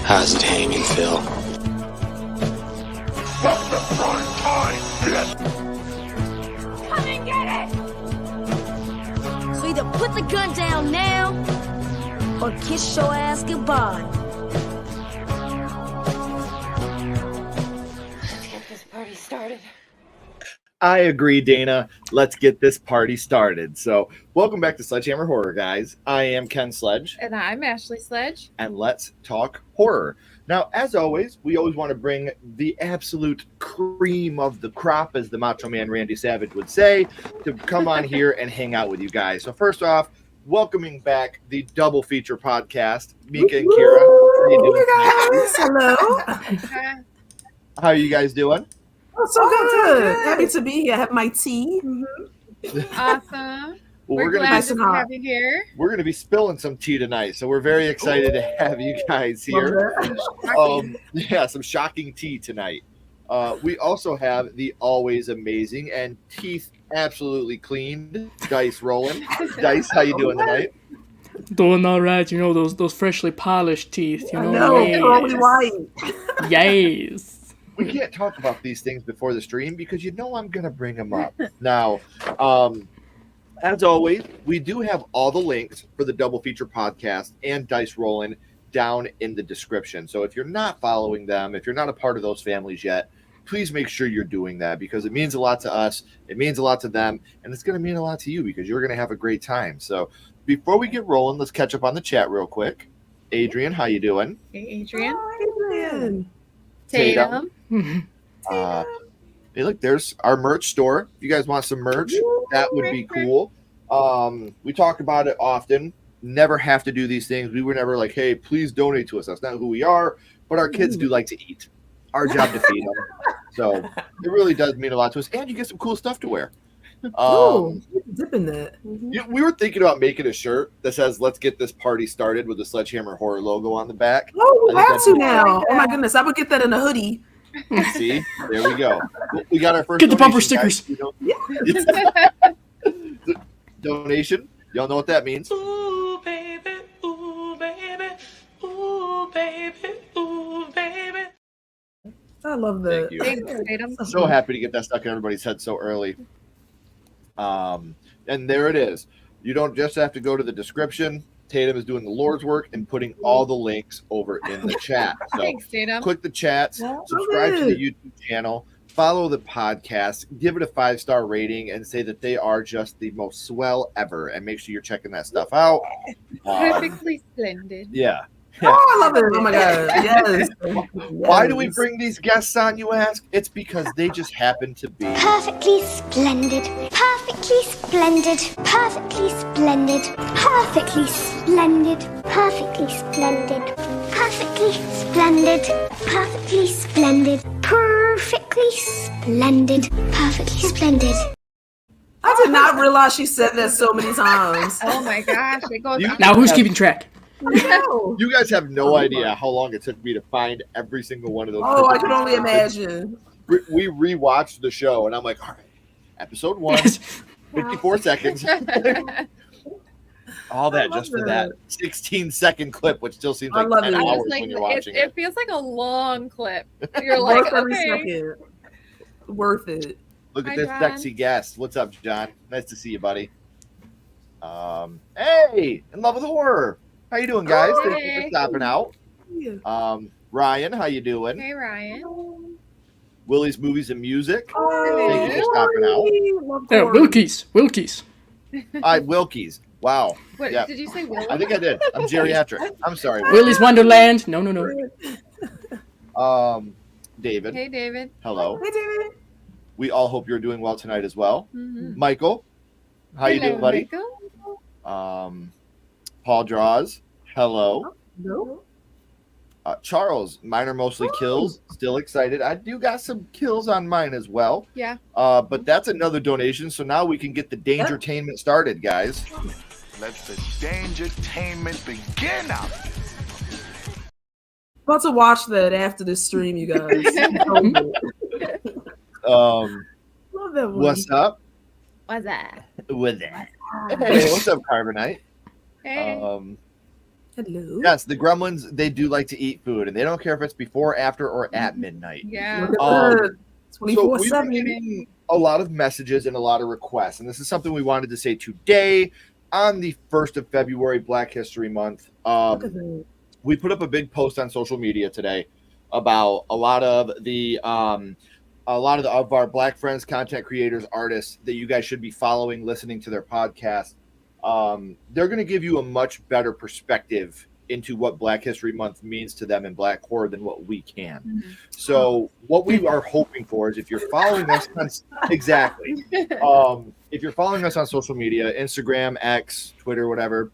How's it hanging, Phil? Come and get it! So either put the gun down now, or kiss your ass goodbye. Let's get this party started. I agree, Dana. Let's get this party started. So, welcome back to Sledgehammer Horror, guys. I am Ken Sledge. And I'm Ashley Sledge. And let's talk horror. Now, as always, we always want to bring the absolute cream of the crop, as the Macho Man Randy Savage would say, to come on here and hang out with you guys. So, first off, welcoming back the double feature podcast, Mika and Kira. How you doing? Guys, hello. How are you guys doing? Oh, so good. Happy to be here. I have my tea. Awesome. Well, we're glad to have you here. We're going to be spilling some tea tonight, so we're very excited to have you guys here. Some shocking tea tonight. We also have the always amazing and teeth absolutely cleaned Dice Rollen. Dice, how you doing tonight? Doing all right, you know, those freshly polished teeth, you know. No, curly white. Yes. We can't talk about these things before the stream because you know I'm going to bring them up. Now, as always, we do have all the links for the Double Feature podcast and Dice Rollen down in the description. So if you're not following them, if you're not a part of those families yet, please make sure you're doing that because it means a lot to us, it means a lot to them, and it's going to mean a lot to you because you're going to have a great time. So before we get rolling, let's catch up on the chat real quick. Adrian, how you doing? Hey, Adrian. Oh, Adrian. Tatum. Hey, look, there's our merch store. If you guys want some merch, that would be cool. We talk about it often. Never have to do these things. We were never like, hey, please donate to us. That's not who we are. But our kids do like to eat. Our job to feed them. So it really does mean a lot to us. And you get some cool stuff to wear. Dip in that. We were thinking about making a shirt that says, let's get this party started with the Sledgehammer Horror logo on the back. Oh, we have to now. Oh, my goodness. I would get that in a hoodie. See, there we go. We got our first. Get the bumper stickers. Donation. Y'all know what that means. Ooh, baby, ooh, baby, ooh, baby, ooh, baby. I love that. Thank you. So happy to get that stuck in everybody's head so early. And there it is. You don't just have to go to the description. Tatum is doing the Lord's work and putting all the links over in the chat. So Thanks, Tatum. click the chats, subscribe to the YouTube channel, follow the podcast, give it a 5-star rating, and say that they are just the most swell ever. And make sure you're checking that stuff out. Perfectly splendid. Yeah. Oh, I love it. Oh, my God. Yes. Why do we bring these guests on, you ask? It's because they just happen to be perfectly splendid, perfectly splendid, perfectly splendid, perfectly splendid, perfectly splendid, perfectly splendid, perfectly splendid, perfectly splended, perfectly splendid. I did not realize she said that so many times. Oh my gosh, it goes on. Now who's keeping track? No. You guys have no idea how long it took me to find every single one of those. Oh, I can only imagine. We rewatched the show, and I'm like, all right, episode 1, 54 seconds. All that just for that 16-second clip, which still seems like 10 hours when you're watching it feels like a long clip. You're like, Worth every okay. second. Worth it. Look at Hi, this John. sexy guest. What's up, John? Nice to see you, buddy. Hey, in love with horror. How you doing, guys? Thank you for stopping out. Ryan, how you doing? Hey, Ryan. Willie's Movies and Music. Oh, Thank you for stopping out. Yeah, Wilkie's. Wilkie's. Wow. What, Yeah. did you say Willie? I think I did. I'm geriatric. I'm sorry. Willie's Wonderland. No. David. Hey, David. Hello. Hey, David. We all hope you're doing well tonight as well. Mm-hmm. Michael, how you doing, buddy? Michael. Paul Draws. Hello. No. Charles, mine are mostly kills. Still excited. I do got some kills on mine as well. Yeah. But that's another donation. So now we can get the Dangertainment started, guys. Let the Dangertainment begin out. About to watch that after this stream, you guys. Love that one. What's up? What's that? With that. Hey, what's up, Carbonite? Hey. Hello. Yes, the gremlins, they do like to eat food, and they don't care if it's before, after, or at midnight. Yeah. Look at Um, that. So we've been 24/7. getting a lot of messages and a lot of requests, and this is something we wanted to say today on the 1st of February, Black History Month. Look at that. We put up a big post on social media today about a lot of our Black friends, content creators, artists that you guys should be following, listening to their podcast. They're going to give you a much better perspective into what Black History Month means to them in Black horror than what we can. Mm-hmm. So what we are hoping for is if you're following us on if you're following us on social media, Instagram, X, Twitter, whatever,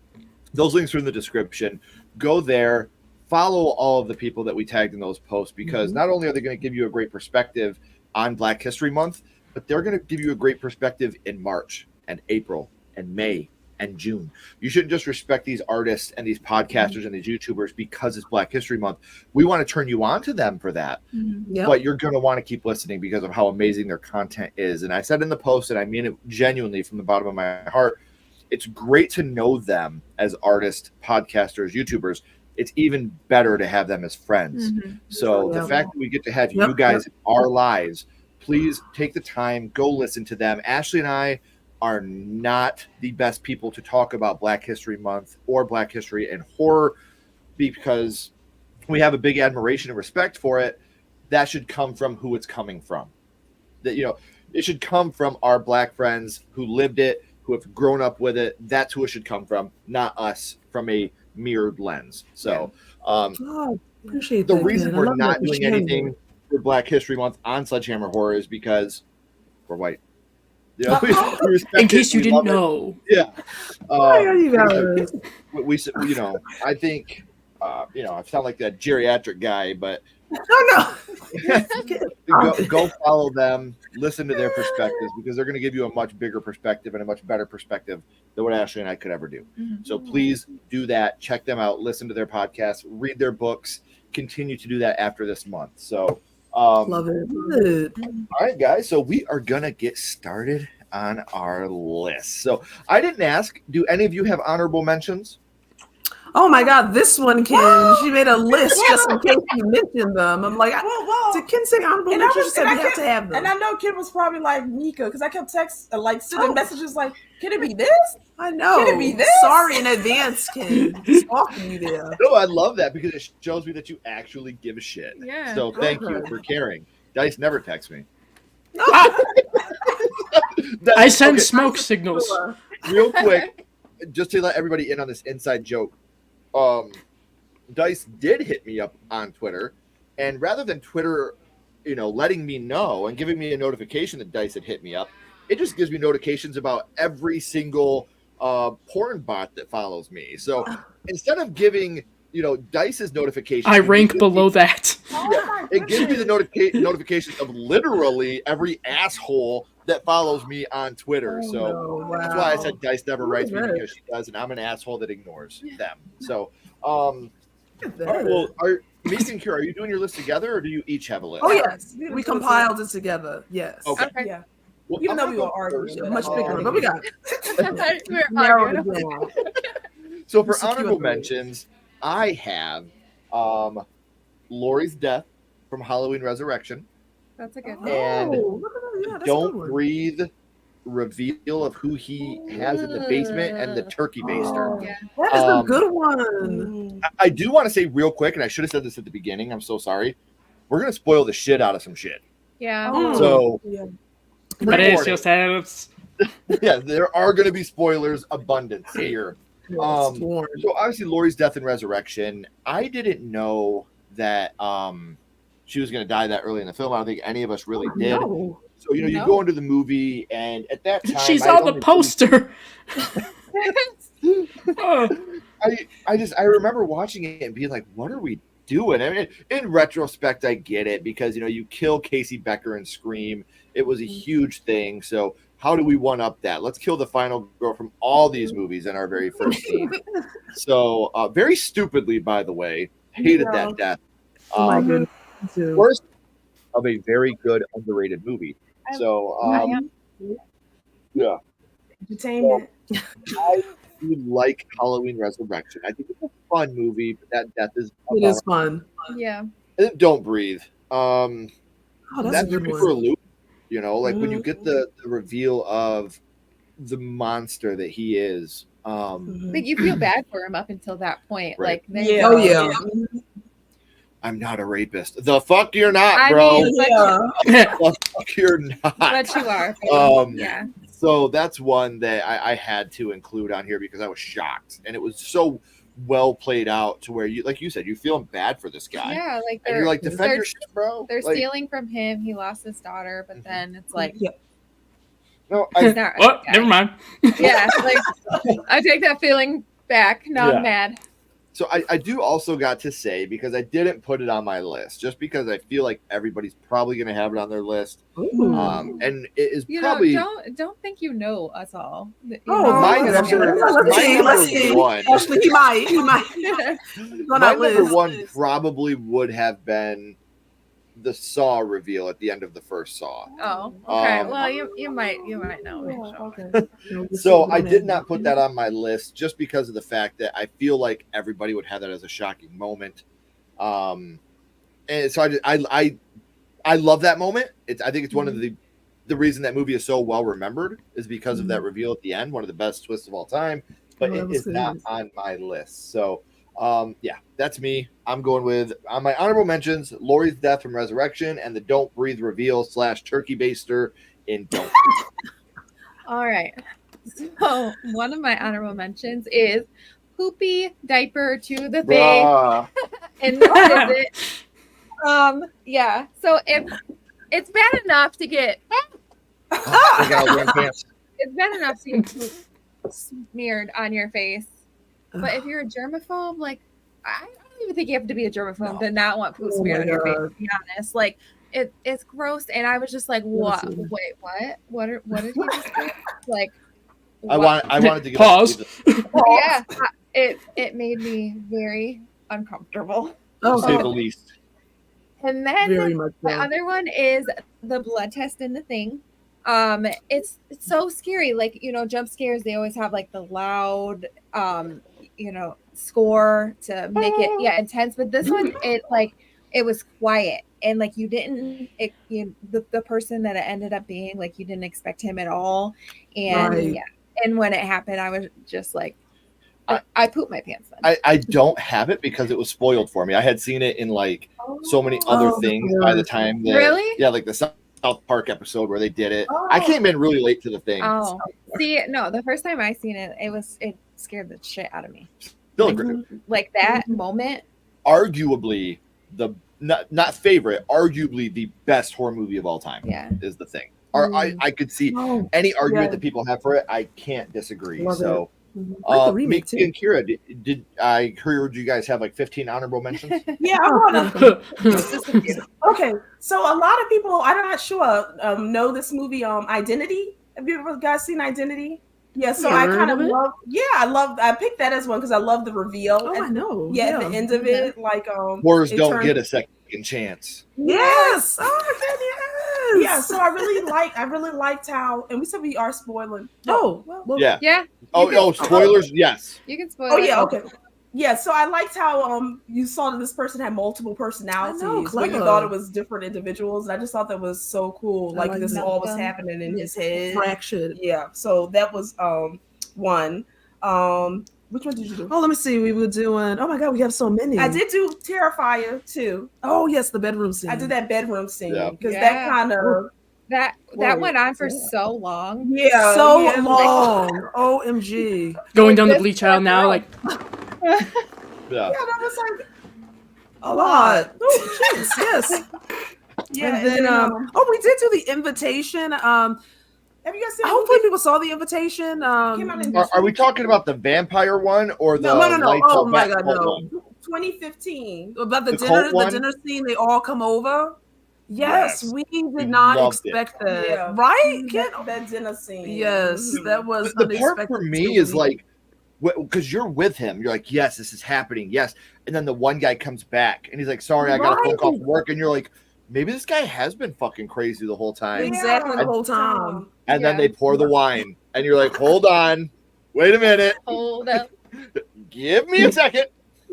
those links are in the description. Go there, follow all of the people that we tagged in those posts, because not only are they going to give you a great perspective on Black History Month, but they're going to give you a great perspective in March and April and May and June. You shouldn't just respect these artists and these podcasters and these YouTubers because it's Black History Month. We want to turn you on to them for that. Yep. But you're going to want to keep listening because of how amazing their content is. And I said in the post, and I mean it genuinely from the bottom of my heart, it's great to know them as artists, podcasters, YouTubers. It's even better to have them as friends. So the fact that we get to have you guys in our lives, please take the time, go listen to them. Ashley and I are not the best people to talk about Black History Month or Black history and horror, because we have a big admiration and respect for it. That should come from who it's coming from. That, you know, it should come from our Black friends who lived it, who have grown up with it. That's who it should come from, not us from a mirrored lens. So Appreciate the that, reason man. I we're love not that. doing anything for Black History Month on Sledgehammer Horror is because we're white. You know, we respect In case it, you we didn't love it. know. Yeah. Why are you guys? we you know, I think you know, I sound like that geriatric guy, but No. go follow them, listen to their perspectives, because they're going to give you a much bigger perspective and a much better perspective than what Ashley and I could ever do. So please do that. Check them out. Listen to their podcasts. Read their books. Continue to do that after this month. So Love it. all right, guys. So we are going to get started on our list. So I didn't ask, do any of you have honorable mentions? Oh my God, this one, Ken. She made a list just in case you mentioned them. I'm like, did Ken say honorable mentions? She said we have to have them. And I know Ken was probably like Mika, because I kept sending messages like, can it be this? I know. Can it be this? Sorry in advance, Ken. Stalking you there. No, I love that because it shows me that you actually give a shit. Yeah. So thank you for caring. Dice never texts me. I send Okay, smoke signals. real quick, just to let everybody in on this inside joke. Dice did hit me up on Twitter, and rather than Twitter, you know, letting me know and giving me a notification that Dice had hit me up, it just gives me notifications about every single porn bot that follows me. So instead of giving, you know, Dice's notification, I rank below that. it gives me the notifications of literally every asshole that follows me on Twitter. That's why I said Dice never writes me, because she does, and I'm an asshole that ignores them. So, all right, well, Mika and Kira, are you doing your list together, or do you each have a list? Oh, yes. We compiled it together. Yes. Okay. Yeah. Well, Even though I'm we gonna were go arguing. first. Much bigger, but we got it. We're Narrowed arguing. it down. So for Secure honorable the mentions, I have Laurie's death from Halloween Resurrection. That's a good one. And look at that. Yeah, that's a Don't good one. Breathe reveal of who he has in the basement, and the turkey baster. Yeah. That is a Um, good one. I do want to say real quick, and I should have said this at the beginning. I'm so sorry. We're gonna spoil the shit out of some shit. Yeah. Oh. So, Yeah. But it's pre-warning. just has. Yeah, there are going to be spoilers abundance here. Yes, So obviously, Laurie's death and resurrection. I didn't know that she was going to die that early in the film. I don't think any of us really did. No. So you No. go into the movie, and at that time, She's I on the only- poster. I remember watching it and being like, "What are we doing?" I mean, in retrospect, I get it because you kill Casey Becker in Scream. It was a huge thing. So how do we one up that? Let's kill the final girl from all these movies in our very first scene. So very stupidly, by the way, hated that death. Oh my goodness. Me too. Worst of a very good underrated movie. So yeah. Entertainment. do like Halloween Resurrection. I think it's a fun movie, but that death is It is fun. Yeah. And Don't Breathe. Oh, that's That a good threw me one. for a loop. You know, like when you Mhm. get the reveal of the monster that he is. Like you feel bad for him up until that point. Right. Like there Yeah. Oh yeah. I'm not a rapist. The fuck you're not, I bro. mean, Yeah. The fuck you're not. but you are. Yeah. So that's one that I had to include on here because I was shocked, and it was so well played out to where you, like you said, you feeling bad for this guy, Yeah, like and you're like, defend they're- your shit, bro. they're Like, stealing from him. He lost his daughter, but then it's like no, he's not Oh, right, never mind. Yeah, like I take that feeling back. Now Yeah. I'm mad. So I do also got to say, because I didn't put it on my list, just because I feel like everybody's probably going to have it on their list, Ooh. and it is You probably know, don't think you know us all. You Oh, know, my okay. number, Let's see, my let's number see. one. Actually, he might. On My our number list. one probably would have been the Saw reveal at the end of the first Saw. Oh, okay. Um, Well, you might know. Okay. So I did not put that on my list just because of the fact that I feel like everybody would have that as a shocking moment. And so I love that moment. I think it's one of the reason that movie is so well remembered is because of that reveal at the end, one of the best twists of all time. But Oh, that it was is good. not on my list. So yeah, that's me. I'm going with on my honorable mentions: Laurie's death from Resurrection and the Don't Breathe reveal / turkey baster in Don't Breathe. All right. So one of my honorable mentions is poopy diaper to the face Bruh. in the visit. Yeah. So if it's bad enough to get I got wearing pants. it's bad enough to get poop smeared on your face. But if you're a germaphobe, like I don't even think you have to be a germaphobe to not want poop Oh smeared my on your face, God. to be honest. Like it's gross. And I was just like, what? Listen. Wait, what? What did he just say? Like I what? wanted to get Pause. Yeah, it made me very uncomfortable. to say the Oh, least. And then very much my so. other one is the blood test in the thing. It's so scary. Like, you know, jump scares, they always have like the loud score to make it intense. But this one, it was quiet, and like the person that it ended up being, like, you didn't expect him at all. And Right. and when it happened, I was just like, I pooped my pants then. I don't have it because it was spoiled for me. I had seen it in like so many other things by the time that Really? yeah, like the South Park episode where they did it. I came in really late to the thing. Oh, see, no, the first time I seen it, it scared the shit out of me. Still great. Like that moment. Arguably the not favorite, arguably the best horror movie of all time. Yeah. Is the thing. Or I could see Oh, any argument yeah. that people have for it. I can't disagree. Love So Like the remake, Mickey and Kira, did I heard you guys have like 15 honorable mentions? Yeah, I want to. Okay, so a lot of people, I'm not sure, know this movie, Identity. Have you ever guys seen Identity? Yeah, so Yeah, I heard kind of of it? love. Yeah, I picked that as one because I love the reveal. Oh, I know. Yeah, at the end of it, like Horrors it don't turned- get a second chance. Yes. Oh, yes. Yeah, so I really liked how, and we said we are spoiling. Oh, well, Yeah. Yeah. Oh, spoilers. Yes. You can spoil Oh it. yeah, okay. Yeah, so I liked how you saw that this person had multiple personalities, but you clever. thought it was different individuals. And I just thought that was so cool. I Like like this that. all was happening in his head. fraction. Yeah, so that was one. Which one did you do? Oh, let me see. We were doing. Oh my God, we have so many. I did do Terrifier too. Oh yes, the bedroom scene. I did that bedroom scene Yeah. because Yeah. that kind of That went on for so long. yeah so yeah, long. OMG. Going down the This bleach aisle now, girl. like Yeah. Yeah, that was like A lot. Oh, jeez, yes. yeah. And then, oh, we did do the invitation. have you guys seen? Hopefully, people saw the invitation. Came out in Are we talking about the vampire one or the No. Lights Oh Out my Back God, cult no. one? 2015. About the The dinner, cult one? the dinner scene. They all come over. Yes, Yes. we We did not loved it. expect that. Yeah. Right? Kid? That dinner scene. Yes, that was The part unexpected. for me too. is like, because you're with him, you're like, yes, this is happening, yes. And then the one guy comes back and he's like, sorry, I got a phone call from work. And you're like, maybe this guy has been fucking crazy the whole time. Exactly the whole time. And then Yeah. they pour the wine, and you're like, hold on, Wait a minute. Hold up. Give me a second.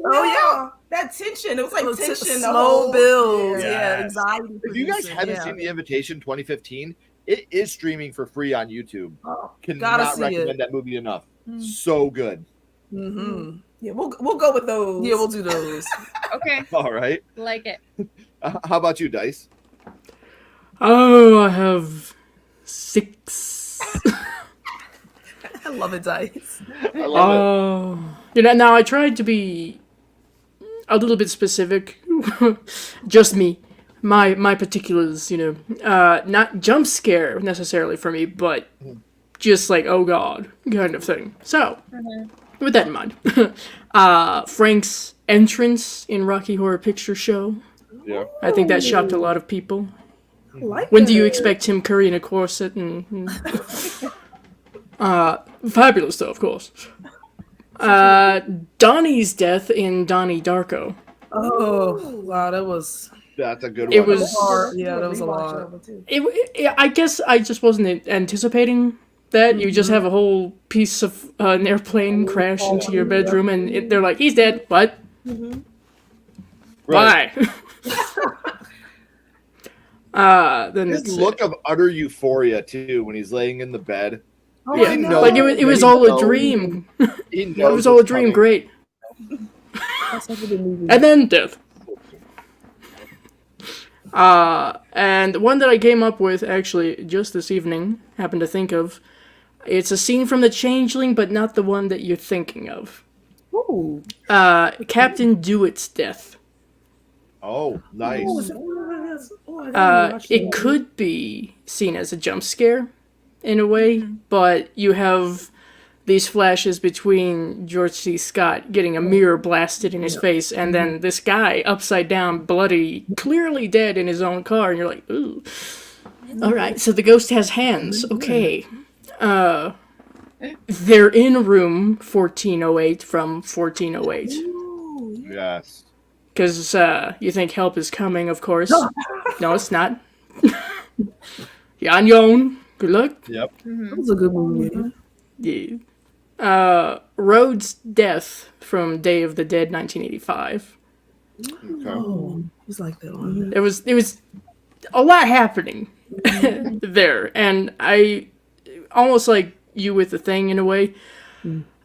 Oh yeah, that tension. It was like Little tension. the slow whole- builds. Yeah. Yeah, Yes. anxiety. If you guys producing, haven't yeah. seen The Invitation 2015, it is streaming for free on YouTube. Oh, gotta Cannot see recommend it. that movie enough. So good. Mm-hmm. Yeah, we'll go with those. Yeah, we'll do those. Okay. All right. Like it. How about you, Dice? Oh, I have 6. I love it, Dice. I love You know, now I tried to be a little bit specific. Just me. My particulars, you know. Not jump scare necessarily for me, but just like, oh god, kind of thing. So, with that in mind, Frank's entrance in Rocky Horror Picture Show. Yeah. I think that shocked a lot of people. I like When do you it. expect Tim Curry in a corset and fabulous though, of course. Donnie's death in Donnie Darko. Oh, wow, that was That's a good one. It was hard. Yeah, that was a lot. I guess I just wasn't anticipating that. You just have a whole piece of an airplane crash into your bedroom and they're like, he's dead. What? Right. Why? Then His it's look of utter euphoria too when he's laying in the bed. yeah, He knows like it was that all he a knows- dream. He It knows was all a what's dream. coming. Great. And then death. And one that I came up with actually just this evening, happened to think of. It's a scene from The Changeling, but not the one that you're thinking of. Ooh. Captain Dewitt's death. Oh, nice. It could be seen as a jump scare, in a way, but you have these flashes between George C. Scott getting a mirror blasted in his face, and then this guy upside down, bloody, clearly dead in his own car, and you're like, ooh. Alright, so the ghost has hands. Okay. They're in room 1408 from 1408. Yes. Because you think help is coming, of course. No, it's not. You're on your own. Good luck. Yep. That was a good movie. Yeah. Rhodes' death from Day of the Dead, 1985. Okay. Oh, he's like that one. There was a lot happening there, and I almost like you with The Thing in a way.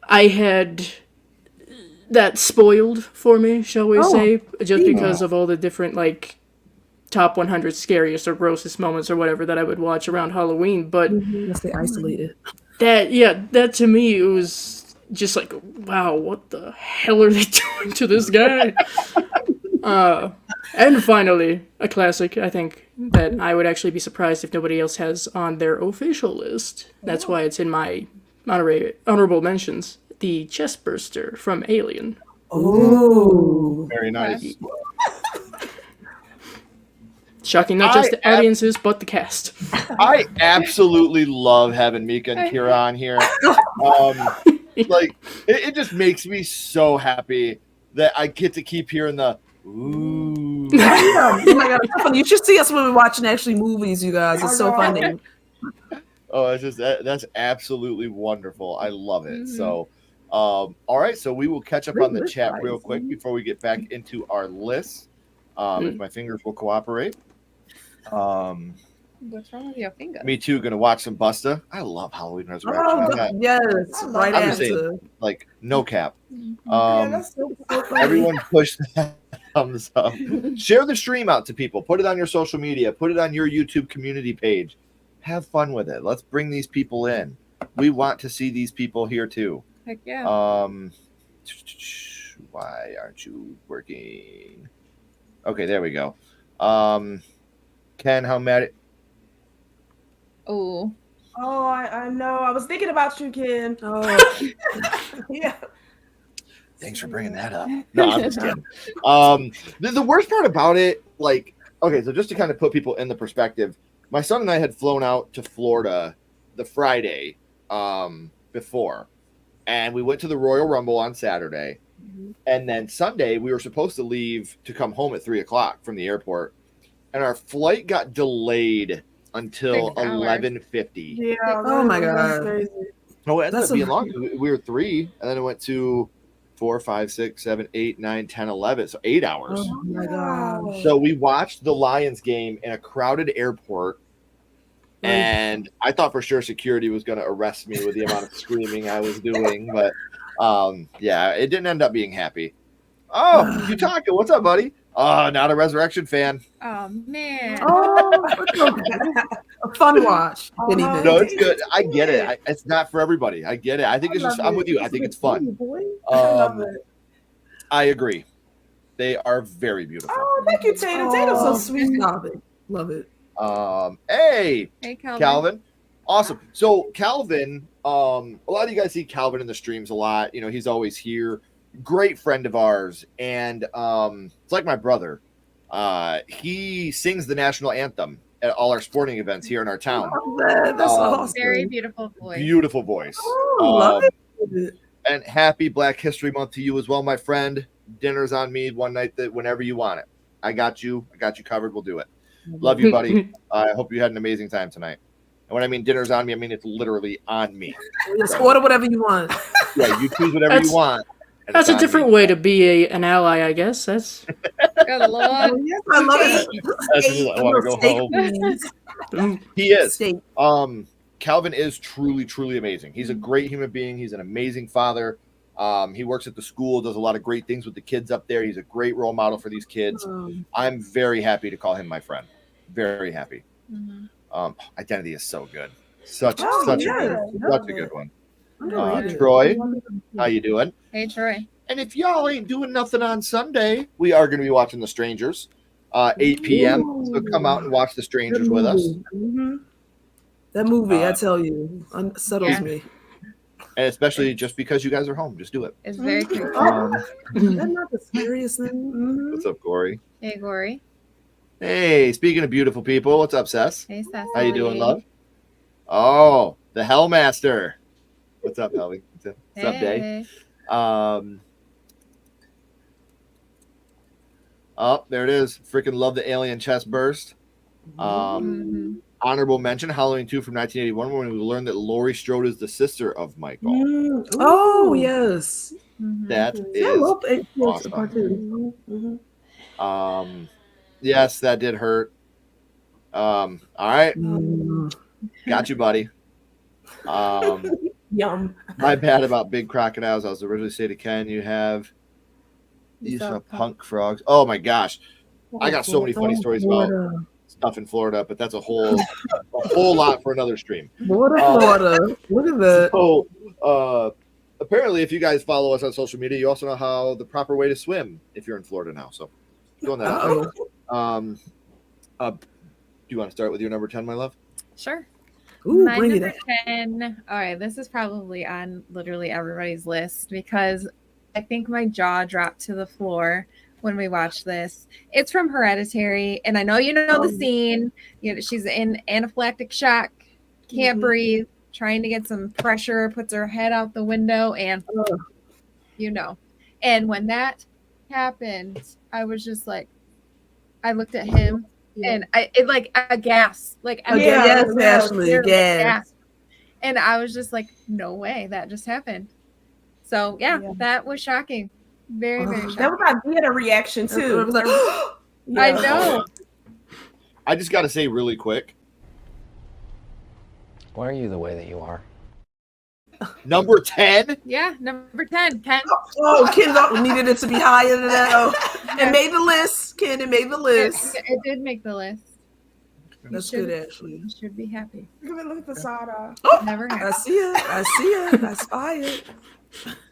I had that spoiled for me, shall we say, just because of all the different like top 100 scariest or grossest moments or whatever that I would watch around Halloween. But Yes, they isolated. that to me, it was just like, wow, what the hell are they doing to this guy? And finally, a classic, I think, that I would actually be surprised if nobody else has on their official list. That's why it's in my honorable mentions. The chestburster from Alien. Oh. Very nice. Shocking not just the audiences, but the cast. I absolutely love having Mika and Kira on here. Like it just makes me so happy that I get to keep hearing the ooh. Oh my God, it's so funny. You should see us when we're watching actually movies, you guys. It's so funny. Oh, it's just that's absolutely wonderful. I love it. So, all right. So we will catch up on the chat real quick before we get back into our list. If my fingers will cooperate. What's wrong with your finger? Me too. Gonna watch some Busta. I love Halloween Resurrection. Oh, yes, right I'm just after. saying, like no cap. That's so funny. Everyone push that thumbs up. Share the stream out to people. Put it on your social media. Put it on your YouTube community page. Have fun with it. Let's bring these people in. We want to see these people here too. Heck yeah. Why aren't you working? Okay, there we go. Ken, how mad? Oh. Oh, I know. I was thinking about you, Ken. Oh, yeah. Thanks for bringing that up. No, I'm just kidding. The worst part about it, like, okay, so just to kind of put people in the perspective, my son and I had flown out to Florida the Friday before, and we went to the Royal Rumble on Saturday, and then Sunday we were supposed to leave to come home at 3:00 from the airport, and our flight got delayed until 11:50. Yeah. Oh my that's God. crazy. No, it ended That's up being a- long. We were 3, and then it went to 4, 5, 6, 7, 8, 9, 10, 11. So 8 hours. Oh my gosh. So we watched the Lions game in a crowded airport, and I thought for sure security was going to arrest me with the amount of screaming I was doing. But yeah, it didn't end up being happy. Oh, Yutaka, what's up, buddy? Oh, not a Resurrection fan. Oh man. Oh, a fun watch. Didn't even. No, it's good. I get it. It's not for everybody. I get it. I think it's just. I'm with you. I think it's fun. I love it. I agree. They are very beautiful. Oh, thank you, Tatum. Tatum's so sweet. Love it. Love it. Hey, Calvin. Calvin. Awesome. So Calvin, a lot of you guys see Calvin in the streams a lot. You know, he's always here. Great friend of ours, and it's like my brother. He sings the national anthem at all our sporting events here in our town. That's awesome. Very beautiful voice. Beautiful voice. Oh, love it. And happy Black History Month to you as well, my friend. Dinner's on me one night that whenever you want it. I got you covered. We'll do it. Love you, buddy. I hope you had an amazing time tonight. And when I mean dinner's on me, I mean it's literally on me. Just order whatever you want. Yeah, you choose whatever you want. That's a different way to be an ally, I guess. That's. Good Lord. I love it. I want to go home. He is. Calvin is truly, truly amazing. He's a great human being. He's an amazing father. He works at the school, does a lot of great things with the kids up there. He's a great role model for these kids. I'm very happy to call him my friend. Very happy. Identity is so good. Such a good one. Troy, how you doing? Hey, Troy. And if y'all ain't doing nothing on Sunday, we are going to be watching The Strangers, 8 p.m. So come out and watch The Strangers with us. That movie, I tell you, unsettles me. And especially just because you guys are home, just do it. It's very creepy. That's not the scariest thing. What's up, Corey? Hey, Gory. Hey, speaking of beautiful people, what's up, Sess? Hey, Sess. How you doing, love? Oh, the Hellmaster. What's up, Helly? What's up, Day? Oh, there it is. Freaking love the alien chest burst. Honorable mention, Halloween 2 from 1981, when we learned that Laurie Strode is the sister of Michael. Oh, yes. That is I love awesome. Yes, that did hurt. All right. Got you, buddy. Yum. My bad about big crocodiles. I was originally saying to Ken, you saw punk frogs. Oh my gosh. I got so many funny stories about stuff in Florida, but that's a whole lot for another stream. Florida. Look at that. So apparently if you guys follow us on social media, you also know how the proper way to swim if you're in Florida now. So doing that. Do you want to start with your number 10, my love? Sure. Ooh, My bring number it 10. All right, this is probably on literally everybody's list because I think my jaw dropped to the floor when we watched this. It's from Hereditary, and I know you know the scene. You know, she's in anaphylactic shock, can't breathe, trying to get some pressure, puts her head out the window, and you know. And when that happened, I was just like, I looked at him. And it like a gas, like yes, Ashley, gas. And I was just like, no way, that just happened. So yeah. That was shocking, very shocking. That was my theater reaction too. It was like, I know. I just got to say really quick. Why are you the way that you are? Number 10? Yeah, number 10. Ken. Oh, Ken needed it to be higher than that. It made the list. Ken, it made the list. It did make the list. That's good, Ashley. You should be happy. Look at the Sada. Never I happened. see it. I spy it.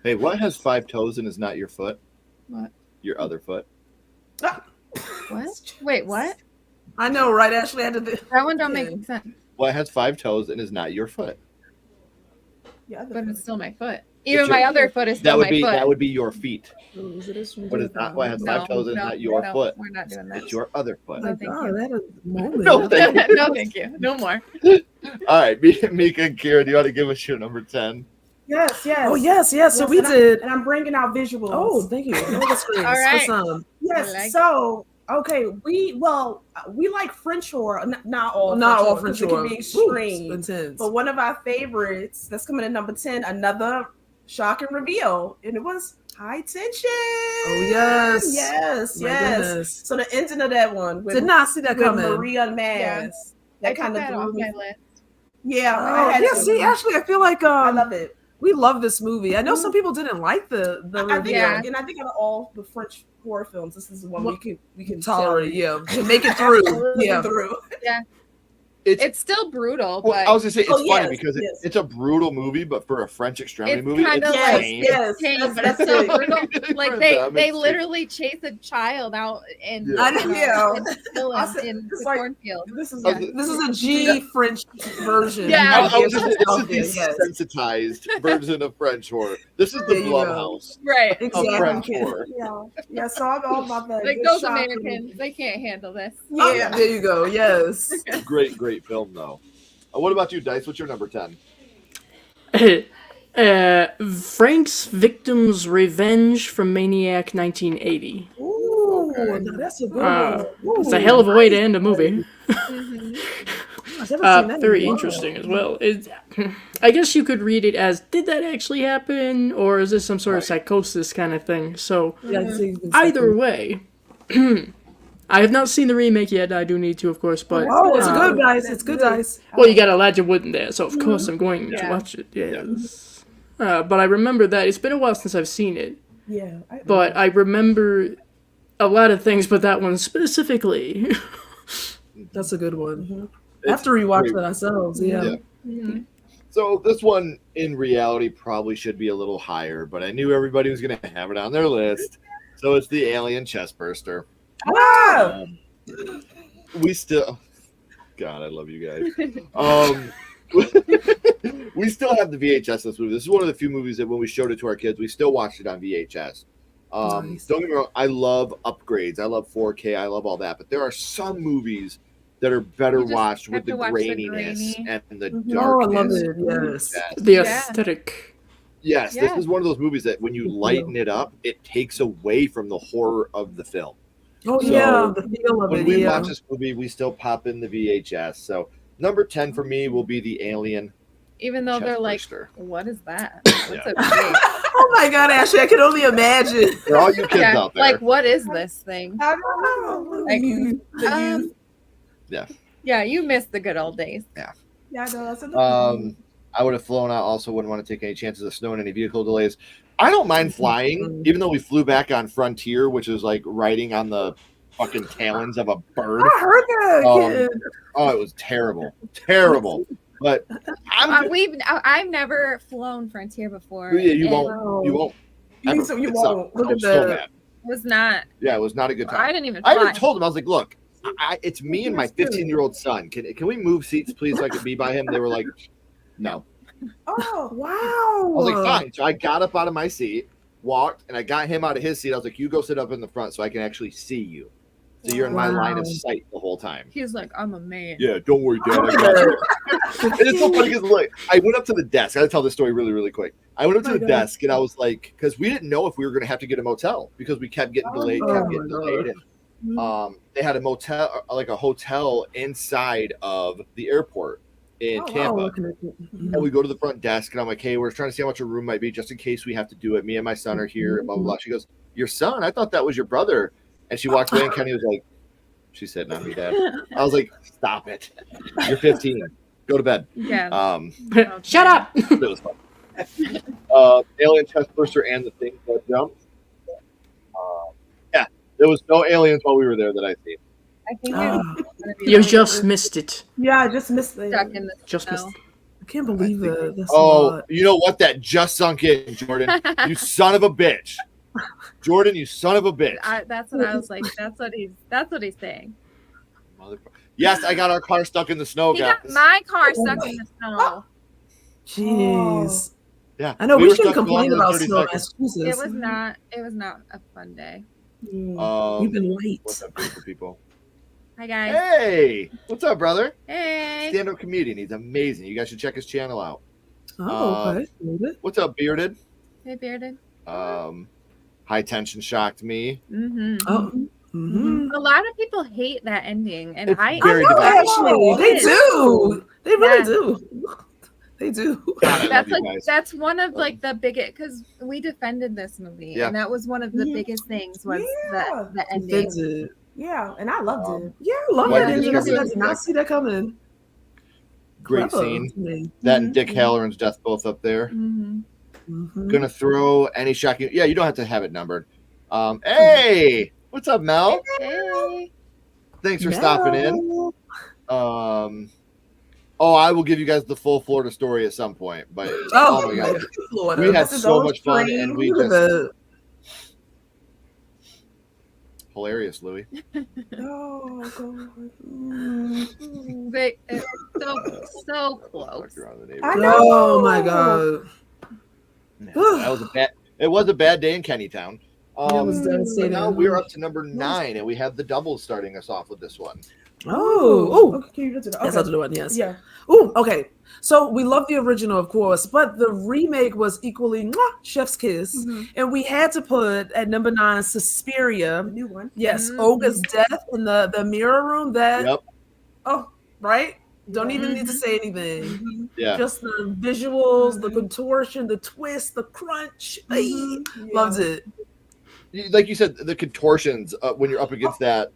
Hey, what has 5 toes and is not your foot? What? Your other foot. What? Wait, what? I know, right, Ashley? That one don't make sense. What has 5 toes and is not your foot? But it's still my foot. Even my other foot is still that would my be foot. that would be your feet. What is not? What has 5 toes and is not your foot? We're not doing that. It's your other foot. No, thank you. That is a moment. No, thank you. No, thank you. No more. All right, Mika and Kira, do you want to give us your number 10? Yes. Oh, yes. So we and did. And I'm bringing out visuals. Oh, thank you. Oh, that's great. All right. Awesome. Yes. I like so Okay, we like French horror. Not all French French horror. It can be extreme. Intense. But one of our favorites that's coming in number 10, another shocking reveal, and it was High Tension. Oh yes, yes. So the ending of that one did not see that coming. Marie unmasked. That kind of off my list. Yeah, see, actually, I feel like I love it. We love this movie. I know some people didn't like the review. And I think out of all the French horror films, this is the one we can tolerate. Can make it through. Yeah. It's still brutal. But I was gonna say it's funny because it's a brutal movie, but for a French extremity movie, it's tame. But it's so brutal. Like they literally chase a child out and in the cornfield. This is a G French version. Yeah, this is the sensitized version of French horror. This is the Blumhouse, right? Exactly. Of French horror. Yeah. So I'm all about that. Like those Americans, they can't handle this. Yeah, there you go. Yes, great film though. What about you, Dice? What's your number 10? Frank's Victim's Revenge from Maniac 1980. Ooh, that's a good one. It's a hell of a way to end a movie. Very interesting as well. I guess you could read it as, did that actually happen? Or is this some sort of psychosis kind of thing? So, either way, I have not seen the remake yet. I do need to, of course, but it's good, guys. It's good, guys. Well, you got Elijah Wood in there, so of course I'm going to watch it. Yes, but I remember that it's been a while since I've seen it. Yeah, but I remember a lot of things, but that one specifically. That's a good one. Mm-hmm. Have to rewatch that ourselves. Yeah. Mm-hmm. So this one, in reality, probably should be a little higher, but I knew everybody was going to have it on their list. So it's the Alien Chestburster. We still, God, I love you guys. We still have the VHS of this movie. This is one of the few movies that when we showed it to our kids, we still watched it on VHS. Nice. Don't get me wrong, I love upgrades. I love 4K. I love all that. But there are some movies that are better watched with the graininess and the darkness. Oh, I love it. Yes. The aesthetic. Yes, this is one of those movies that when you lighten it up, it takes away from the horror of the film. Oh, so the feel of when we watch this movie, we still pop in the VHS. So number 10 for me will be the Alien. Even though they're like, what is that? Oh my God, Ashley, I can only imagine. For all you kids out there. Like, what is this thing? I don't know. Like, yeah, you missed the good old days. Yeah, I know. That's enough. I would have flown out. Also, wouldn't want to take any chances of snow and any vehicle delays. I don't mind flying, even though we flew back on Frontier, which is like riding on the fucking talons of a bird. I heard that. It was terrible, But I've never flown Frontier before. Yeah, you won't. You won't. You won't. Look at so that. It was not. Yeah, it was not a good time. I didn't even fly. I even told him, I was like, look, it's me and my 15-year-old son. Can we move seats, please, so I could be by him? They were like, no. Oh, wow. I was like, fine. So I got up out of my seat, walked, and I got him out of his seat. I was like, you go sit up in the front so I can actually see you. So you're in my line of sight the whole time. He's like, I'm a man. Yeah, don't worry, Dad. I got you. And it's so funny because, look, I went up to the desk. I got to tell this story really, really quick. I went up to the desk, and I was like, because we didn't know if we were going to have to get a motel because we kept getting delayed, And they had a motel, like a hotel inside of the airport in Tampa. And we go to the front desk, and I'm like, hey, we're trying to see how much a room might be just in case we have to do it. Me and my son are here, blah, blah, blah. She goes, your son? I thought that was your brother. And she walked away, and Kenny was like, she said, not me, Dad. I was like, stop it. You're 15. Go to bed. Yeah. Shut up. It was fun. Alien Chestburster and the thing that jumped. Yeah, there was no aliens while we were there that I seen. I think you just missed it. Yeah, I just missed it. Stuck in the Just missed. I can't believe it. You know what? That just sunk in, Jordan. You son of a bitch. Jordan, you son of a bitch. That's what I was like. That's what he's saying. Yes, I got our car stuck in the snow, guys. Got my car stuck in the snow. Jeez. Yeah. I know we shouldn't complain about snow. It was not a fun day. You've been late. What's up, beautiful people? Hi guys. Hey, what's up, brother? Hey. Stand-up comedian. He's amazing. You guys should check his channel out. Oh, okay. What's up, Bearded? Hey, Bearded. High Tension shocked me. Mm-hmm. Oh, Mm-hmm. A lot of people hate that ending, and It's I very know, divisive. actually, they do. They really Yeah. do. They do. God, I love that's you like guys. that's one of like the biggest because we defended this movie, Yeah. and that was one of the biggest things was the ending. Offended. Yeah, and I loved it. Yeah, I love Why that did ending. you I did not discover see that coming. Great Clever scene. to me. That and Dick Halloran's death both up there. Mm-hmm. Gonna throw any shocking. Yeah, you don't have to have it numbered. Hey, what's up, Mel? Hey. Thanks for stopping in. Oh, I will give you guys the full Florida story at some point. But oh my god, Florida. we had This is so all much fun, stream. and we Look at just that. hilarious, Louis. Oh god. It's so close. I know. Oh my god. That was a bad. It was a bad day in Kennytown. It was But devastating. now we're up to number 9, and we have the doubles starting us off with this one. Oh, Okay, can you get to the that's okay. not the one. Yes. Yeah. Oh, okay. So we love the original, of course, but the remake was equally chef's kiss, and we had to put at number 9 Suspiria. New one. Yes, Olga's death in the mirror room. That Yep. oh right. Don't even need to say anything. Yeah. Just the visuals, the contortion, the twist, the crunch. Ay, Loves it. Like you said, the contortions when you're up against that.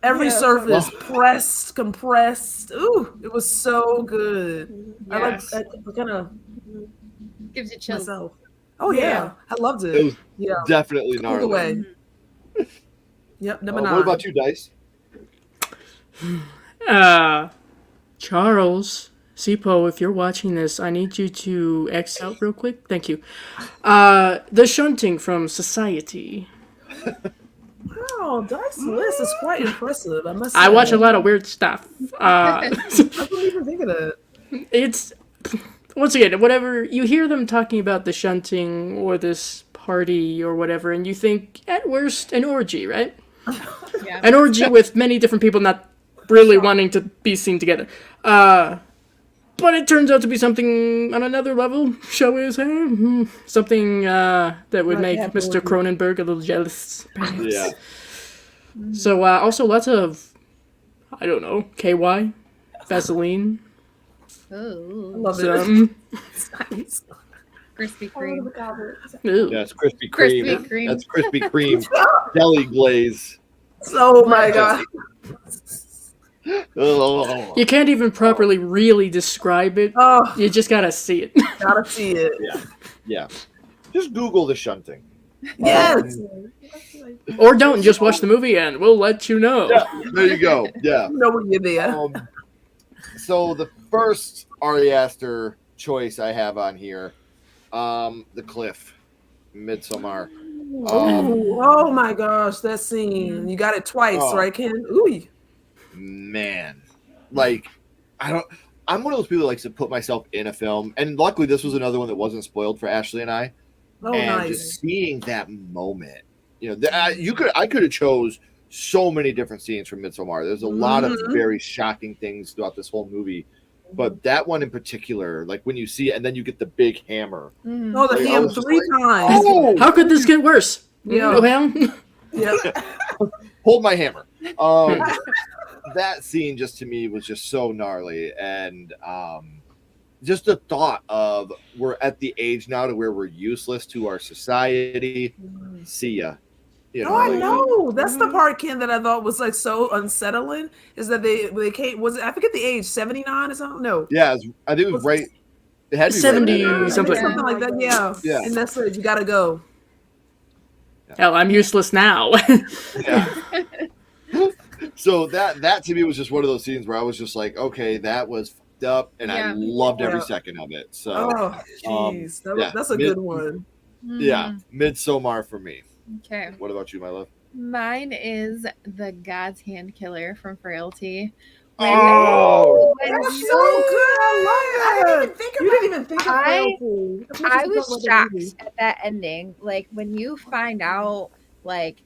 Every Yeah. surface pressed, compressed. Ooh, it was so good. Yes. I kind of Gives you chills. myself. Oh yeah, I loved it. It was Yeah, definitely all gnarly. the way. Yep, number 9. What about you, Dice? Charles, Sipo, if you're watching this, I need you to X out real quick. Thank you. The shunting from Society. Wow, Dice's list is quite impressive. I must say. I watch a lot of weird stuff. I didn't even think of that. It's once again, whatever you hear them talking about the shunting or this party or whatever, and you think at worst an orgy, right? Yeah. An orgy with many different people not really wanting to be seen together. But it turns out to be something on another level, shall we say? Something that would make Mr. Cronenberg a little jealous, perhaps. Yeah. So also lots of, I don't know, KY, Vaseline. Ooh. Love Some, Krispy Kreme. ew. Yeah, it's Krispy Kreme. Krispy Kreme. That's Krispy Kreme deli glaze. Oh my god. Oh. You can't even properly really describe it. Oh, You just gotta see it. gotta see it. Yeah. Just Google the shunting. Yes. Or don't, just watch the movie and we'll let you know. Yeah, there you go. Yeah. You know when you're there. So the first Ari Aster choice I have on here, The Cliff, Midsommar. Oh my gosh, that scene. You got it twice, right, Ken? Ooh. Man, like I'm one of those people that likes to put myself in a film, and luckily this was another one that wasn't spoiled for Ashley and I. Oh, And nice. just seeing that moment, I could have chose so many different scenes from Midsommar. There's a lot of very shocking things throughout this whole movie, but that one in particular, like when you see it, and then you get the big hammer. Oh, the Like, I ham was just 3 like, times. Oh, How could this get worse? Yeah. Well, Yeah. hold my hammer. That scene just to me was just so gnarly, and just the thought of we're at the age now to where we're useless to our society. See ya. Oh, I know. That's the part, Ken, that I thought was like so unsettling. Is that they came? Was it? I forget the age, 79 or something. No. Yeah, I think it was right. It had to be 70 right something. Something like that. Yeah. Yeah. And that's it. You gotta go. hell, I'm useless now. Yeah. So that to me was just one of those scenes where I was just like, okay, that was fucked up, and I loved every second of it. So, Oh, jeez, that's a good one. Yeah, Midsommar for me. Okay. What about you, my love? Mine is the God's Hand Killer from Frailty. Oh, That's so good. I love it. You didn't even think of I was shocked at that ending. Like when you find out, like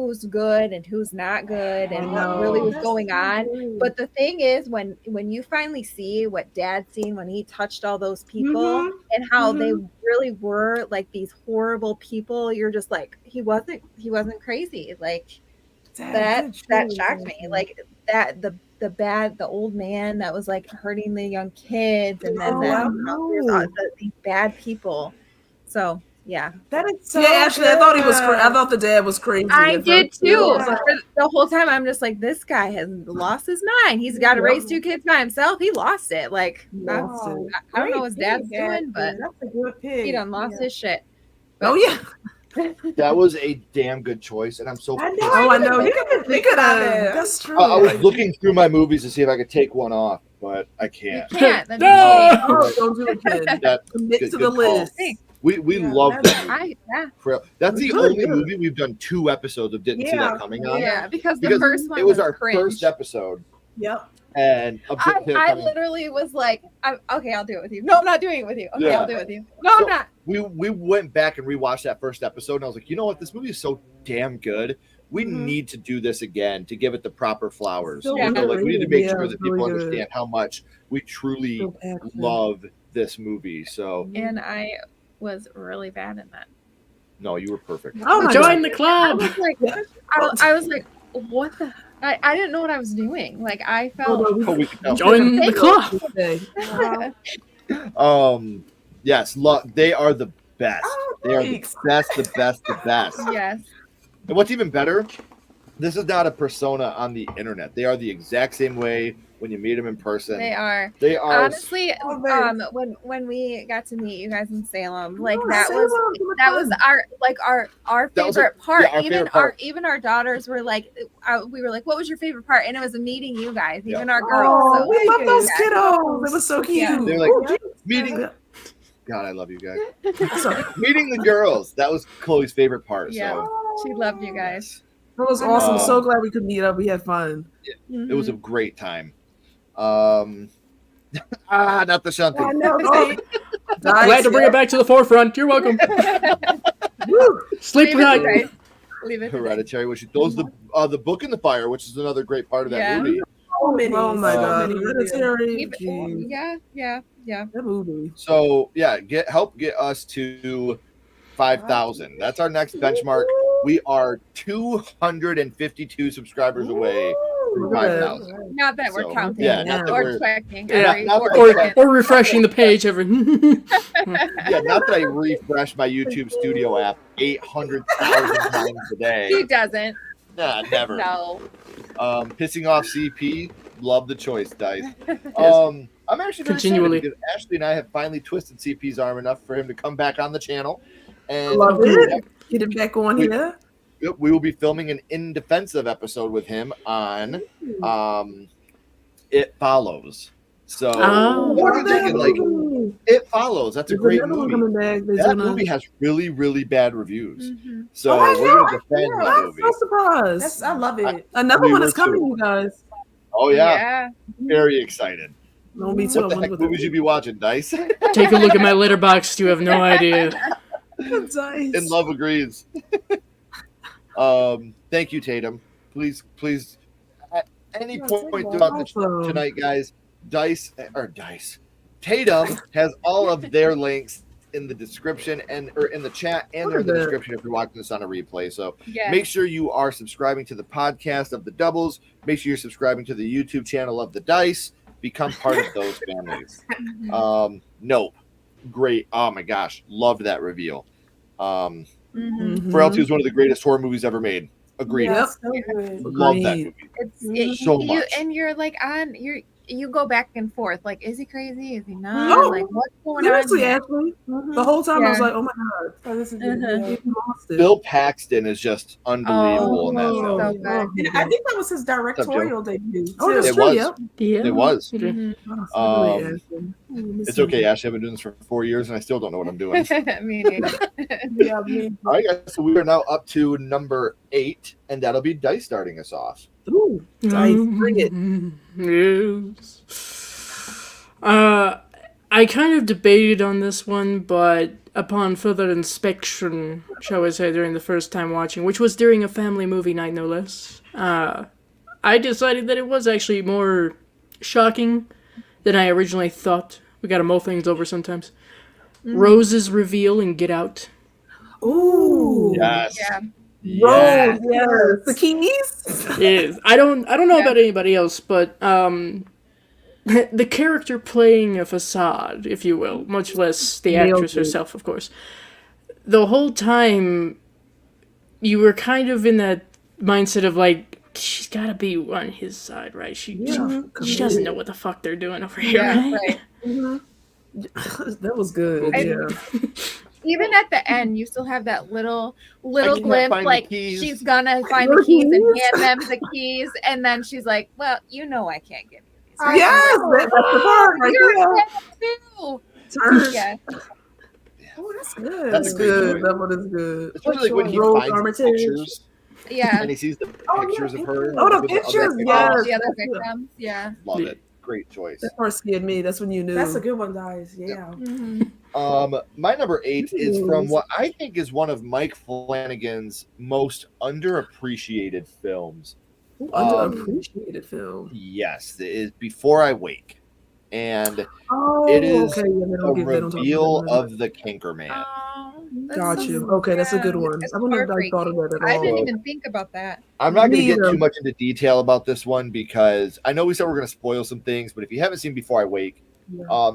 who's good and who's not good and what really was going on. But the thing is, when you finally see what Dad seen when he touched all those people and how they really were like these horrible people, you're just like, he wasn't crazy. Like that shocked me. Like that the old man that was like hurting the young kids, and then these bad people. So yeah, that is so actually, good. I thought the dad was crazy. I did too. The whole time I'm just like, this guy has lost his mind. He's got to raise 2 kids by himself. He lost it. Like I don't know what his dad's doing, but that's a good pick. He done lost his shit. But, that was a damn good choice, and I'm so. I know. You could have. That's true. I was looking through my movies to see if I could take one off, but I can't. You can't. No, don't do it, kid. Commit to the list. We love that. That's the Really only good. movie we've done 2 episodes of didn't see that coming on. Yeah, because the first one it was our cringe. first episode. Yep. And I literally was like, okay, I'll do it with you. No, I'm not doing it with you. Okay, Yeah. I'll do it with you. No, I'm not. We went back and rewatched that first episode, and I was like, you know what? This movie is so damn good. We need to do this again to give it the proper flowers. So You know, like, we need to make sure that people really good. understand how much we truly love this movie. So, And I was really bad in that. no, you were perfect. Join the club. I was like, what the? I didn't know what I was doing. Like I felt. Join the club. Yes, they are the best. They are the best, the best, the best. Yes. And what's even better, this is not a persona on the internet. They are the exact same way when you meet them in person. They are. They are. Honestly, when we got to meet you guys in Salem, like that was our favorite part. Yeah, our favorite part. Even our daughters were like, we were like, what was your favorite part? And it was meeting you guys, even our girls. So we love those kiddos. It was so cute. Yeah. They're like meeting. God, I love you guys. Meeting the girls. That was Chloe's favorite part. Yeah, So she loved you guys. That was awesome. So glad we could meet up. We had fun. it was a great time. Not the Shanti. Glad to bring it back to the forefront. You're welcome. Sleep tonight. Leave it. Hereditary, which those the Book in the Fire, which is another great part of that movie. Oh my god, Hereditary. Yeah. That movie. So yeah, help get us to 5,000. That's our next benchmark. We are 252 subscribers away from 5,000. Not that we're counting. Yeah, not that or checking. Or refreshing the page every. Yeah, not that I refresh my YouTube Studio app 800,000 times a day. He doesn't. Nah, never. No. Pissing off CP. Love the choice, Dice. I'm actually very Continually. excited because Ashley and I have finally twisted CP's arm enough for him to come back on the channel. And Love it. Get him back on here. We will be filming an in defensive episode with him on It Follows. So we're thinking like It Follows. That's a great movie. That movie has really, really bad reviews. So we're gonna defend the movie. I'm so surprised. I love it. Another one is coming, you guys. Oh yeah. Very excited. No, me too. What the heck movies you be watching, Dice? Take a look at my letterbox. You have no idea. And Love agrees. Thank you, Tatum. Please, at any point throughout tonight, guys, Tatum has all of their links in the description or in the chat, and they're in the description if you're watching this on a replay. So make sure you are subscribing to the podcast of the Doubles. Make sure you're subscribing to the YouTube channel of the Dice. Become part of those families. Nope. Great. Oh my gosh. Loved that reveal. Frailty is one of the greatest horror movies ever made. Agreed. Yep. Love that movie. So much. And you're like you go back and forth. Like, is he crazy? Is he not? Like, what's going on? Seriously, Ashley. The whole time I was like, oh my god. This is Bill Paxton is just unbelievable in that show. So good. I think that was his directorial debut. Oh, that's It true. was. Yeah. It was. Mm-hmm. It's okay, Ashley. I've been doing this for 4 years and I still don't know what I'm doing. Me neither. All right, guys. So we are now up to number 8, and that'll be Dice starting us off. Ooh, Dice, bring it. Yes. I kind of debated on this one, but upon further inspection, shall we say, during the first time watching, which was during a family movie night, no less, I decided that it was actually more shocking than I originally thought. We gotta mull things over sometimes. Rose's reveal in Get Out. Ooh. Yes. Yeah. Rose, yes. The keys? Is I don't know about anybody else, but the character playing a facade, if you will, much less the actress herself, of course. The whole time, you were kind of in that mindset of like, she's got to be on his side, right? She doesn't know what the fuck they're doing over here, right? That was good. Even at the end, you still have that little can't glimpse, find the like keys. she's gonna find the keys and hand them the keys, and then she's like, "Well, you know, I can't give you these." Right? Yes, that's the part right You're there. too. Yeah. Oh, that's good. That's good. That one is good. Especially like when he Rose finds the Armitage. pictures Yeah. and he sees the pictures of her. Oh, the with pictures, other yes. The other victims. Yeah. Love it. Great choice. That part scared me. That's when you knew. That's a good one, guys. Yeah. My number 8 is from what I think is one of Mike Flanagan's most underappreciated films. Underappreciated film. Yes, it is Before I Wake. And Oh, it is okay. Yeah, a reveal of the Kinker Man. Got you. Okay, that's a good one. I wouldn't have thought of that at all. I didn't even think about that. I'm not going to get too much into detail about this one because I know we said we're going to spoil some things, but if you haven't seen Before I Wake,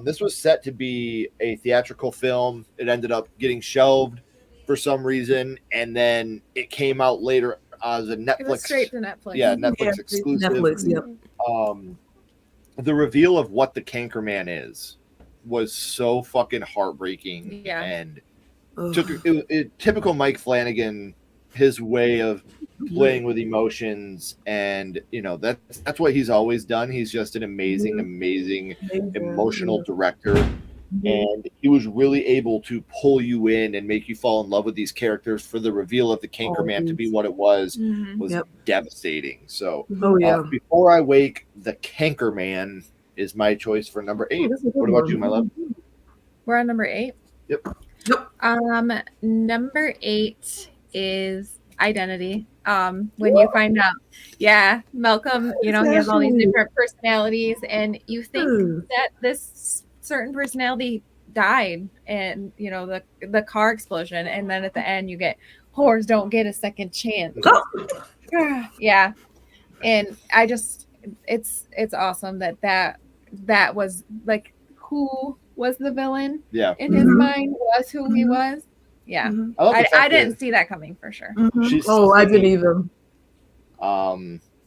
this was set to be a theatrical film. It ended up getting shelved for some reason, and then it came out later as a Netflix. It was straight to Netflix. Yeah, Netflix exclusive. Netflix, yep. The reveal of what the Canker Man is was so fucking heartbreaking, and took it typical Mike Flanagan, his way of playing with emotions, and that's what he's always done. He's just an amazing emotional director, and he was really able to pull you in and make you fall in love with these characters. For the reveal of the Canker Man to be what it was devastating. So Before I Wake, the Canker Man is my choice for number 8. What about you, my love? We're on number 8. Yep. Number 8 is Identity. When you find out, Malcolm, he has all these different personalities, and you think that this certain personality died, and the car explosion, and then at the end you get whores don't get a second chance. Yeah, and I just it's awesome that was like who was the villain in his mind was who he was. Yeah, I didn't see that coming for sure. I didn't either.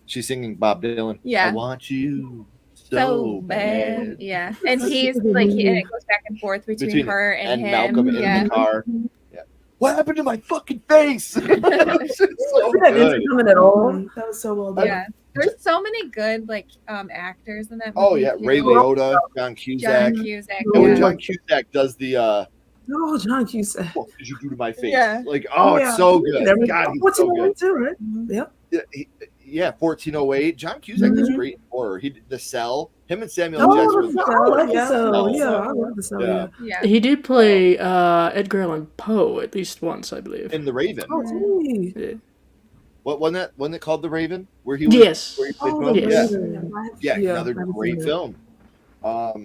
She's singing Bob Dylan. Yeah, I want you so bad. Yeah, and he's like, and it goes back and forth between her and him. Malcolm in the car. Yeah. What happened to my fucking face? So good. At all. That was so well done. Yeah. There's so many good actors in that movie. Oh yeah, Ray Liotta, John Cusack. And John Cusack does the John Cusack. What did you do to my face? Yeah. It's so good. God, he's so good. Too, right? Yep. Yeah, 1408. John Cusack is great in horror. He did The Cell. Him and Samuel Jackson. I like The Cell. Yeah, I love The Cell. Yeah. He did play Edgar Allan Poe at least once, I believe. In The Raven. Oh, really? Yeah. What wasn't it called The Raven? Where he was? Yes. Where he played another great film. All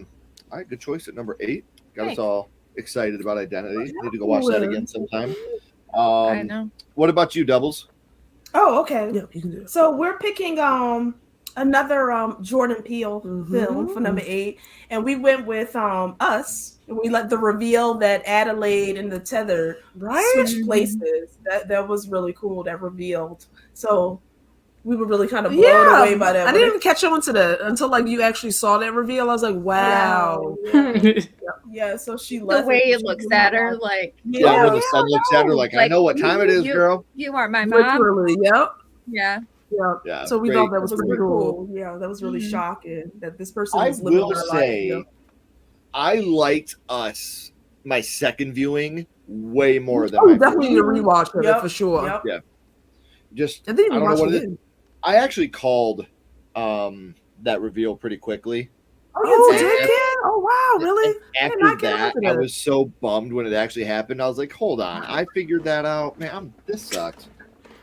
right, good choice at number 8. Got us all excited about Identity. Need to go watch that again sometime. I know. What about you, Doubles? Oh, okay. Yeah, you can do it. So we're picking another Jordan Peele film for number 8, and we went with Us. And we let the reveal that Adelaide and the Tether switch places. That was really cool. That revealed. So we were really kind of blown away by that. I didn't even catch on to that until you actually saw that reveal. I was like, wow. Yeah. So she the way it looks at her, where the sun looks at her, I know what time it is, girl. You are my mom. Literally, yep. Yeah. So we thought that was pretty cool. Yeah, that was really shocking that this person I was living will their say, life. I liked Us, my second viewing, way more than my definitely first. a rewatch of it for sure. Yep. Yeah. Just And then I don't know what it is. I actually called that reveal pretty quickly. Oh, you And did, af- kid? Oh, wow, really? I did After not get that, into I that. was so bummed when it actually happened. I was like, hold on, I figured that out. Man, this sucks.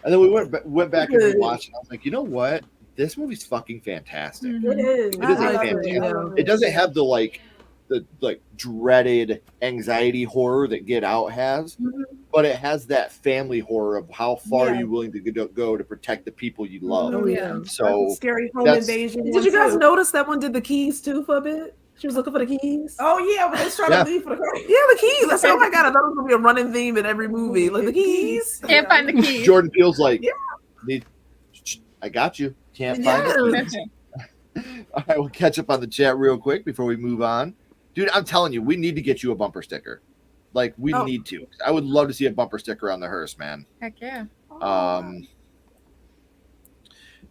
And then we went back and rewatched it. I was like, you know what? This movie's fucking fantastic. It is. It is I a like it, fantastic. yeah. It doesn't have the dreaded anxiety horror that Get Out has, but it has that family horror of how far are you willing to go to protect the people you love. Oh, yeah. So Scary home that's- invasion. Did you guys too. notice that one did the keys too for a bit? She was looking for the keys. Oh yeah, but they trying Yeah. to leave for the car. Yeah, the keys. That's oh my god, I thought it was gonna be a running theme in every movie. Like the keys. Can't find the keys. Jordan feels like, Yeah. I got you. Can't find it. All right, we'll catch up on the chat real quick before we move on. Dude, I'm telling you, we need to get you a bumper sticker. Like, we need to. I would love to see a bumper sticker on the hearse, man. Heck yeah.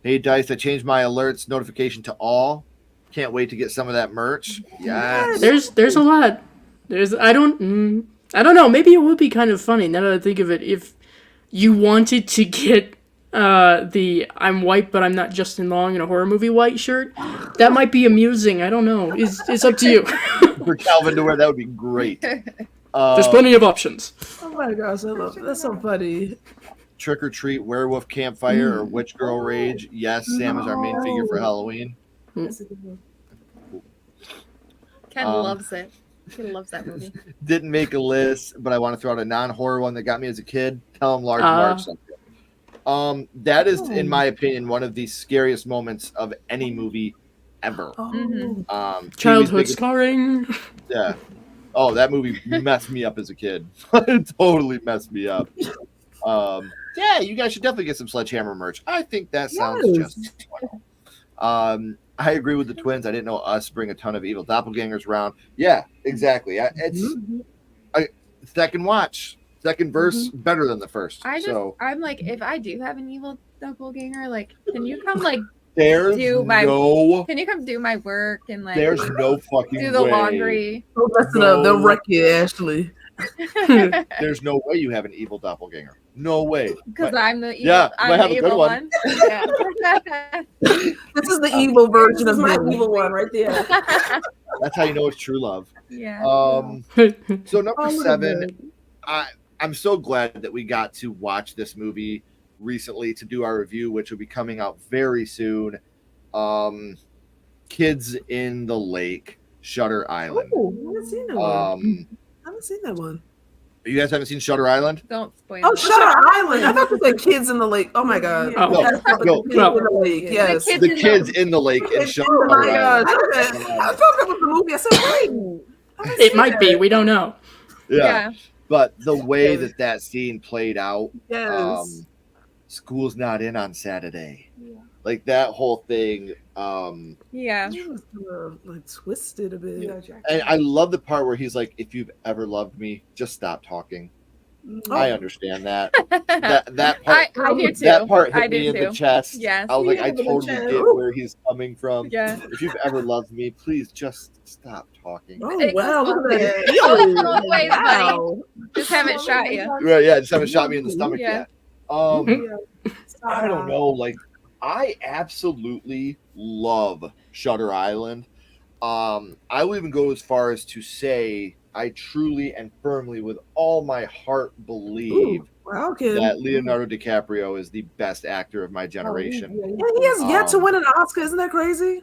Hey, Dice, I changed my alerts notification to all. Can't wait to get some of that merch. Yes. There's a lot. I don't know. Maybe it would be kind of funny now that I think of it. If you wanted to get the "I'm white but I'm not Justin Long" in a horror movie white shirt, that might be amusing. I don't know. It's up to you. For Calvin to wear, that would be great. There's plenty of options. Oh my gosh, I love it. That's so funny. Trick or treat, werewolf campfire, or witch girl rage. Yes, Sam is our main figure for Halloween. That's a good one. Ken loves it. He loves that movie. Didn't make a list, but I want to throw out a non-horror one that got me as a kid. Tell him Large Marge something. That is, in my opinion, one of the scariest moments of any movie ever. Childhood scarring. Yeah. Oh, that movie messed me up as a kid. It totally messed me up. Yeah, you guys should definitely get some Sledgehammer merch. I think that sounds just well. I agree with the twins. I didn't know us bring a ton of evil doppelgangers around. Yeah, exactly. Second watch, second verse, better than the first. I'm like, if I do have an evil doppelganger, like, can you come like there's can you come do my work and like there's no fucking do the way. laundry? Don't mess it up. They'll wreck you, Ashley. There's no way you have an evil doppelganger. No way. Because I'm the evil, yeah, I'm might have the a good evil one. Yeah. This is the evil version of my me. evil one right there. That's how you know it's true love. Yeah. So number 7, I'm so glad that we got to watch this movie recently to do our review, which will be coming out very soon. Kids in the Lake, Shutter Island. Oh, I haven't seen that one. I haven't seen that one. You guys haven't seen Shutter Island? Don't spoil Oh, it. Shutter Island. I thought you said Kids in the Lake. Oh my god. Oh. No, Kids in the Lake. Yes. The Kids in the Lake and Shutter Oh my god. Island. I thought that was the movie. I said, wait. It might be. We don't know. Yeah. But the way that scene played out, Yes. school's not in on Saturday. Like that whole thing. Yeah. It was like twisted a bit. And I love the part where he's like, if you've ever loved me, just stop talking. I understand that. that part, I do too. That part hit I do me in too. the chest. Yes. I was like, I in the totally chest. get where he's coming from. Yeah. If you've ever loved me, please just stop talking. Oh It wow, goes look at that. both ways. Oh, feeling. both ways, buddy. Wow. Just haven't shot you. Right, yeah, just haven't shot me in the stomach Yeah. yet. I don't know. Like, I absolutely love Shutter Island. I will even go as far as to say I truly and firmly, with all my heart, believe Wow, kid. that Leonardo DiCaprio is the best actor of my generation. Yeah, he has yet to win an Oscar. Isn't that crazy?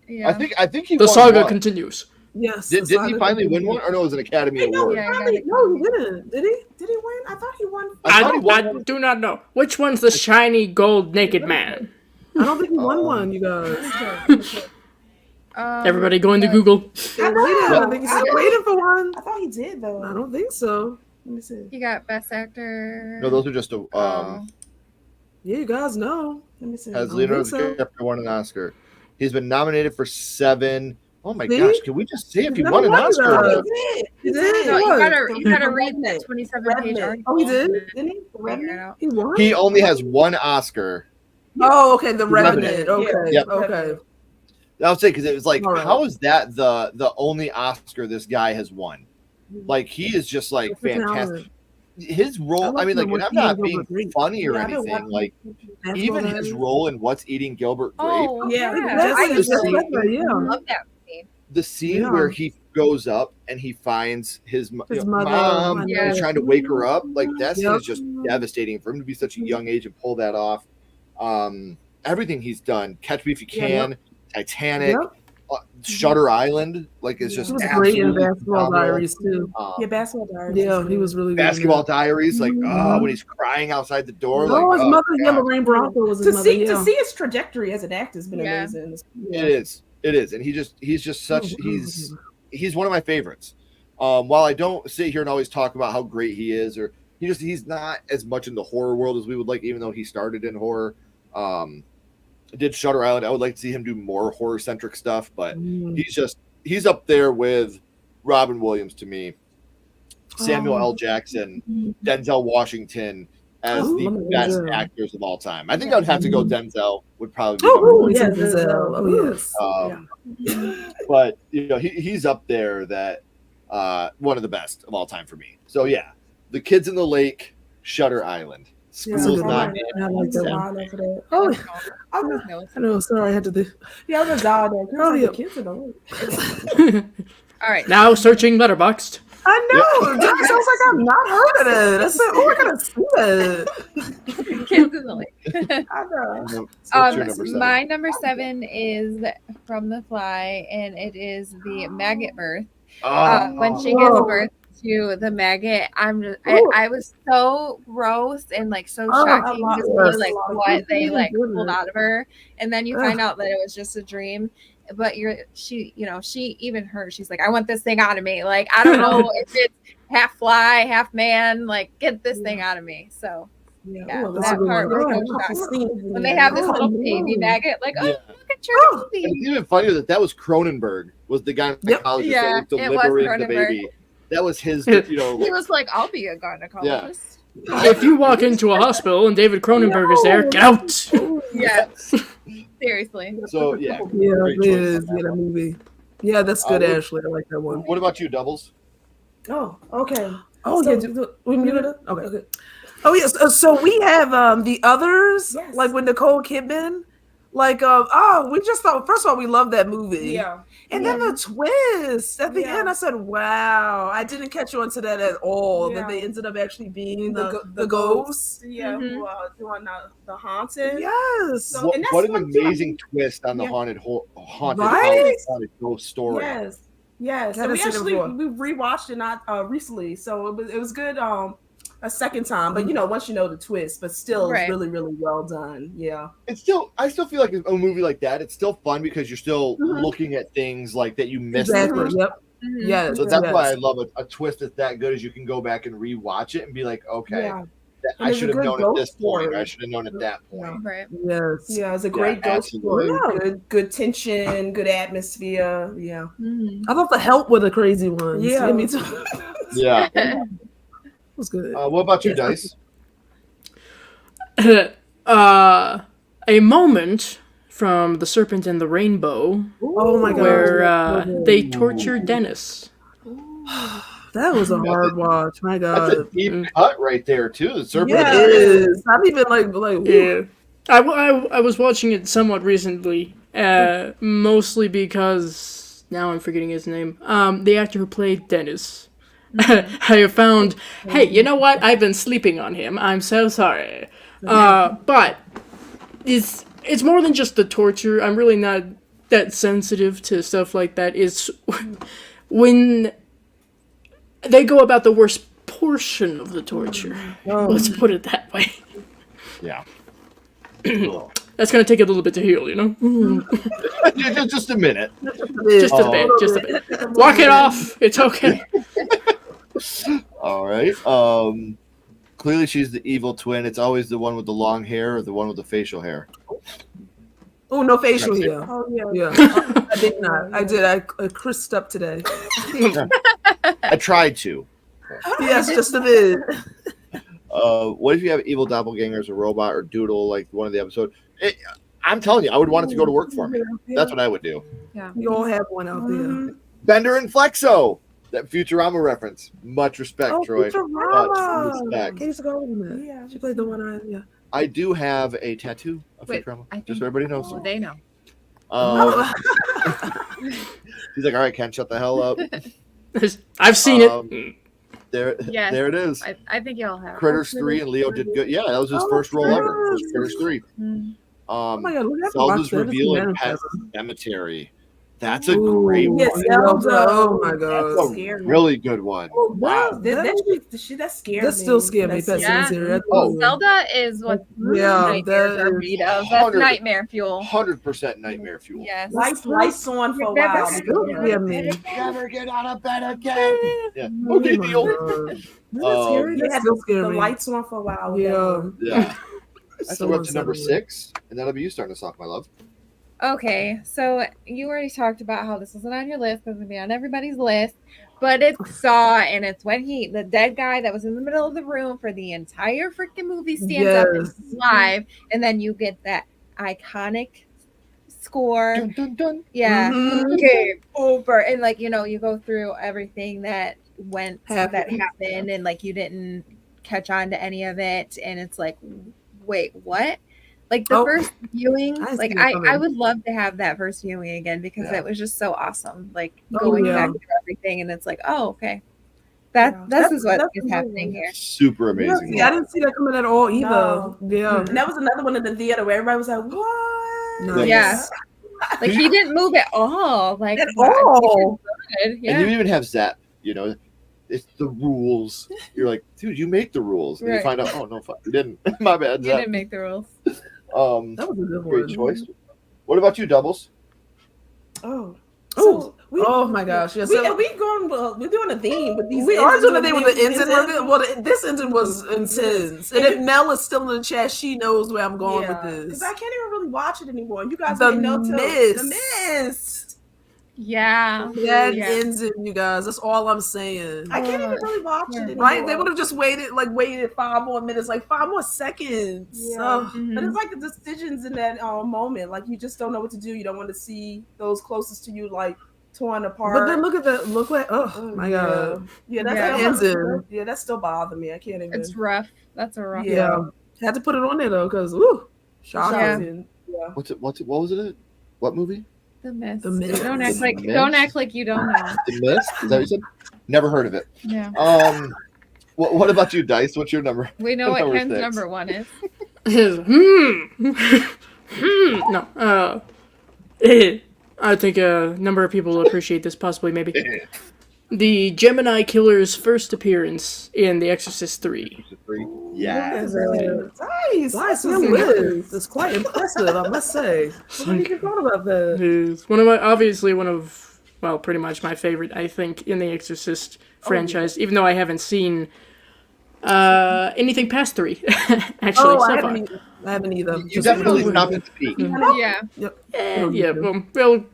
Yeah. I think he The won saga one. continues. Yes. Didn't he finally win one? Or no, it was an Academy No, Award. Yeah, No, he didn't. Did he? Did he win? I thought he won. I thought he won I one. do not know. Which one's the shiny gold naked man? I don't think he won one, you guys. Everybody going to Google. I think he's waiting for one. I thought he did though. I don't think so. Let me see. You got best actor. No, those are just Oh. Yeah, you guys know. Let me see. has don't Leonardo think so. DiCaprio won an Oscar. He's been nominated for 7. Oh my See? gosh, can we just see if he He's won an never won Oscar? that. He did. He did. No, you What? gotta read that 27-page Redman. article. Oh, he did? Didn't he? Figure it out. He won? He only has 1 Oscar. Oh, okay. The Revenant. Revenant. Okay. Yep. Okay. I would say because it was like, All right. how is that the only Oscar this guy has won? Like he is just like That's the fantastic. talent. His role, I I mean, like like, him and when I'm not he being was Gilbert funny or Yeah, I've been anything. watching Like That's even what his I- role in What's Eating Gilbert Grape. Oh, Yeah, yeah. That's I just really yeah. love that movie. the scene Yeah. where he goes up and he finds his His mother, mother. and Yeah. he's trying to wake her up. Like that scene Yep. is just devastating for him to be such a young age and pull that off. Everything he's done, Catch Me If You Can, Titanic, Yep. Shutter Island, like it's just He was great in absolutely Basketball phenomenal. Diaries too. Yeah, Basketball Diaries. Yeah, is he good. was really good. in Basketball that. Diaries, like Mhm. when he's crying outside the door, Oh, like his mother, yeah, God. Lorraine Bracco was his To mother. see Yeah. to see his trajectory as an actor has been Yeah. amazing. It is, and he's just such he's one of my favorites. While I don't sit here and always talk about how great he is, or he's not as much in the horror world as we would like, even though he started in horror. Did Shutter Island. I would like to see him do more horror centric stuff, but he's up there with Robin Williams to me, Samuel L. Jackson, Denzel Washington as the best actors of all time. I think I'd have to go Denzel would probably be number one. Yeah, Denzel. Oh yes. But he's up there, that one of the best of all time for me. So yeah, The Kids in the Lake, Shutter Island. School's not in. I like that one. Oh, I know. Sorry, I had to do. yeah, I was all there. Oh, yeah. Kids in the lake. All right. Now searching Letterboxd. I know. That sounds like I've not heard of it. I said, oh, I gotta see that. Kids in the Lake. I know. What's your number 7? My number 7 is From the Fly, and it is the maggot birth. When she gives birth to the maggot, I was so gross and like so shocking to see like what they like pulled out of her, and then you find out that it was just a dream. But she's like, I want this thing out of me. Like, I don't know if it's half fly, half man. Like, get this thing out of me. So that part was so shocking. When they have this little baby maggot, like, look at your baby. It's even funnier that was Cronenberg, was the gynecologist that was delivering the baby. That was his, He was like, I'll be a gynecologist. If you walk into a hospital and David Cronenberg is there, get out. Yeah. Seriously. So yeah, it is. Yeah, that movie. Yeah, that's good, Ashley. I like that one. What about you, Doubles? Oh, okay. Oh, So- yeah. We muted it? Okay. Oh, yes. So we have the others, Yes. like with Nicole Kidman. Like, we just thought, first of all, we love that movie. Yeah. And then the twist at the Yeah. end, I said, wow. I didn't catch on to that at all, that Yeah. they ended up actually being The the ghosts. Yeah, Mhm. who are doing the haunted. Yes. So- and that's What an one thing- amazing twist on the haunted Right? haunted ghost story. Yes. So Haven't we seen it actually before. we rewatched it not recently, so it was good a second time. But once you know the twist, but still Right. it's really really well done. Yeah. I still feel like a movie like that, it's still fun because you're still looking at things like that you missed the Exactly. first. Yep. Mhm. Yes. So that's yes. why I love a twist that's that good, is you can go back and rewatch it and be like, okay, Yeah. I there's a should have good known at this ghost point. story. I should have known at that point. Right. Yes. Yeah, it's a great ghost absolutely. story. Good tension, good atmosphere. Yeah. Mhm. I thought the help were the crazy ones. Yeah. Me too. It Yeah. was good. What about you, Dice? A moment from The Serpent and the Rainbow Oh my god. where they torture Dennis. That was a hard watch. My That's a god. deep cut right there too. The serpent. Yeah, it is. I'm even like Yeah. I was watching it somewhat recently, mostly because now I'm forgetting his name. The actor who played Dennis. I found, hey, you know what? I've been sleeping on him. I'm so sorry. But it's more than just the torture. I'm really not that sensitive to stuff like that. It's when they go about the worst portion of the torture. Let's put it that way. Yeah. That's gonna take a little bit to heal, you know? Just a minute. Just a bit, just a bit. Walk it off. It's okay. All right. Clearly she's the evil twin. It's always the one with the long hair or the one with the facial hair. Oh, no facial That's it. hair. Oh yeah. Yeah. I did not. I did. I crisped up today. I tried to. Yes, just a bit. What if you have evil doppelgangers, a robot, or Doodle like one of the episodes? I'm telling you, I would want it to go to work for me. That's what I would do. You all have one out there. Bender and Flexo. That Futurama reference. Much respect, Oh, Troy. Futurama. Much respect. Katie Seagal in that. Yeah. She played the one I. Yeah. I do have a tattoo of Wait, Futurama. I think- Just so everybody knows. Well, they know. Oh. He's like, all right, Ken, shut the hell up. I've seen it. There, Yes. there it is. I think y'all have. Critters 3 and Leo did good. Yeah, that was his first role ever. Was Critters 3. Oh my God, look at Zelda's that. reveal in Pet Cemetery. That's a great one. Yes, Zelda. Oh my That's God. scary. Really good one. Wow. That scared me. That still scared me. Pet Yeah. Cemetery. Oh. Zelda is what Yeah, nightmares that are is made of. That's 100 nightmare fuel. 100% nightmare fuel. Yes. Lights on for a while. Still scare me. Never get out of bed again. Yeah. Oh Okay, my deal. God. That's scary. Yeah, That still the scare me. lights on for a while. Yeah. Yeah. So we're up to number unsettling. 6, and that'll be you starting us off, my love. Okay, so you already talked about how this wasn't on your list, but it's gonna be on everybody's list. But it's Saw, and it's when the dead guy that was in the middle of the room for the entire freaking movie stands up and Yes. is live, and then you get that iconic score. Dun, dun, dun. Yeah, Mhm. game over, and like you go through everything that Happened. happened, and like you didn't catch on to any of it, and it's like, wait, what? Like the Oh. first viewing, I see like it I coming. would love to have that first viewing again because Yeah. it was just so awesome. Like Oh, going yeah. back through everything, and it's like, oh, okay, this That's- is what that's is amazing. happening here. Super amazing. Yeah, I didn't see that coming at all either. No. Yeah. And that was another one in the theater where everybody was like, "What?" Nice. Yeah. Like he didn't move at all. Like At wow, all. he did good. And you Yeah. even have Zap, it's the rules. You're like, dude, you make the rules. And you Right. find out, oh, no, fuck, you didn't. My bad, You Zap. didn't make the rules. That was a good Great one. choice. What about you, Doubles? Oh. Oh. Oh my gosh. Yes. We're doing a theme with these. We are doing a ends thing with the engine. Well, this engine was intense. And if Mel is still in the chat, she knows where I'm going with Because this. I can't even really watch it anymore. You guys The may know too. Mist. The Mist. Yeah. That Yeah. engine, you guys. That's all I'm saying. I can't even really watch it anymore. Right? They would have just waited 5 more minutes, 5 more seconds. Yeah. Oh. But it's like the decisions in that moment. Like you just don't know what to do. You don't want to see those closest to you torn apart. But then look at that. Look what. Oh my God. Yeah, That engine. Yeah, that still bothers me. I can't even. It's rough. That's a rough. Yeah. Had to put it on there though, because woo, shocking. Yeah. What was it? What movie? The Mist. The Mist. Don't act like The don't Mist? act like you don't know. The Mist? Is that what you said? Never heard of it. Yeah. What about you, Dice? What's your number? We know what Number Ken's 6. number one is. No. I think a number of people will appreciate this, possibly, maybe. The Gemini Killer's first appearance in The Exorcist 3. Yeah. Nice. Nice list. It's quite impressive, I must say. I didn't even thought about that. Is pretty much my favorite, I think, in the Exorcist franchise, even though I haven't seen anything past 3, actually, so far. I haven't either. You definitely stopped at the peak. Yeah. Yeah, well,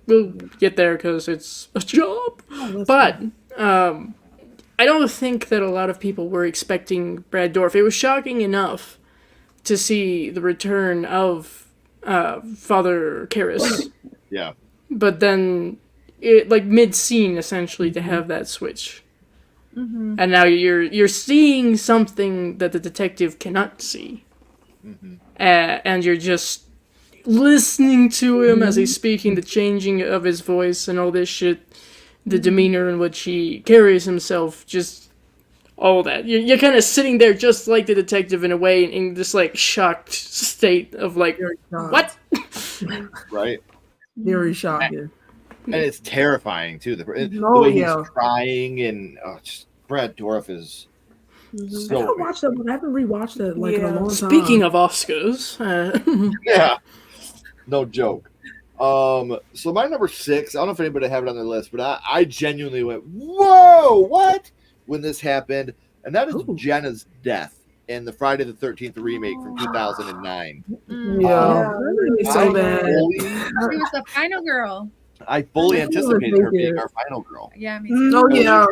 we'll get there because it's a job. But I don't think that a lot of people were expecting Brad Dourif. It was shocking enough to see the return of Father Karras. Yeah. But then, mid-scene, essentially, to have that switch. Mm-hmm. And now you're seeing something that the detective cannot see. Mm-hmm. And you're just listening to him as he's speaking, the changing of his voice and all this shit, the demeanor in which he carries himself, just all that. You're kind of sitting there just like the detective in a way, in this shocked state of what? Right. Very shocking. And it's terrifying too. The way he's crying and just Brad Dourif is I haven't watched that one. I haven't rewatched that in a long time. Speaking of Oscars, yeah, no joke. So my number 6, I don't know if anybody have it on their list, but I genuinely went, whoa, what? When this happened, and that is Jenna's death in the Friday the 13th remake from 2009. Yeah, so bad. She was the final girl. I fully anticipated her being our final girl. Yeah, me too. Oh yeah.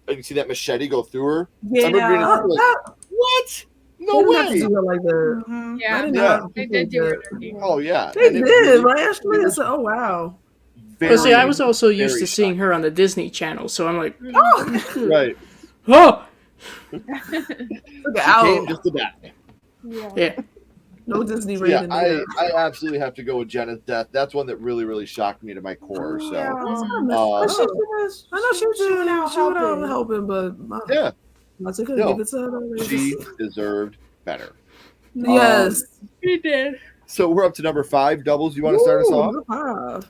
And you see that machete go through her? Yeah. I remember being like, what? No They didn't have to way. do it like that. Mhm. Yeah, I didn't Yeah. know they did do it. Dirty. Oh yeah. They And it did, was right? Actually, I said, oh wow. well, see, I was very, also used very to seeing her on the Disney Channel, so I'm like, Oh, right. oh, look She came out. just to that. yeah. No Disney So, yeah, rating. I absolutely have to go with Jenna's death. That's one that really, really shocked me to my core. So, Yeah. But She I know she was she went out helping, but yeah, I took her, no, give it to her. she deserved better. Yes. We did. So we're up to number 5. Doubles, you want to start us off?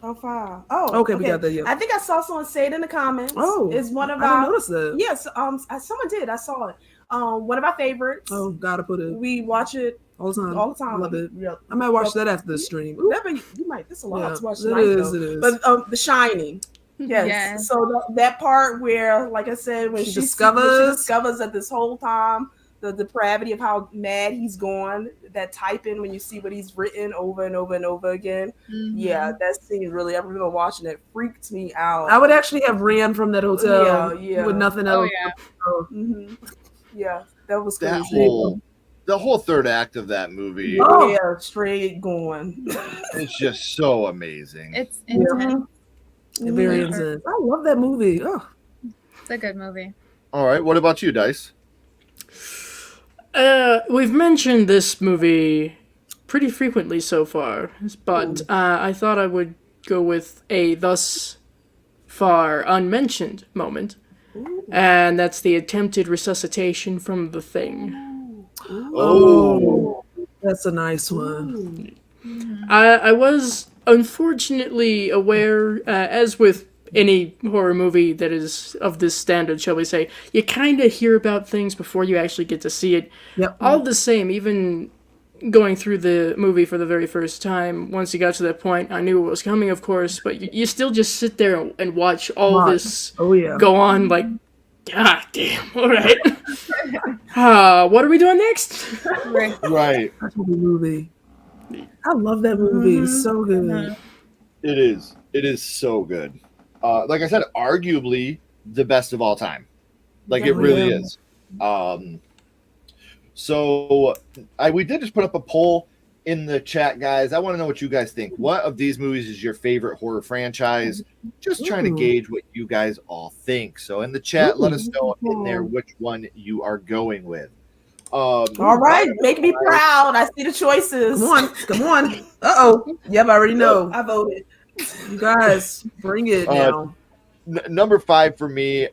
Oh, 5. Oh, Okay, we got that. Yeah. I think I saw someone say it in the comments. Oh, It's one of I didn't our. notice that. Yes, someone did. I saw it. One of our favorites. Oh, gotta put it We watch it all the time. all the time. Love it. Yeah. I might watch that after the stream. You might. This is a lot Yeah, to watch it tonight, is, though. it is. But The Shining. Yes. Yes. So that part where, like I said, when She she discovers- discovers that this whole time the depravity of how mad he's gone, that typing when you see what he's written over and over and over again. Mm-hmm. Yeah, that scene really. I remember watching it. Freaked me out. I would actually have ran from that hotel Yeah. with nothing else. Oh, yeah. Mm-hmm. Yeah, that was That crazy. the whole third act of that movie Yeah, straight going. is just so amazing. It's intense. Very Mhm. intense. I love that movie. Oh. It's a good movie. All right, what about you, Dice? We've mentioned this movie pretty frequently so far, but I thought I would go with a thus far unmentioned moment, and that's the attempted resuscitation from The Thing. Oh, That's a nice one. I was unfortunately aware, as with any horror movie that is of this standard, shall we say, you kind of hear about things before you actually get to see it. Yep. All the same, even going through the movie for the very first time, once you got to that point, I knew what was coming, of course, but you still just sit there and watch all this go on, like, God damn, all right. What are we doing next? right. That's a good movie. I love that movie. It's so good. It is. It is so good. Like I said, arguably the best of all time. Like, it really is. So we did just put up a poll in the chat, guys. I want to know what you guys think. What of these movies is your favorite horror franchise? Just trying to gauge what you guys all think. So in the chat, let us know in there which one you are going with. All right, make me proud. I see the choices. Come on. Uh-oh. Yep, I already know. I voted. You guys, bring it now. Number 5 for me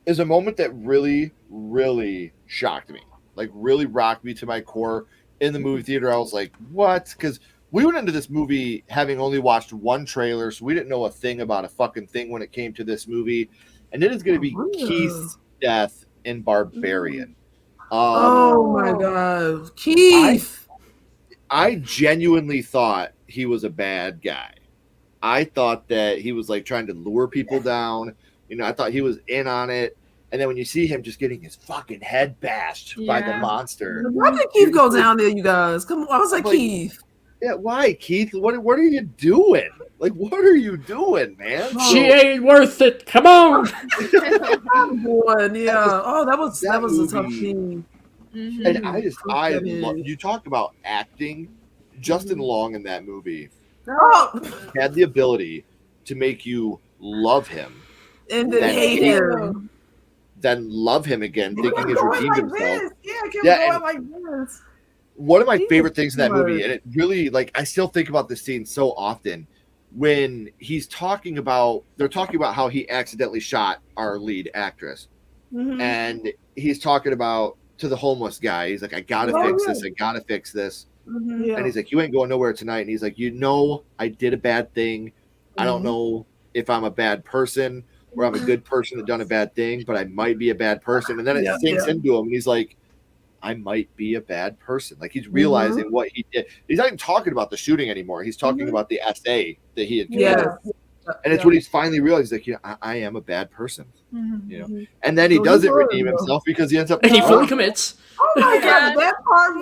is a moment that really, really shocked me. Like, really rocked me to my core in the movie theater. I was like, what? Because we went into this movie having only watched one trailer, so we didn't know a thing about a fucking thing when it came to this movie. And it is going to be Keith's death in Barbarian. Oh my God. Keith. I genuinely thought he was a bad guy. I thought that he was like trying to lure people down. You know, I thought he was in on it. And then when you see him just getting his fucking head bashed by the monster. Why did Keith go down there, you guys? Come on. I was like, Keith. Yeah, why, Keith? What are you doing? Like, what are you doing, man? She ain't worth it. Come on. Yeah. Oh, that was a tough scene. And I love, you talk about acting. Justin Long in that movie had the ability to make you love him and then hate him, then love him again, thinking he's redeemed himself. Going like this. One of my favorite things in that movie, and it really, like, I still think about this scene so often, when they're talking about how he accidentally shot our lead actress, and he's talking about to the homeless guy. He's like, I gotta fix this. I gotta fix this. And he's like, you ain't going nowhere tonight. And he's like, I did a bad thing. I don't know if I'm a bad person or I'm a good person that done a bad thing, but I might be a bad person. And then it sinks into him, and he's like, I might be a bad person. Like, he's realizing what he did. He's not even talking about the shooting anymore. He's talking about the essay that he had committed. And it's when he's finally realized, like, I am a bad person. You know, and then he doesn't redeem himself because he ends up. And he fully commits. Oh my God, that part.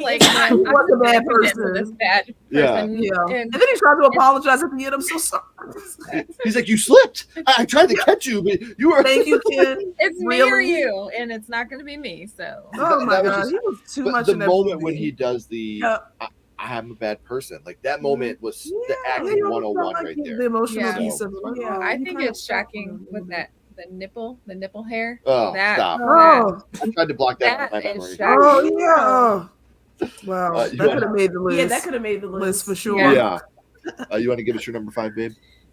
Like, he was a bad person. This bad person. Yeah. And then he tried to apologize at the end. I'm so sorry. He's like, you slipped. I tried to catch you, but you were. Thank you, kid. It's me or you, and it's not going to be me. So. Oh my God, he was too much. The in that moment movie. when he does the. I'm a bad person. Like, that moment was the acting 101 right there. The emotional piece of it. I think it's shocking with that the nipple hair. Oh, that, stop! Oh, I tried to block that from my is memory. shocking. Oh yeah. Wow, you that want- could have made the list. Yeah, that could have made the list for sure. Yeah. You want to give us your number 5, babe?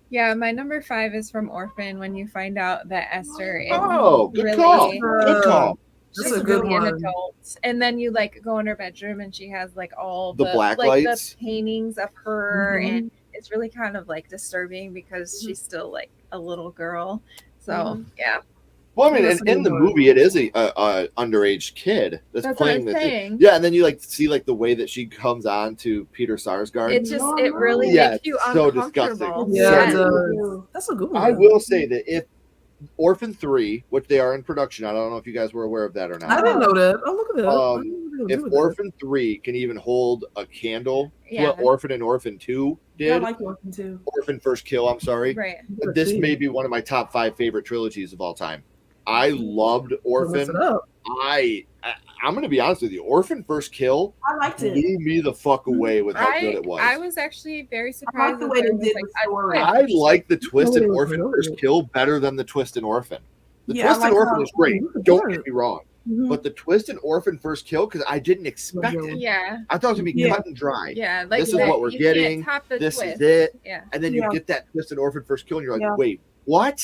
Yeah, my number 5 is from Orphan when you find out that Esther is Oh, good really, call. Good call. That's she's a good really an one. adult. And then you like go in her bedroom and she has like all The black like lights? the paintings of her, Mhm. and it's really kind of like disturbing because she's still like a little girl. So yeah. Well, I mean, That's in a the good one. movie, it is a underage kid that's That's playing what I'm the saying. Yeah, and then you like see like the way that she comes on to Peter Sarsgaard. It really Yeah, makes you it's so uncomfortable. disgusting. Yeah, Yes. it does. That's a good one. I will say that if Orphan 3, which they are in production, I don't know if you guys were aware of that or not. I didn't know that. Oh, look at that. I didn't know they If were doing that. Orphan 3 can even hold a candle to Yeah. what Orphan and Orphan 2 did, I like Orphan too. Orphan First Kill, I'm sorry, Right. this may be one of my top 5 favorite trilogies of all time. I loved Mess Orphan. it up. I'm going to be honest with you. Orphan First Kill I liked it. blew me the fuck away with how good it was. I was actually very I surprised like the that way there they was, did like, the a story. twist. I like the twist in Oh, Orphan really? First Kill better than the twist in Orphan. The Yeah, I twist in like Orphan how- is great. Look at Don't that. get me wrong. Mhm. But the twist in Orphan First Kill, because I didn't expect it. Yeah. I thought it was going to be Yeah. cut and dry. Yeah. Like This is that- what we're you getting. Can't top the This twist. is it. Yeah. And then you Yeah. get that twist in Orphan First Kill, and you're like, Yeah. wait, what?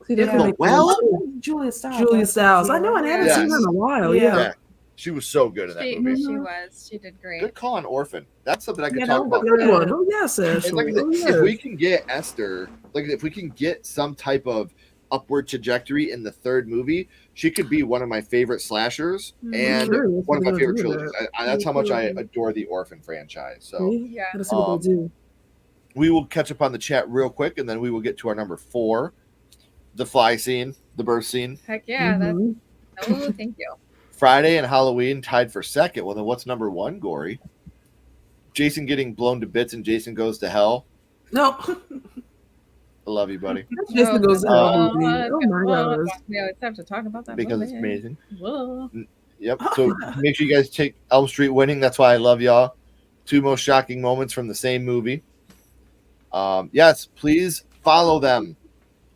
See, that Yeah. could make Well? sense. Julia Stiles. Julia Stiles. I know, and I haven't Yes. seen her in a while. Yeah. Yeah. Yeah. She was so good in that She, movie. she was. She did great. Good call on Orphan. That's something I could Yeah, talk that about. was Good Yeah. one. Oh, yes, And Ashley. like I said, Oh, yes. if we can get Esther, like if we can get some type of upward trajectory in the third movie, she could be one of my favorite slashers and Sure, one of my they're favorite gonna do trilogies. That's how much I adore the Orphan franchise. So See? Yeah. Gotta see what they do. we will catch up on the chat real quick, and then we will get to our number 4, the fly scene, the birth scene. Heck yeah. Mhm. Oh, thank you. Friday and Halloween tied for second. Well, then what's number 1, Gory? Jason getting blown to bits and Jason Goes to Hell. No. I love you, buddy, Jason Goes to Hell movie. God. Oh my gosh. We always have to talk about that because it's movie. amazing. Whoa. Yep. So make sure you guys take Elm Street winning. That's why I love y'all. 2 most shocking moments from the same movie. Yes, please follow them.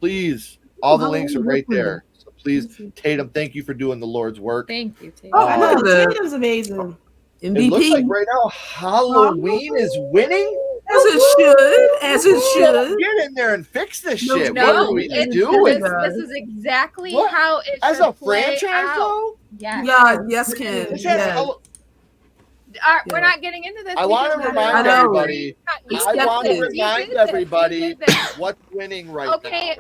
Please. All the links are right there. So please, Tatum, thank you for doing the Lord's work. Thank you, Tatum. Oh, I know. the- Tatum's amazing. It looks like MVP. right now Halloween is winning. As it should. As it should. Get in there and fix this No, shit. No, What are we it's- doing? This is exactly What? how it As should a play franchise, out. though? Yes. Yeah, yes, Ken. This has Yeah. Hall- We're not getting into this. I want to because remind I know. everybody. You I did want to this. You remind did this. everybody You did this. what's winning right Okay.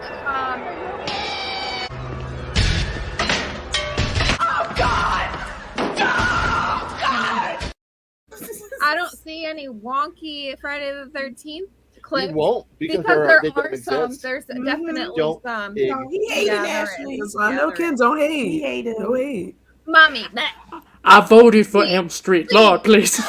I don't see any wonky Friday the 13th now. clips You won't because, because they there don't are some. exist. There's Mhm. definitely Don't some. ex- No, he hated Yeah, there Ashley. is. I know, Yeah, Ken. Don't He hate. hated Don't him. hate. Mommy, nah. I voted for Elm Street. Lord, please.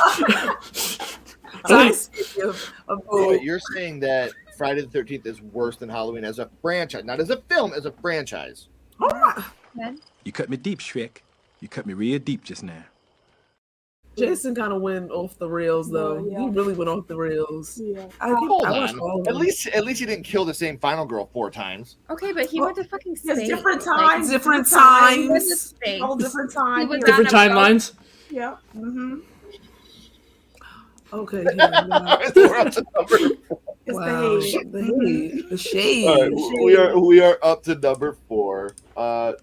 Nice of Wait, both. you're saying that Friday the 13th is worse than Halloween as a franchise, not as a film, as a franchise. Oh my. You cut me deep, Shrek. You cut me real deep just now. Jason kind of went off the rails, though. Yeah. He really went off the rails. Yeah. Hold I watched on. all of At them. least he didn't kill the same final girl 4 times. Okay, but he Well, went to fucking It's space. different Like, times. Different he went to times. space. All different times. He was Yeah. Different on a boat. timelines. Yeah. Mm-hmm. Okay. Yeah, wow. We're up to number 4. It's Wow. the hate. The hate. The shade. All right, we are up to number 4.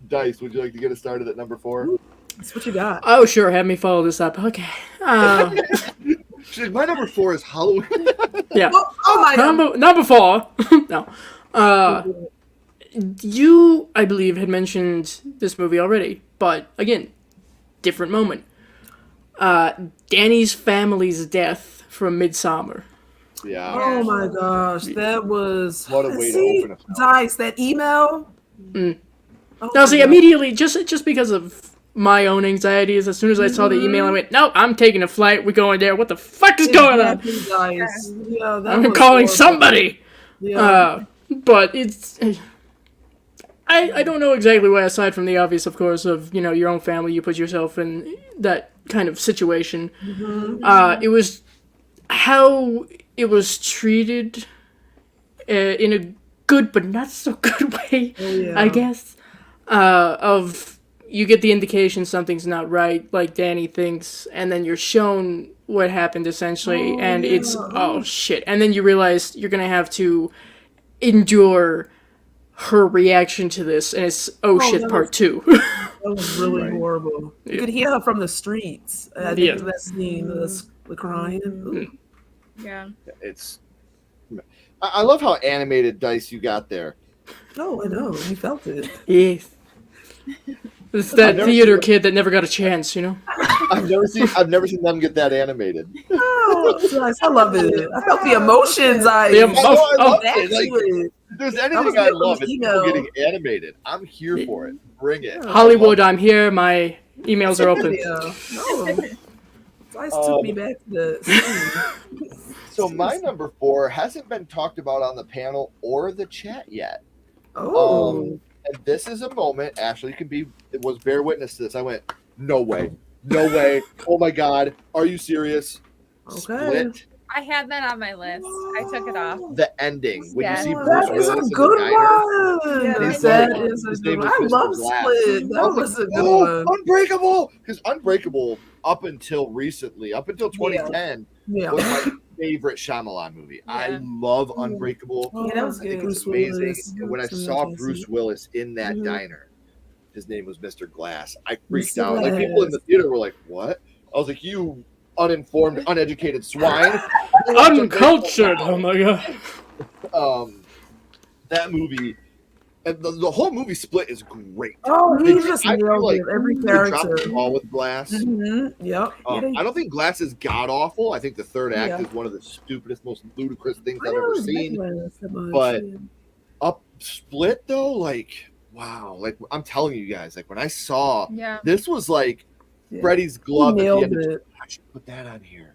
Dice, would you like to get us started at number 4? That's what you got. Oh, sure. Have me follow this up. Okay. She's like, my number 4 is Halloween. Yeah. Oh my god. Number 4. No. You, I believe, had mentioned this movie already, but again, different moment. Danny's family's death from Midsummer. Yeah. Oh my gosh. That was. What a way to See, open a film. Dice, that email. Mm. Oh Now, my see, God. immediately, just because of my own anxieties, as soon as I saw the email, I went, no, I'm taking a flight. We're going there. What the fuck is going on? Exactly, Dice. Yeah, that I'm was calling horrible. somebody. Yeah. But it's. I don't know exactly why, aside from the obvious, of course, of, your own family, you put yourself in that kind of situation. It was how it was treated in a good but not so good way, Oh, yeah. I guess, of, you get the indication something's not right, like Danny thinks, and then you're shown what happened essentially, and it's oh shit, and then you realize you're gonna have to endure her reaction to this, and it's shit part 2. That was really horrible. You could hear her from the streets. I think that scene, the crying. Yeah. It's. I love how animated Dice you got there. Oh, I know. You felt it. Yes. It's that theater kid that never got a chance, you know. I've never seen them get that animated. Oh, it's nice. I love it. I felt the emotions. I love it. Like, if there's anything I love, it's people getting animated. I'm here for it. Bring it. Hollywood, I'm here. My emails are open. Dice took me back to the. So my number 4 hasn't been talked about on the panel or the chat yet. Oh. And this is a moment, Ashley was bear witness to this. I went, no way. No way. Oh my God. Are you serious? Okay. Split. I had that on my list. I took it off. The ending. When you see Bruce that is a Willis good in the diner, one. his That name is a was good one. Mr. I love Glass. Split. That was a good one. Unbreakable. Because Unbreakable, up until recently, up until 2010, was my favorite Shyamalan movie. I love Unbreakable. Yeah, that was I think good. it's amazing. Willis. And when I saw Bruce Willis in that diner, his name was Mr. Glass. I freaked Mr. out. Like people in the theater were like, "What?" I was like, "You uninformed, uneducated swine, uncultured." Oh my God. That movie, and the whole movie Split is great. Oh, he just I feel nailed like it. Every they dropped character. the ball with Glass. Yep. I don't think Glass is god awful. I think the third act is one of the stupidest, most ludicrous things I've ever seen. But up Split though, like wow, like I'm telling you guys, like when I saw this was like Freddy's glove at the end. I should put that on here.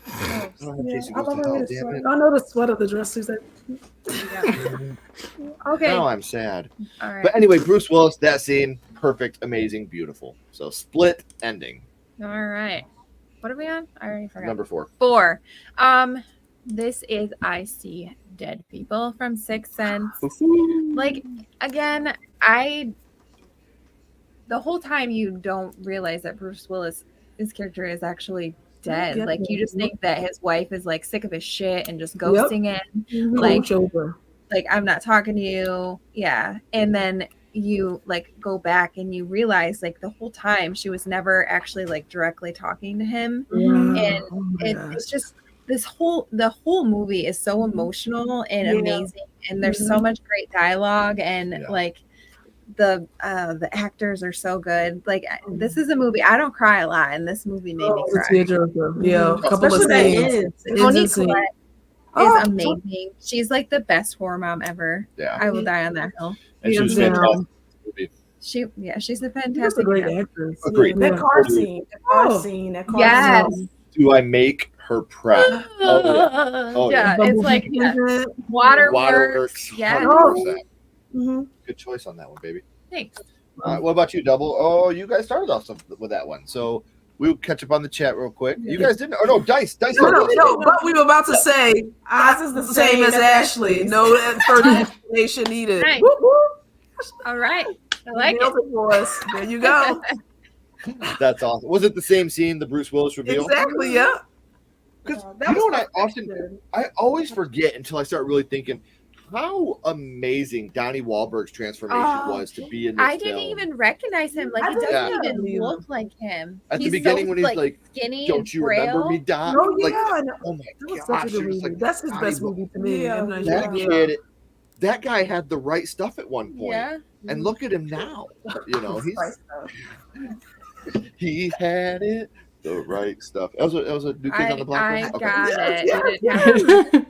I know the sweat of the dress. Okay. Now I'm sad. All right. But anyway, Bruce Willis, that scene, perfect, amazing, beautiful. So Split ending. All right. What are we on? I already forgot. Number 4. 4. This is I See Dead People from Sixth Sense. Like, again, the whole time you don't realize that Bruce Willis, his character is actually dead. Like you just think that his wife is like sick of his shit and just ghosting him. Like I'm not talking to you. Yeah. And then you like go back and you realize like the whole time she was never actually like directly talking to him. And it's just the whole movie is so emotional and amazing, and there's so much great dialogue, and like the actors are so good. Like this is a movie I don't cry a lot, and this movie made me cry. Yeah, a couple of scenes. Toni Collette is amazing. She's like the best horror mom ever. Yeah, I will die on that hill. And she was fantastic. She's a fantastic. She's a great actress. Agreed. That car scene. That car scene. Do I make her proud? Yeah. It's like Waterworks. Yeah. 100%. Good choice on that one, baby. Thanks. All right, what about you, Double? Oh, you guys started off with that one, so we'll catch up on the chat real quick. You guys didn't? Oh no, Dice. No, but we were about to say ours is the same as Ashley. No further explanation needed. Right. All right, I like it. For us. There you go. That's awesome. Was it the same scene, the Bruce Willis reveal? Exactly. Yeah. Because you know what I always forget until I start really thinking how amazing Donnie Wahlberg's transformation was to be in this I didn't even recognize him. Like, he doesn't even look like him. At the beginning, when he's like, skinny, "Don't you remember me, Don?" Oh, yeah. Like, oh my gosh, like, that's his best movie to me. That guy had the right stuff at one point. Yeah. And look at him now. You know, he had it. The right stuff. That was a New Kids on the Block. I got it.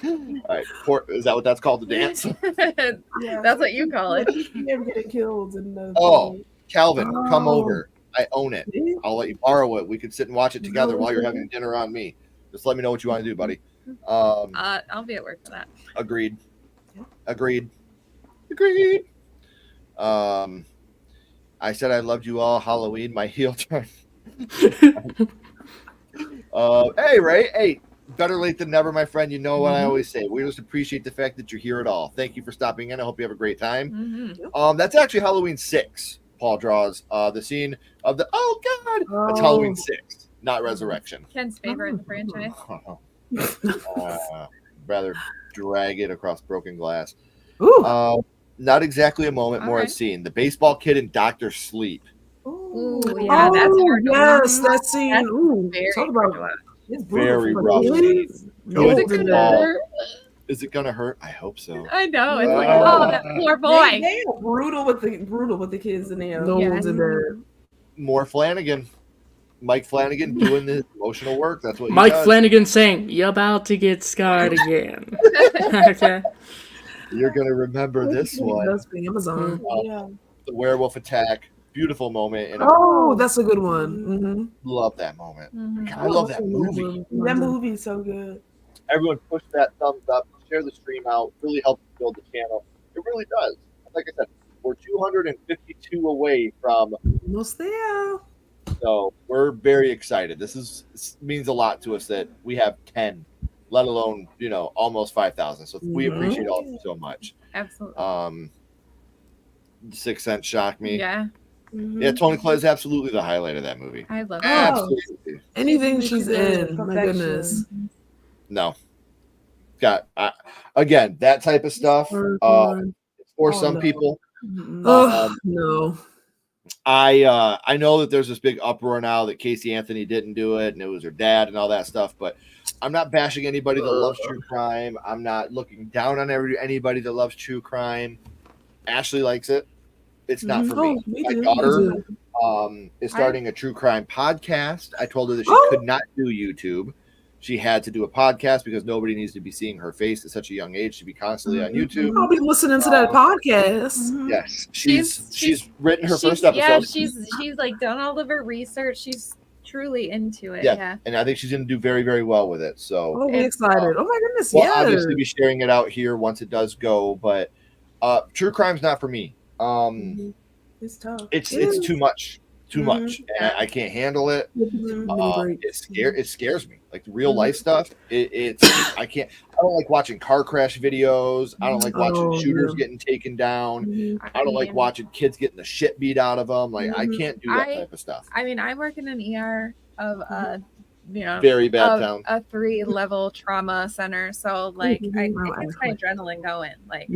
All right, is that what that's called? The dance? That's what you call it. You never get killed in the. Oh, Calvin, come over. I own it. I'll let you borrow it. We can sit and watch it together while you're having dinner on me. Just let me know what you want to do, buddy. I'll be at work for that. Agreed. Agreed. I said I loved you all Halloween. My heel turn. Hey, Ray. Hey, better late than never, my friend. You know what I always say. We just appreciate the fact that you're here at all. Thank you for stopping in. I hope you have a great time. That's actually Halloween 6, Paul draws the scene of the it's Halloween 6, not Resurrection. Ken's favorite in the franchise. Rather drag it across broken glass. Ooh. Not exactly a moment, more a right. scene. The baseball kid in Doctor Sleep. Ooh, yeah, that's hard to yes, watch. that scene. That's Ooh, very talk hard about to watch. it's Very brutal for rough. kids. Goes Is it to gonna ball. hurt? Is it gonna hurt? I hope so. I know. It's like, oh, that poor boy. They are brutal with the kids in there. No Yes. one's in there. More Flanagan. Mike Flanagan doing the emotional work. That's what Mike he does. Flanagan saying, "You're about to get scarred again." Okay. You're gonna remember this one. That's the Amazon. The werewolf attack. Beautiful moment. And Oh, that's a good one. Mm-hmm. love that moment. Mhm. I love that movie. That movie is so good. Everyone push that thumbs up, share the stream out, really helps build the channel. It really does. Like I said, we're 252 away from, Almost there. so we're very excited. This means a lot to us that we have 10, let alone, almost 5,000. So we appreciate all of you so much. Absolutely. Sixth Sense shocked me. Yeah. Yeah, Toni Collette is absolutely the highlight of that movie. I love it. Absolutely. Anything she's in, my goodness. No. Got again, that type of stuff. For some people. Oh no. I know that there's this big uproar now that Casey Anthony didn't do it and it was her dad and all that stuff, but I'm not bashing anybody that loves true crime. I'm not looking down on anybody that loves true crime. Ashley likes it. It's not for me. My daughter is starting a true crime podcast. I told her that she could not do YouTube. She had to do a podcast because nobody needs to be seeing her face at such a young age to be constantly on YouTube. I'll be listening to that podcast. Yes, she's written her first episode. Yeah, she's like done all of her research. She's truly into it. Yeah. And I think she's going to do very, very well with it. So I'm excited. Oh my goodness! We'll obviously be sharing it out here once it does go, but true crime's not for me. It's tough. It's too much. And I can't handle it. It scares me. Like the real life stuff. I can't. I don't like watching car crash videos. I don't like watching shooters getting taken down. I don't like watching kids getting the shit beat out of them. Like I can't do that type of stuff. I mean, I work in an ER of very bad town, a 3-level trauma center. So like, it gets my adrenaline going. Like,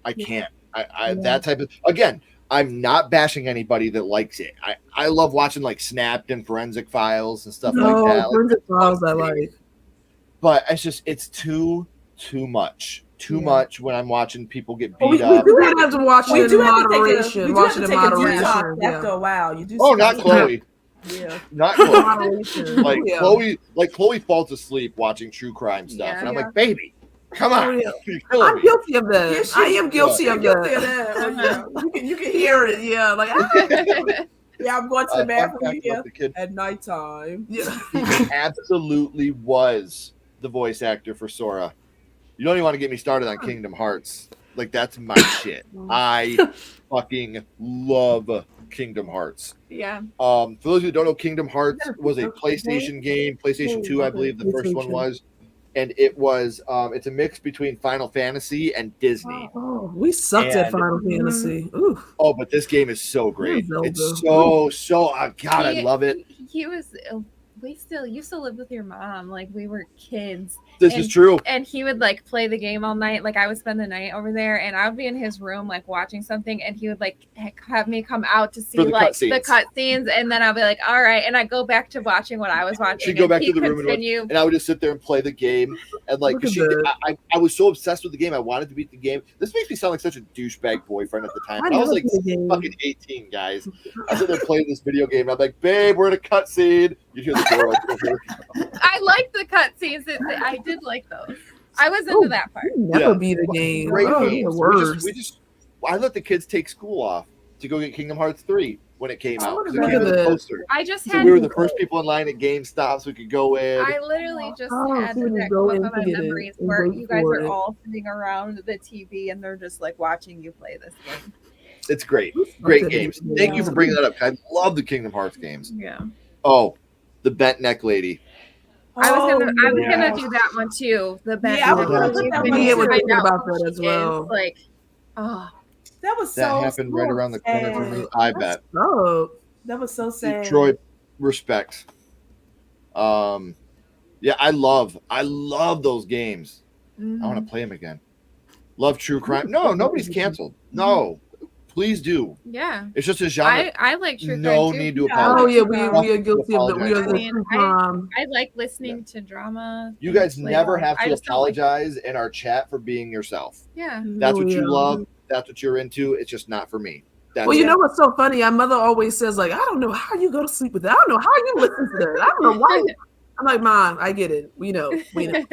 I can't. That type of, again, I'm not bashing anybody that likes it. I love watching like Snapped and Forensic Files and stuff like that. Forensic Files I like. But it's too much. Too much when I'm watching people get beat up. We do have to watch it in moderation. Watch it in moderation. After a while, you do. Oh, not Chloe. Yeah. Not Chloe. Chloe falls asleep watching true crime stuff. And I'm like, baby, come on. I'm guilty of that. I am guilty of that. You can hear it. Yeah. Like, yeah, I'm going to the bathroom here at nighttime. Yeah. He absolutely was the voice actor for Sora. You don't even want to get me started on Kingdom Hearts. Like, that's my shit. I fucking love Kingdom Hearts. Yeah. For those who don't know, Kingdom Hearts was a PlayStation game. PlayStation 2, I believe the first one was. And it was, it's a mix between Final Fantasy and Disney. Oh, we sucked at Final Fantasy. Ooh. Oh, but this game is so great. It's so, God, I love it. He was, we still used to live with your mom. Like, we were kids. This is true. And he would like play the game all night. Like, I would spend the night over there and I would be in his room, like watching something. And he would like have me come out to see like the cutscenes. And then I'll be like, all right. And I go back to watching what I was watching. She'd go back to the room and I would just sit there and play the game. And like, I was so obsessed with the game. I wanted to beat the game. This makes me sound like such a douchebag boyfriend at the time. But I was like fucking 18, guys. I was there playing this video game. And I'm like, babe, we're in a cutscene. You hear the door open. I like the cutscenes. I did like those. I was into that part. Never beat a game. Great games. I let the kids take school off to go get Kingdom Hearts 3 when it came out. I just had. We were the first people in line at GameStop, so we could go in. I literally just had the next one of my memories where you guys are all sitting around the TV and they're just like watching you play this game. It's great. Great games. Thank you for bringing that up. I love the Kingdom Hearts games. Yeah. Oh, the bent neck lady. I was gonna do that one too. The bent. Yeah, I was gonna about that as well. Like, oh, That was That so happened right around the corner for me. sad. I bet. Oh, That was so sad. Detroit, respect. Yeah, I love those games. I want to play them again. Love true crime. No, nobody's canceled. No, please do. Yeah. It's just a genre. I like true No crime too. need to Yeah. oh apologize. yeah, we are guilty of that. We are I the mean, true crime. I like listening to drama. You guys things like never that. have I to just don't like it. apologize in our chat for being yourself. Yeah. That's what you yeah. love. That's what you're into. It's just not for me. That's Well, you it. know what's so funny? Our mother always says, like, I don't know how you go to sleep with that. I don't know how you listen to that. I don't know why. I'm like, Mom, I get it. We know. If you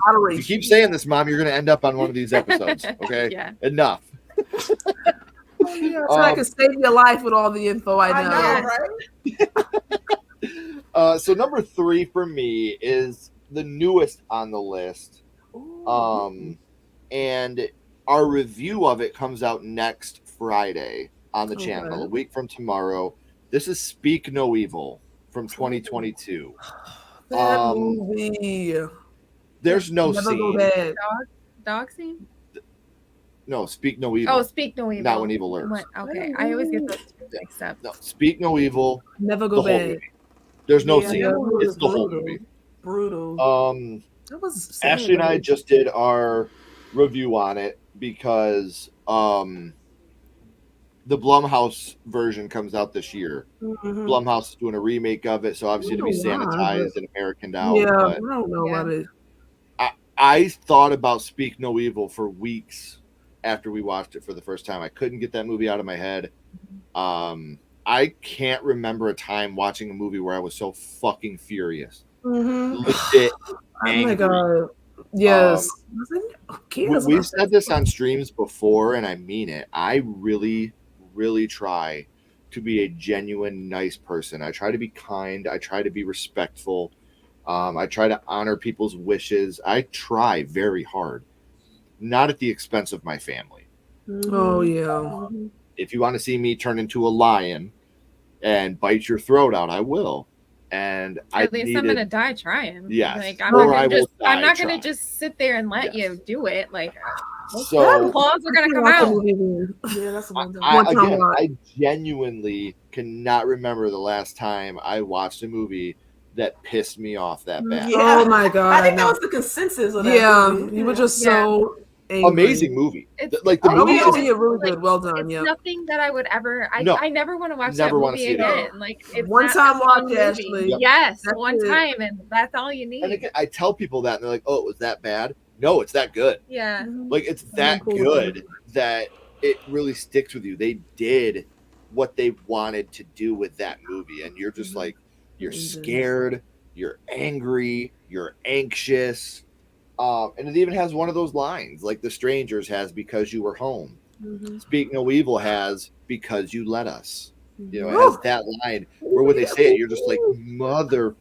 Moderation. keep saying this, Mom, you're going to end up on one of these episodes. Okay? Yeah. Enough. Oh, yeah, so I can save your life with all the info I know. right? So number 3 for me is the newest on the list. And our review of it comes out next Friday on the channel, a week from tomorrow. This is Speak No Evil from 2022. That movie. There's no Never go scene. bad. Dog scene? No, Speak No Evil. Oh, Speak No Evil. Not When Evil Lurks. Okay, I always get those two mixed up. No, Speak No Evil. Never The go whole bad. movie. There's no Yeah, scene. that movie It's was the whole brutal. movie. Brutal. That was sad, Ashley and I right? just did our review on it because the Blumhouse version comes out this year. Mhm. Blumhouse is doing a remake of it, so obviously to be I don't know why, sanitized and Americaned out. Yeah, But I don't know why they. I thought about Speak No Evil for weeks after we watched it for the first time. I couldn't get that movie out of my head. I can't remember a time watching a movie where I was so fucking furious. Legit Oh my angry. god. Yes. We've said this on streams before, and I mean it. I really, really try to be a genuine, nice person. I try to be kind. I try to be respectful. I try to honor people's wishes. I try very hard, not at the expense of my family. Oh yeah. If you want to see me turn into a lion and bite your throat out, I will. And At least I'm gonna die trying. Yes. Like I'm Or not I gonna will just I'm die not gonna trying. just sit there and let you do it. Like So claws are gonna come out. Yeah, that's one thing. I genuinely cannot remember the last time I watched a movie that pissed me off that bad. Yeah. Oh my god. I think that was the consensus of that Yeah, movie. you were just so angry. Amazing movie. It's- Like the Oh, movie yeah, is yeah, really like, good. Well done. It's Yeah. nothing that I would ever. No. I never want to watch Never that wanna movie see it again. again. Like it's One not time a fun watch, movie. Ashley. Yep. Yes, That's one it. time, and that's all you need. And again, I tell people that and they're like, "Oh, it was that bad?" No, it's that good. Yeah. Like it's that good that it really sticks with you. They did what they wanted to do with that movie, and you're just like, you're scared, you're angry, you're anxious, and it even has one of those lines like The Strangers has, "Because you were home." Speak No Evil has, "Because you let us." You know, it has that line where when they say it, you're just like, "Mother,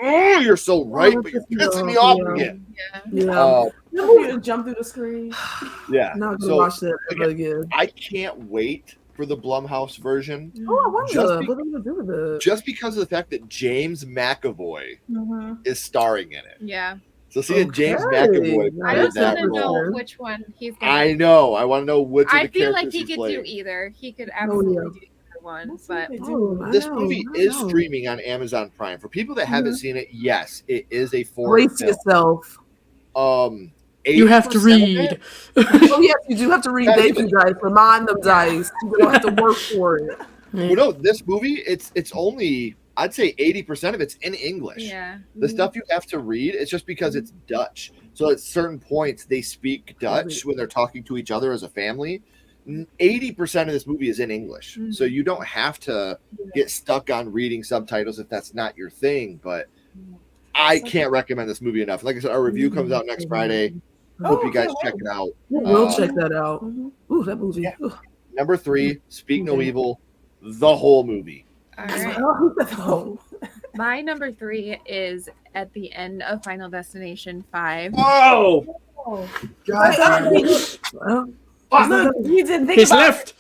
oh, you're so right, but you're pissing me off again." Yeah. You just jump through the screen. Yeah. Not gonna So, watch that ever again. I can't wait for the Blumhouse version. Oh, I wonder Just what they're gonna do with it. Just because of the fact that James McAvoy is starring in it. Yeah. So seeing James Okay. McAvoy I play just want that to know role, which one he's gonna. I know. I want to know which of the I feel characters like he he's could playing. do either. He could absolutely do either one. But This movie is streaming on Amazon Prime. For people that haven't seen it, yes, it is a foreign Brace film. yourself. You have to 80% of read. it- Oh yes, you do have to read. Thank you guys. Remind them, guys. You don't have to work for it. Well, no, this movie, it's only, I'd say 80% of it's in English. yeah. The stuff you have to read, it's just because it's Dutch. So at certain points, they speak Dutch when they're talking to each other as a family. 80% of this movie is in English. So you don't have to get stuck on reading subtitles if that's not your thing. But I can't recommend this movie enough. Like I said, our review comes out next Friday. Hope you guys check it out. We'll check that out. Ooh, that movie. Yeah. Number 3, Speak No Evil, the whole movie. All right. Oh. My number 3 is at the end of Final Destination 5. Whoa! God. Look, you didn't think He's about left.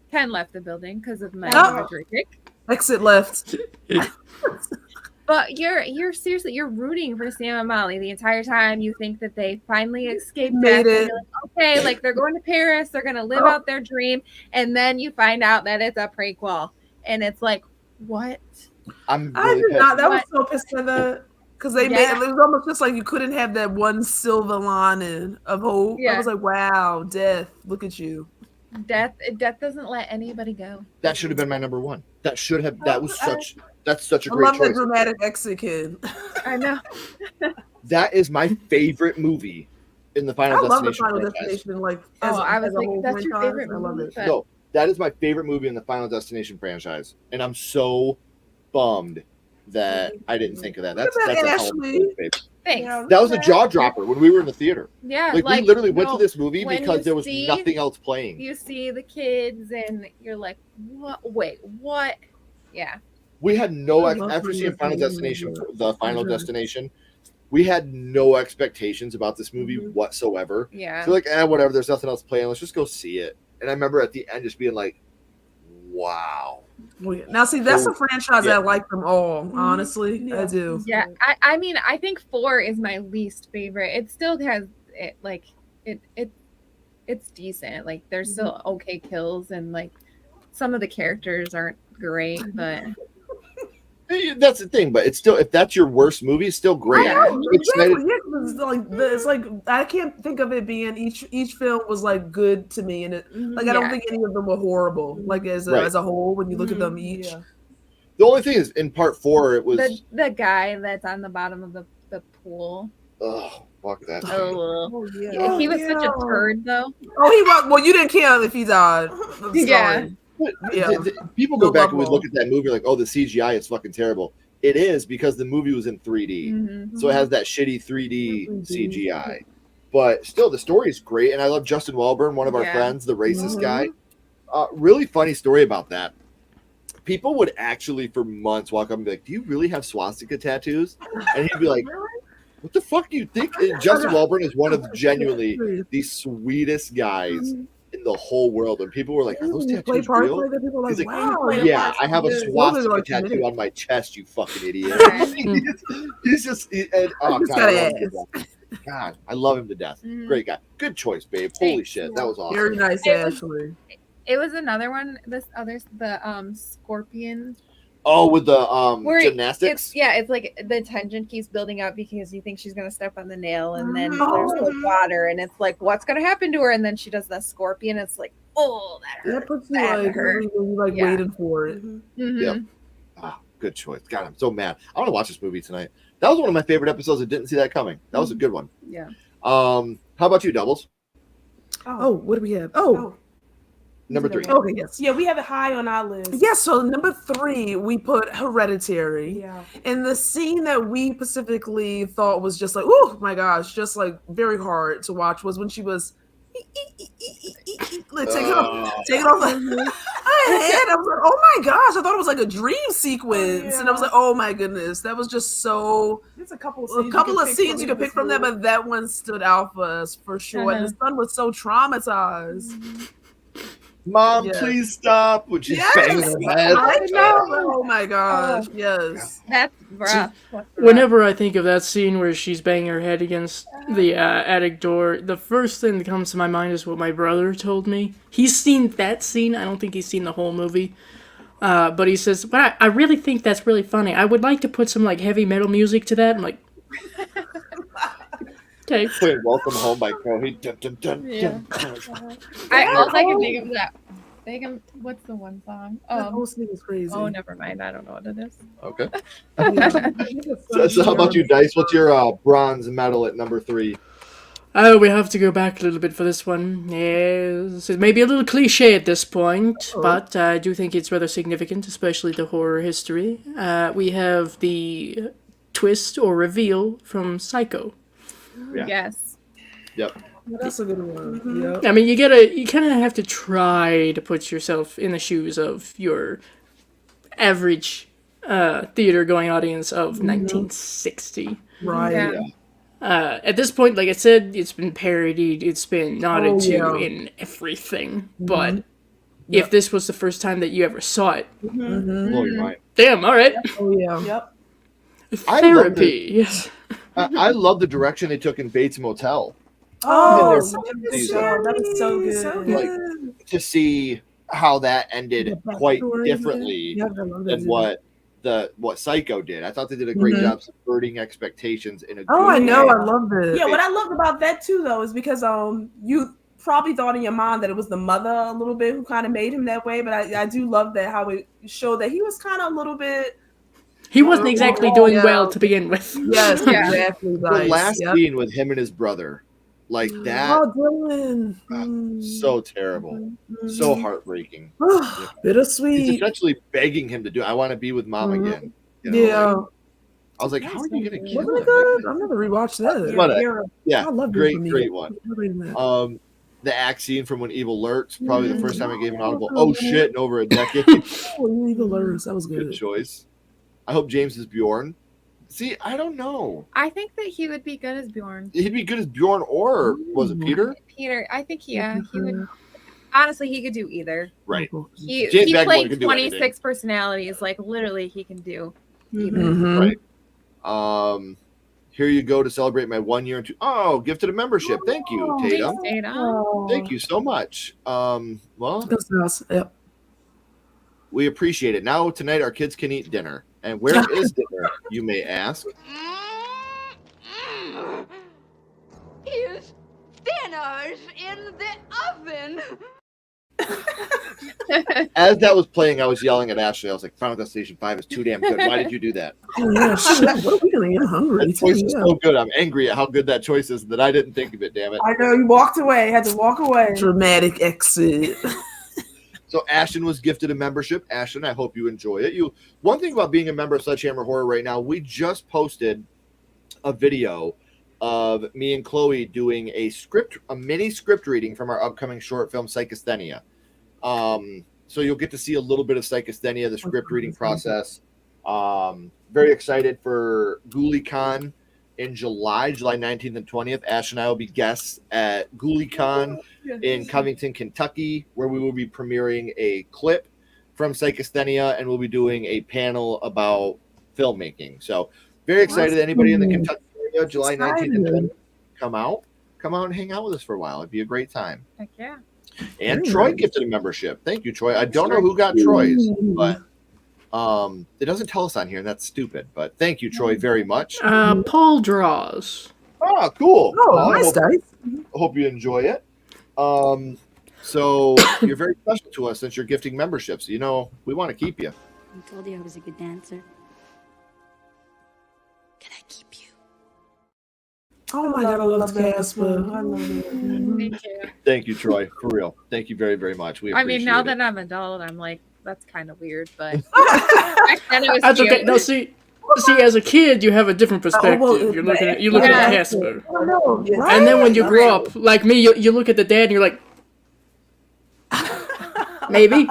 Ken left the building because of my Oh. horrific. Exit left. But you're seriously, you're rooting for Sam and Molly the entire time. You think that they finally escaped Made death. And it. you're like, okay, like they're going to Paris, they're gonna live Oh. out their dream, and then you find out that it's a prequel, and it's like, what? I'm I really did not. pissed. That was so pissed for the because they made Yeah. it was almost just like you couldn't have that one silver lining of hope. I Yeah. was like, wow, death, look at you. Death doesn't let anybody go. That should have been my number one. That's such a I great love the choice. dramatic exit kid. I know. That is my favorite movie in the Final I love the Destination Final franchise. Destination. Like, I was as a like, whole that's your franchise. favorite I love movie. it. But No, that is my favorite movie in the Final Destination franchise, and I'm so bummed that I didn't think of that. That's Look at a that, hell of a Ashley. choice, babe. thanks. That was a jaw dropper when we were in the theater. Yeah, Like we literally went to this movie when because you there was see- nothing else playing. You see the kids, and you're like, what? Wait, what? Yeah. We had no I love after seeing Final Destination. Destination, the Final Mhm. Destination. We had no expectations about this movie whatsoever. Yeah. So like, whatever. There's nothing else playing. Let's just go see it. And I remember at the end just being like, "Wow." Now, see, that's So, a franchise yeah. I like them all. Honestly, I do. Yeah, I mean, I think 4 is my least favorite. It still has it like it's decent. Like there's still okay kills, and like some of the characters aren't great, but That's the thing, but it's still, if that's your worst movie, it's still great. I know, I'm excited. exactly. Yeah, it's like I can't think of it being each film was like good to me, and it like I don't Yeah. think any of them were horrible. Like as Right. a whole, when you look at them each. The only thing is, in part 4, it was, the guy that's on the bottom of the pool. oh, fuck that. Oh, yeah. He was such a turd, though. Oh, he was. Well, you didn't care if he died. I'm Yeah. sorry. Yeah. People go No back and would level. look at that movie like, oh, the CGI is fucking terrible. It is, because the movie was in 3D. Mhm. So it has that shitty 3D CGI. But still, the story is great. And I love Justin Welborn, one of our Yeah. friends, the racist guy. Really funny story about that. People would actually, for months, walk up and be like, do you really have swastika tattoos? And he'd be like, what the fuck do you think? And Justin Welborn is one of genuinely the sweetest guys in the whole world. And people were like, are those Play tattoos parts real? like that, people are He's like, like, wow. yeah, I have a Those are swastika like tattoo committed. on my chest, you fucking idiot. he's just, and, oh, Just God, got I love him ass. to death. God, I love him to death. Mhm. Great guy. Good choice, babe. Holy Thanks. shit, that was awesome. Very nice, It was- Ashley. It was another one. The scorpion. Oh, with the Where gymnastics? it's like the tension keeps building up because you think she's gonna step on the nail, and then Oh. there's the water, and it's like, what's gonna happen to her? And then she does the scorpion. It's like, oh, that hurt. That puts you That like, hurt. really, like Yeah. waiting for it. Mhm. Yep. Ah, good choice. God, I'm so mad. I want to watch this movie tonight. That was one of my favorite episodes. I didn't see that coming. That was a good one. Yeah. How about you, Doubles? Oh, what do we have? Oh, Number 3. okay, yes. Yeah, we have it high on our list. Yeah, so number 3, we put Hereditary. Yeah. And the scene that we specifically thought was just like, oh my gosh, just like very hard to watch was when she was like taking off the head. I was like, oh my gosh, I thought it was like a dream sequence. And I was like, oh my goodness, that was just so. There's a couple of scenes you could pick from that, but that one stood out for us for sure. And the son was so traumatized. Mom, Yeah. please stop. Would she Yes! bang her head? I know. Oh my gosh, yes. That's rough. Whenever I think of that scene where she's banging her head against the attic door, the first thing that comes to my mind is what my brother told me. He's seen that scene. I don't think he's seen the whole movie. But he says, but I really think that's really funny. I would like to put some like heavy metal music to that. I'm like, okay. Playing Welcome Home by Coheed. Dun, dun, dun, Yeah. dun. All I can think of that. What's the one song? That whole scene is crazy. Oh, never mind. I don't know what it is. Okay. So how about you, Dice? What's your bronze medal at number 3? Oh, we have to go back a little bit for this one. Yes, it may be a little cliche at this point, but I do think it's rather significant, especially the horror history. We have the twist or reveal from Psycho. Yeah. Yes. Yep. That's a good one. Yep. I mean, you kind of have to try to put yourself in the shoes of your average theater-going audience of 1960. Right. Yeah. At this point, like I said, it's been parodied, it's been nodded Oh, to yeah. in everything. But if this was the first time that you ever saw it, Blow your mind. damn, all right. Oh yeah. Yep. Therapy. Yes. I love the direction they took in Bates Motel. Oh, their such a good season. show. That was so good. So Like, to see how that ended The quite backstory, differently yeah, I love that than too. what Psycho did. I thought they did a great Mhm. job subverting expectations in a Oh, good I know. way. I love it. Yeah, what I loved about that too, though, is because you probably thought in your mind that it was the mother a little bit who kind of made him that way, but I do love that how it showed that he was kind of a little bit. He wasn't exactly doing Yeah. well to begin with. Yes, Yeah. exactly. The Nice. last Yep. scene with him and his brother, like that, Oh, Dylan. so terrible, so heartbreaking. He's Bittersweet. essentially begging him to do. I want to be with mom Mhm. again. You know, Yeah. like, I was like, how are you gonna kill Wasn't it him? good? I'm gonna rewatch that. But, yeah, I love great, Disney. great one. The axe scene from When Evil Lurks, probably the first time I gave an audible. Oh shit! In over a decade. Oh, Evil Lurks. That was Good good. choice. I hope James is Bjorn. See, I don't know. I think that he would be good as Bjorn. He'd be good as Bjorn, or was it Peter? Peter, I think he would. Honestly, he could do either. Right. He James McAvoy played can do 26 personalities. Like literally, he can do either. Mhm. Right. Here you go to celebrate my 1 year and two. Oh, gifted a membership. Thank you, Tatum. Thanks, Tatum. Thank you so much. Well, Good sauce. Yep. we appreciate it. Now tonight our kids can eat dinner. And where is dinner, you may ask? His dinner's in the oven. As that was playing, I was yelling at Ashley. I was like, Final Destination 5 is too damn good. Why did you do that? Oh, yeah. Shit, what are we gonna get? I'm hungry. That choice is Yeah. so good. I'm angry at how good that choice is that I didn't think of it, damn it. I know you walked away. Had to walk away. Dramatic exit. So Ashton was gifted a membership. Ashton, I hope you enjoy it. One thing about being a member of Sledgehammer Horror right now, we just posted a video of me and Chloe doing a mini script reading from our upcoming short film Psychasthenia. So you'll get to see a little bit of Psychasthenia, the script reading process. Very excited for GhoulieCon in July 19th and 20th. Ash and I will be guests at GhoulieCon in Covington, Kentucky, where we will be premiering a clip from Psychasthenia, and we'll be doing a panel about filmmaking. So very excited. Anybody in the Kentucky area, July 19th and 20th, come out and hang out with us for a while. It'd be a great time. Heck yeah. And Troy gifted a membership. Thank you, Troy. I don't know who got Troy's, but it doesn't tell us on here, and that's stupid. But thank you, Troy, very much. Paul draws. Oh, cool. Oh, nice, guys. Hope you enjoy it. So you're very special to us since you're gifting memberships. You know, we want to keep you. I told you I was a good dancer. Can I keep you? Oh my God, I love Casper. I love it. Thank you. Thank you, Troy. For real. Thank you very, very much. We I appreciate mean, now it. that I'm adult, I'm like, that's kind of weird, but back then it was That's okay. cute. No, see, as a kid, you have a different perspective. well, You're looking at Casper, I know, right? and then when you grow up, like me, you look at the dad and you're like, maybe.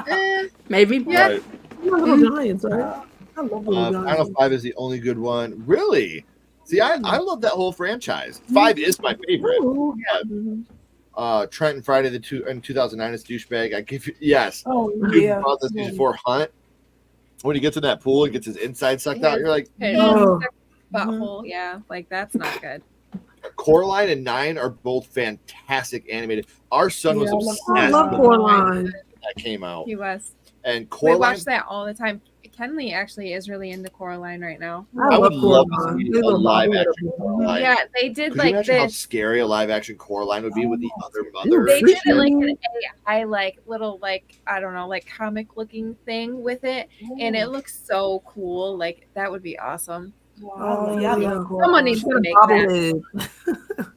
Yeah. Right. Little Giants, right? I love Little Final Giants. 5 is the only good one. Really? See, I love that whole franchise. 5 is my favorite. Ooh. Trent and Friday in 2009 is douchebag. I give you yes. Oh Dude, yeah. about the season 4 Hunt. When he gets in that pool and gets his inside sucked out, you're like, Oh. Butthole, yeah, like that's not good. Coraline and 9 are both fantastic animated. Our son was Yeah, I love obsessed I love with Coraline. that came out. He was. And We Coraline, watch that all the time. Kenley actually is really into Coraline right now. I I would love to Coraline. see They a love live Coraline. action Coraline. Yeah, they did Could you like imagine how this. scary a live action Coraline would be with the other mother? They did it Freaking- like an AI, like little, like I don't know, like comic looking thing with it, and it looks so cool. Like that would be awesome. Wow. Yeah, I love Coraline. Someone needs to make that. Bobblehead.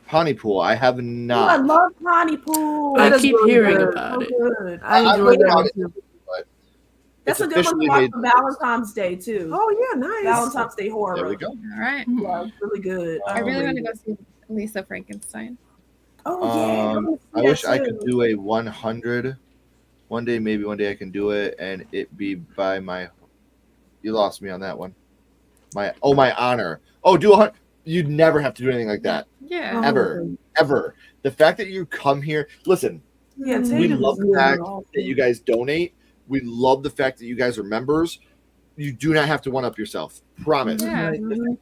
Pontypool, I have Oh, I not. love Pontypool. I That is keep really hearing good. about it. Good. I I enjoyed heard that about one it. too. That's It's a good one to officially watch made- for Valentine's Day too. Oh yeah, nice. Valentine's Day horror. There we go. All right. Yeah, it's really good. I really want to go see Lisa Frankenstein. Oh yeah. I'm gonna see I that wish I too. could do a 100 one day. Maybe one day I can do it, and it be by my. You lost me on that one. My honor. Oh, do 100. You'd never have to do anything like that Yeah. ever. The fact that you come here, listen. Yeah, We Tatum love is the fact really that you guys donate. We love the fact that you guys are members. you do not have to one up yourself. Promise. Yeah.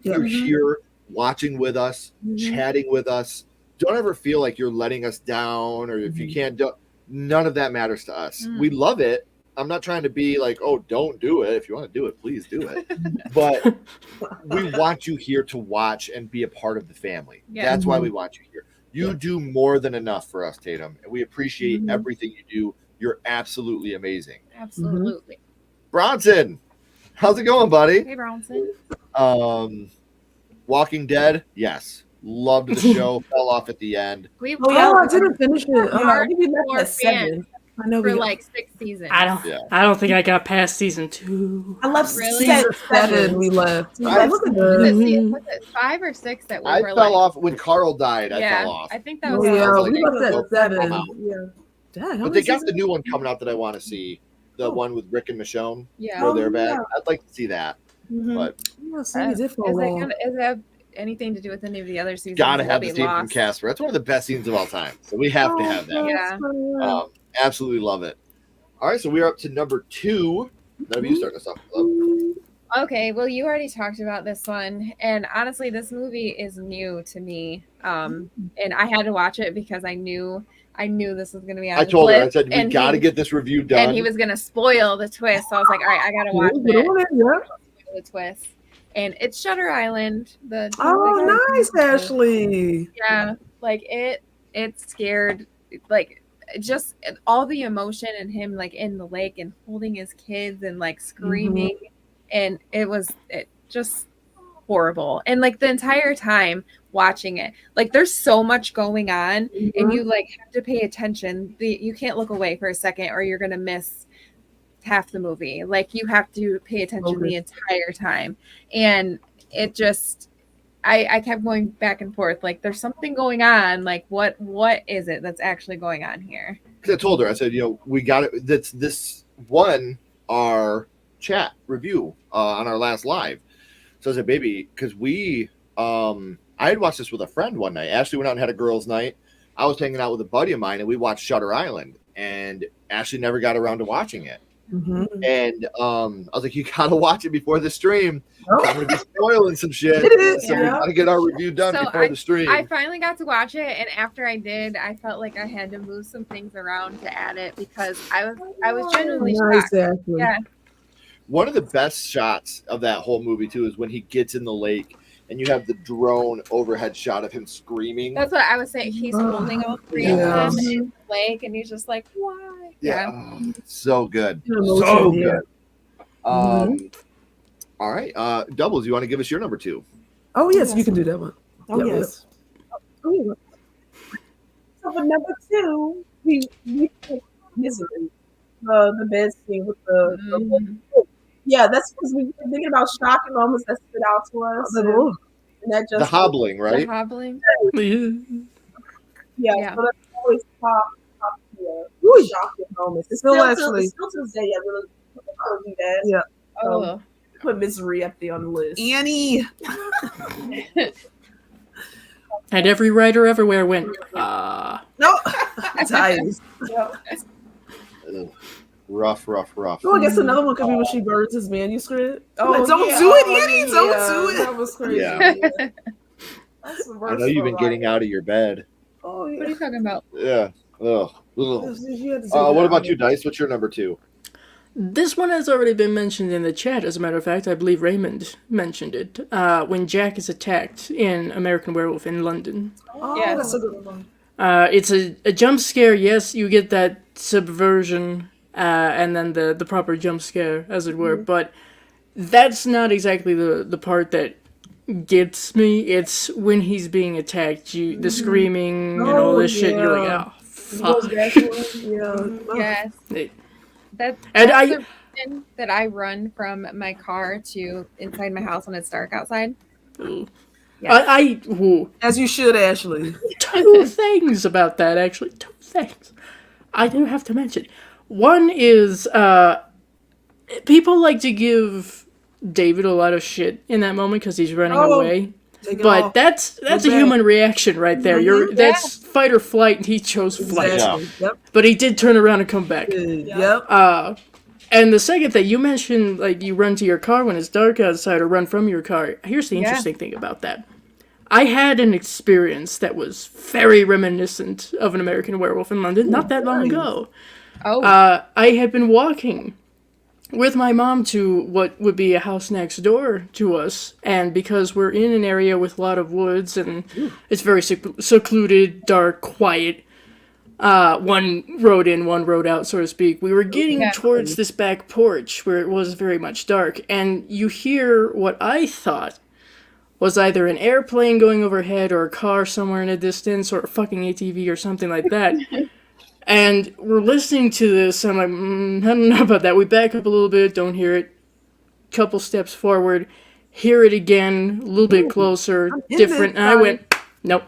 You're here watching with us, chatting with us. Don't ever feel like you're letting us down, or if you can't do. None of that matters to us. We love it. I'm not trying to be like, oh, don't do it. If you want to do it, please do it. But we want you here to watch and be a part of the family. Yeah. That's why we want you here. You do more than enough for us, Tatum, and we appreciate everything you do. You're absolutely amazing. Absolutely. Bronson, how's it going, buddy? Hey, Bronson. Walking Dead, yes. Loved the show. Fell off at the end. We I didn't finish it. I think we left at 7. I know for we like 6 seasons. I don't think I got past season 2. I love Really? season 7. We left. Was it 5 or 6 that we I were fell like? off when Carl died. I fell off. I think that was. We left at 7. Dang, But they got the new one coming out that I want to see. The one with Rick and Michonne. Yeah. Where they're back. I'd like to see that. But Is it have anything to do with any of the other seasons? gotta have We'll the be scene from lost. Casper. That's one of the best scenes of all time. So we have to have that. Yeah. Absolutely love it. All right, so we are up to number 2. None of you start us off. Okay, well, you already talked about this one, and honestly, this movie is new to me. And I had to watch it because I knew this was going to be on. I told her, I said, we got to get this review done. And he was going to spoil the twist, so I was like, all right, I got to watch it. The twist, and it's Shutter Island. Nice, Ashley. Yeah, like it scared, like just all the emotion and him like in the lake and holding his kids and like screaming, and it just horrible. And like the entire time watching it, like there's so much going on, and you like have to pay attention. You can't look away for a second or you're gonna miss half the movie. Like you have to pay attention the entire time, and it just I kept going back and forth, like there's something going on, like what is it that's actually going on here? Because I told her, I said, we got it. That's this one, our chat review on our last live. So I said, baby, because I had watched this with a friend one night. Ashley went out and had a girls' night. I was hanging out with a buddy of mine, and we watched Shutter Island, and Ashley never got around to watching it. And I was like, you gotta watch it before the stream. I'm gonna be spoiling some shit. So we gotta get our review done before the stream. I finally got to watch it, and after I did, I felt like I had to move some things around to add it because I was genuinely shocked. Yeah. One of the best shots of that whole movie too is when he gets in the lake and you have the drone overhead shot of him screaming. That's what I was saying. He's holding all 3 of them in the lake, and he's just like, why? Yeah. Oh, so good. So good. All right. Doubles, you want to give us your number 2? Oh, yes, you can do that one. Oh, yes. So for number 2, we picked Misery. The bed scene with the yeah, that's because we were thinking about shocking moments that stood out to us. And that just the hobbling, right? The hobbling. Yeah. So that's always top shocking moments. It's Still still actually- still to this day, I really do that. Yeah. Oh. Put Misery up there on the list. Annie. And every writer everywhere went, No. Tired. Rough. Oh, I guess another one could be when she burns his manuscript. Oh, Like, don't yeah. do it, Oh, Annie. yeah. Don't do it. That was crazy. Yeah. That's the I worst know you've been one, getting right? out of your bed. Oh, What are yeah. you talking about? Yeah. Ugh. You had to say What that. about you, Dice? What's your number 2? this one has already been mentioned in the chat, as a matter of fact. I believe Raymond mentioned it. When Jack is attacked in American Werewolf in London. Oh, Yeah. that's a good one. It's a jump scare, yes, you get that subversion, and then the proper jump scare, as it were, but that's not exactly the part that gets me. It's when he's being attacked, the screaming and all this shit, you're like, oh, fuck. Yes. That's And the reason that I run from my car to inside my house when it's dark outside. Ooh. Yeah. Ooh. As you should, Ashley. 2 things about that, actually. 2 things I do have to mention. One is people like to give David a lot of shit in that moment because he's running away. But that's a human reaction right there. That's fight or flight, and he chose flight. Exactly. Yep. But he did turn around and come back. Yep. And the second thing you mentioned, like you run to your car when it's dark outside or run from your car. Here's the interesting thing about that. I had an experience that was very reminiscent of an American Werewolf in London not that long ago. Oh. I had been walking with my mom to what would be a house next door to us, and because we're in an area with a lot of woods and it's very secluded, dark, quiet, one road in, one road out, so to speak, we were getting towards this back porch where it was very much dark, and you hear what I thought was either an airplane going overhead or a car somewhere in a distance or a fucking ATV or something like that. And we're listening to this, and I'm like, I don't know about that. We back up a little bit, don't hear it. Couple steps forward, hear it again, a little bit closer, different. And I went, nope,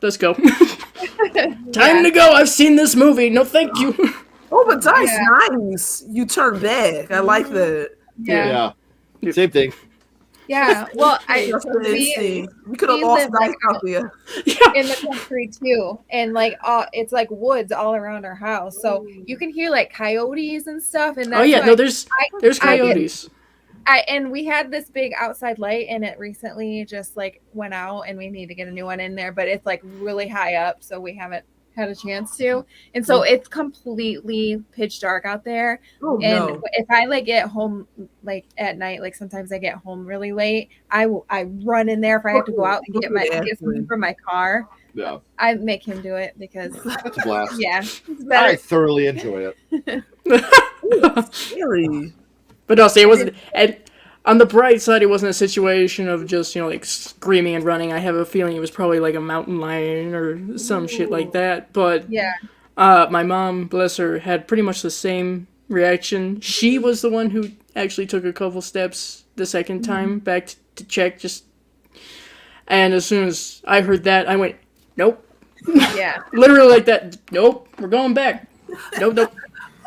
let's go. Time to go. I've seen this movie. No, thank you. Oh, but Dice, nice. You turn back. I like that. Yeah. Same thing. Yeah, well, we could have lost Dice out there in the country too, and like it's like woods all around our house, so you can hear like coyotes and stuff. And that's there's coyotes. And we had this big outside light, and it recently just like went out, and we need to get a new one in there, but it's like really high up, so we haven't had a chance to, and so it's completely pitch dark out there. If I like get home like at night, like sometimes I get home really late, I run in there if I have to go out and get something from my car. Yeah, I make him do it because it's a blast. Yeah, I thoroughly enjoy it. Scary. But no, see, it wasn't. And on the bright side, it wasn't a situation of just, like screaming and running. I have a feeling it was probably like a mountain lion or some shit like that. But my mom, bless her, had pretty much the same reaction. She was the one who actually took a couple steps the second time back to check. And as soon as I heard that, I went, nope. Yeah. Literally like that. Nope. We're going back. Nope.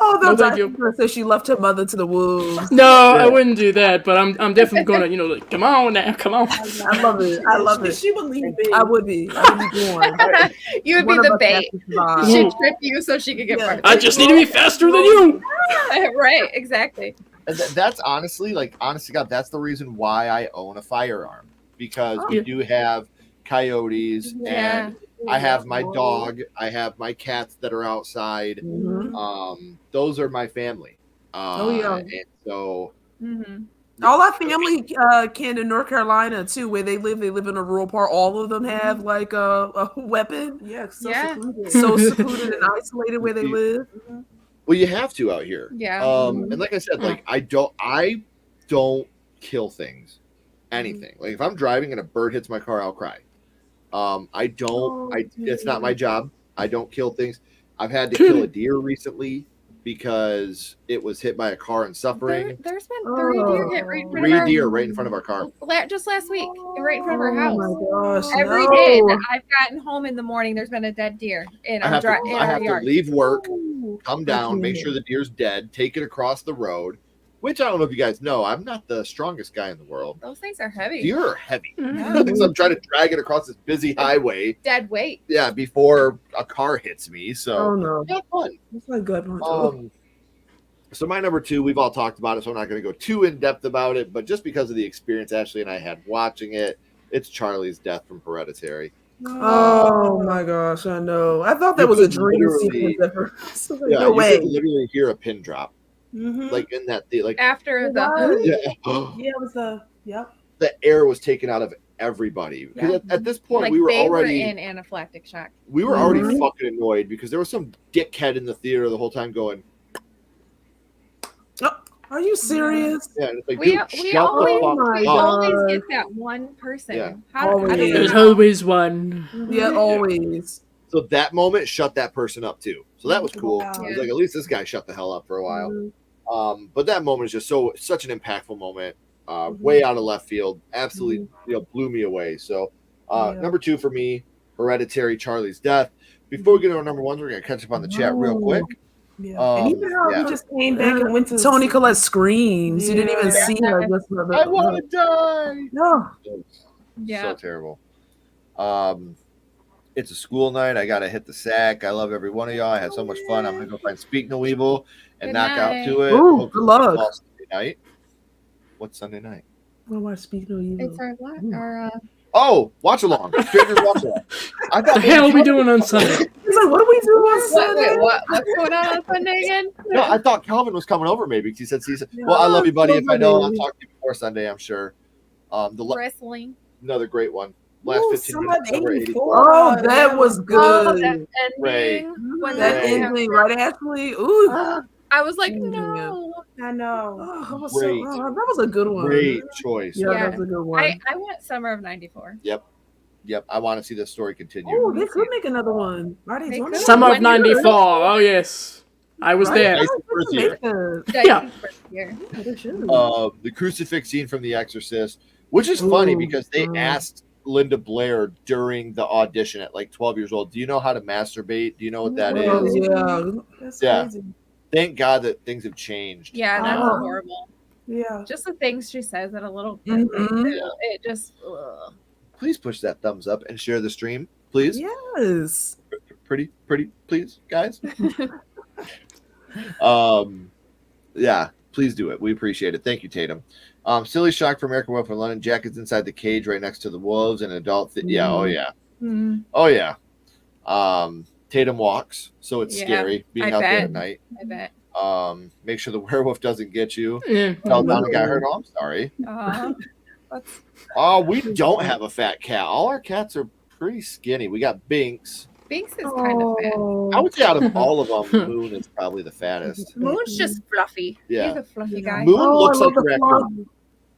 Oh, no, so she left her mother to the wolves. No, I wouldn't do that, but I'm definitely gonna, like, come on now, come on. I love it. She would leave big. I would be born. You would be the bait. She'd trip you so she could get part of it. I just need to be faster than you. Right, exactly. And that's honestly, honest to God, that's the reason why I own a firearm, because we do have coyotes and I have my dog. I have my cats that are outside. Those are my family. And so all our family can in North Carolina too, where they live in a rural part. All of them have like a weapon. So secluded and isolated where they live. Well, you have to out here. And like I said, like I don't kill things, anything. Like if I'm driving and a bird hits my car, I'll cry. It's not my job. I don't kill things. I've had to kill a deer recently because it was hit by a car and suffering. There's been 3 deer hit right in front of our car. Just last week, right in front of our house. Oh my gosh! Every day that I've gotten home in the morning, there's been a dead deer in our yard. I have to leave work, come down, make sure the deer's dead, take it across the road. Which I don't know if you guys know, I'm not the strongest guy in the world. Those things are heavy. Deer are heavy. So I'm trying to drag it across this busy highway. Dead weight. Yeah, before a car hits me. So that's fun. That's a good one. So my number 2, we've all talked about it, so I'm not going to go too in depth about it. But just because of the experience Ashley and I had watching it, it's Charlie's death from Hereditary. Oh my gosh, I know. I thought that was a dream sequence. No way. You could literally hear a pin drop. Like in that, after the it was the air was taken out of everybody because at this point we were already in anaphylactic shock. We were already fucking annoyed because there was some dickhead in the theater the whole time going, "Are you serious?" Yeah, and it's like, we always get that one person. Yeah. There's always one. Yeah, always. So that moment shut that person up too. So that was cool. I was like, at least this guy shut the hell up for a while. But that moment is just such an impactful moment. Way out of left field. Absolutely, blew me away. So number 2 for me, Hereditary, Charlie's death. Before we get to our number 1, we're gonna catch up on the chat real quick. And even how he just came back and went to Toni Collette screams. You didn't even see her. I want to die. No. So terrible. It's a school night. I gotta hit the sack. I love every one of y'all. I had so much fun. I'm gonna go find Speak No Evil and Good knock out night. to it. Ooh, Hopefully good luck. fall Sunday night. What's Sunday night? I watch Speak No Evil. It's our Oh, watch along. Strangers watch along. I thought The hell are we doing on Sunday? He's like, what do we do on Sunday? wait, what's going on Sunday again? No, I thought Calvin was coming over maybe because he said season. Well, I love you, buddy. If I know, I'll talk to you before Sunday, I'm sure. Wrestling. Another great one. Last Ooh, 15 some minutes. of Number 84. 84. Oh, that was Oh, good. that ending. Ray. When That Ray. ending, right, Ashley? Ooh. I was like, Mm, no. I know. Oh, that was Great. that was a good one. Great choice. Yeah, Yeah. that was a good one. I went summer of '94. Yep. I want to see this story continue. Oh, they could make another one. Why they They doing could. that? Summer of When you were- 94. Oh, yes. I was Right? there. Nice They first could year. make that. Yeah. First year. Yeah, they should. The crucifix scene from The Exorcist, which is funny Ooh, because they asked Linda Blair during the audition at like 12 years old, do you know how to masturbate? Do you know what that Oh, is? yeah. That's Yeah. crazy. Thank God that things have changed. Yeah, that's Oh. horrible. Yeah. Just the things she says at a little kid. Mhm. It just. Ugh. Please push that thumbs up and share the stream, please. Yes. Pretty, please, guys. Yeah, please do it. We appreciate it. Thank you, Tatum. Silly shock for American Wolf in London. Jack is inside the cage right next to the wolves and adult. Yeah, oh yeah. Mm, Oh yeah. Tatum walks, so it's Yeah, scary being I out there bet. at night. I bet. Make sure the werewolf doesn't get you. Yeah. Fell down and got hurt. Oh, I'm sorry. That's Oh, we don't have a fat cat. All our cats are pretty skinny. We got Binks. Binks is kind of fat. I would say out of all of them, Moon is probably the fattest. Moon's just fluffy. Yeah. He's a fluffy guy. Moon Oh, looks I like love a the raccoon.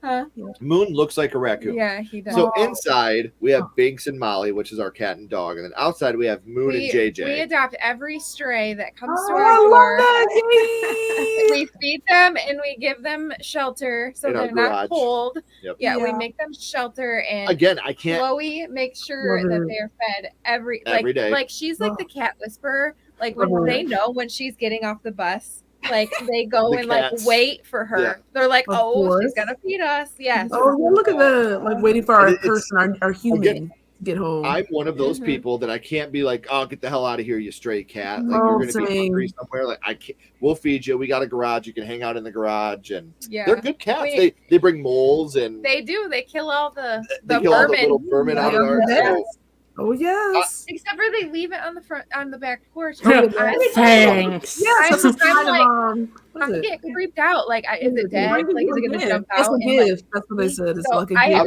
Huh? Moon looks like a raccoon. Yeah, he does. So inside we have Binks and Molly, which is our cat and dog, and then outside we have Moon and we JJ. adopt every stray that comes to Oh, our I door. love that. We feed them and we give them shelter so In our they're not garage. cold. Yep. Yeah, we Yeah. make them shelter and Again, I can't. Chloe makes sure Love that it. they're fed every day. Like she's like the cat whisperer. Like when Love it. they know when she's getting off the bus, like they go The and cats. like wait for her. Yeah. They're like, Of oh, course. she's gonna feed us. Yes. Oh, yeah, look at that. Like waiting for our And it's- person, our human to get home. I'm one of those Mhm. people that I can't be like, oh, get the hell out of here, you stray cat. Like Oh, you're gonna be same. hungry somewhere. Like I can't. We'll feed you. We got a garage. You can hang out in the garage, and Yeah. they're good cats. We- They bring moles and They do. They kill all the they kill all the vermin. little vermin out of our. Yes. So, Oh, yes. Except for they leave it on the back porch. Yeah. I- Thanks. Yes, that's a I'm sign like- of what I is it? get creeped out. Like, is it dead? Like, is it gonna jump That's out? a and, like, gift. That's what they said. It's So like a I-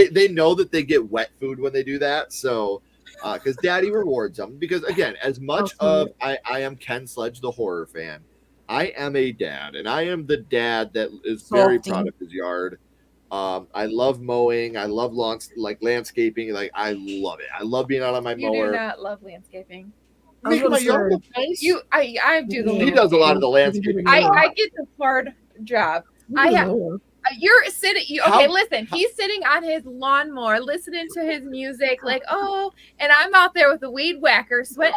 gift. they know that they get wet food when they do that. So, because Daddy rewards them. Because again, as much of I am Ken Sledge, the horror fan, I am a dad, and I am the dad that is very Salty. proud of his yard. I love mowing. I love landscaping. Like I love it. I love being out on my You mower. do not love landscaping. I was Making my gonna yard say, look nice. I do the. He does a lot of the landscaping. I get the hard job. I have. You're sitting. Okay, How- listen. He's sitting on his lawnmower, listening to his music, like and I'm out there with the weed whacker, sweating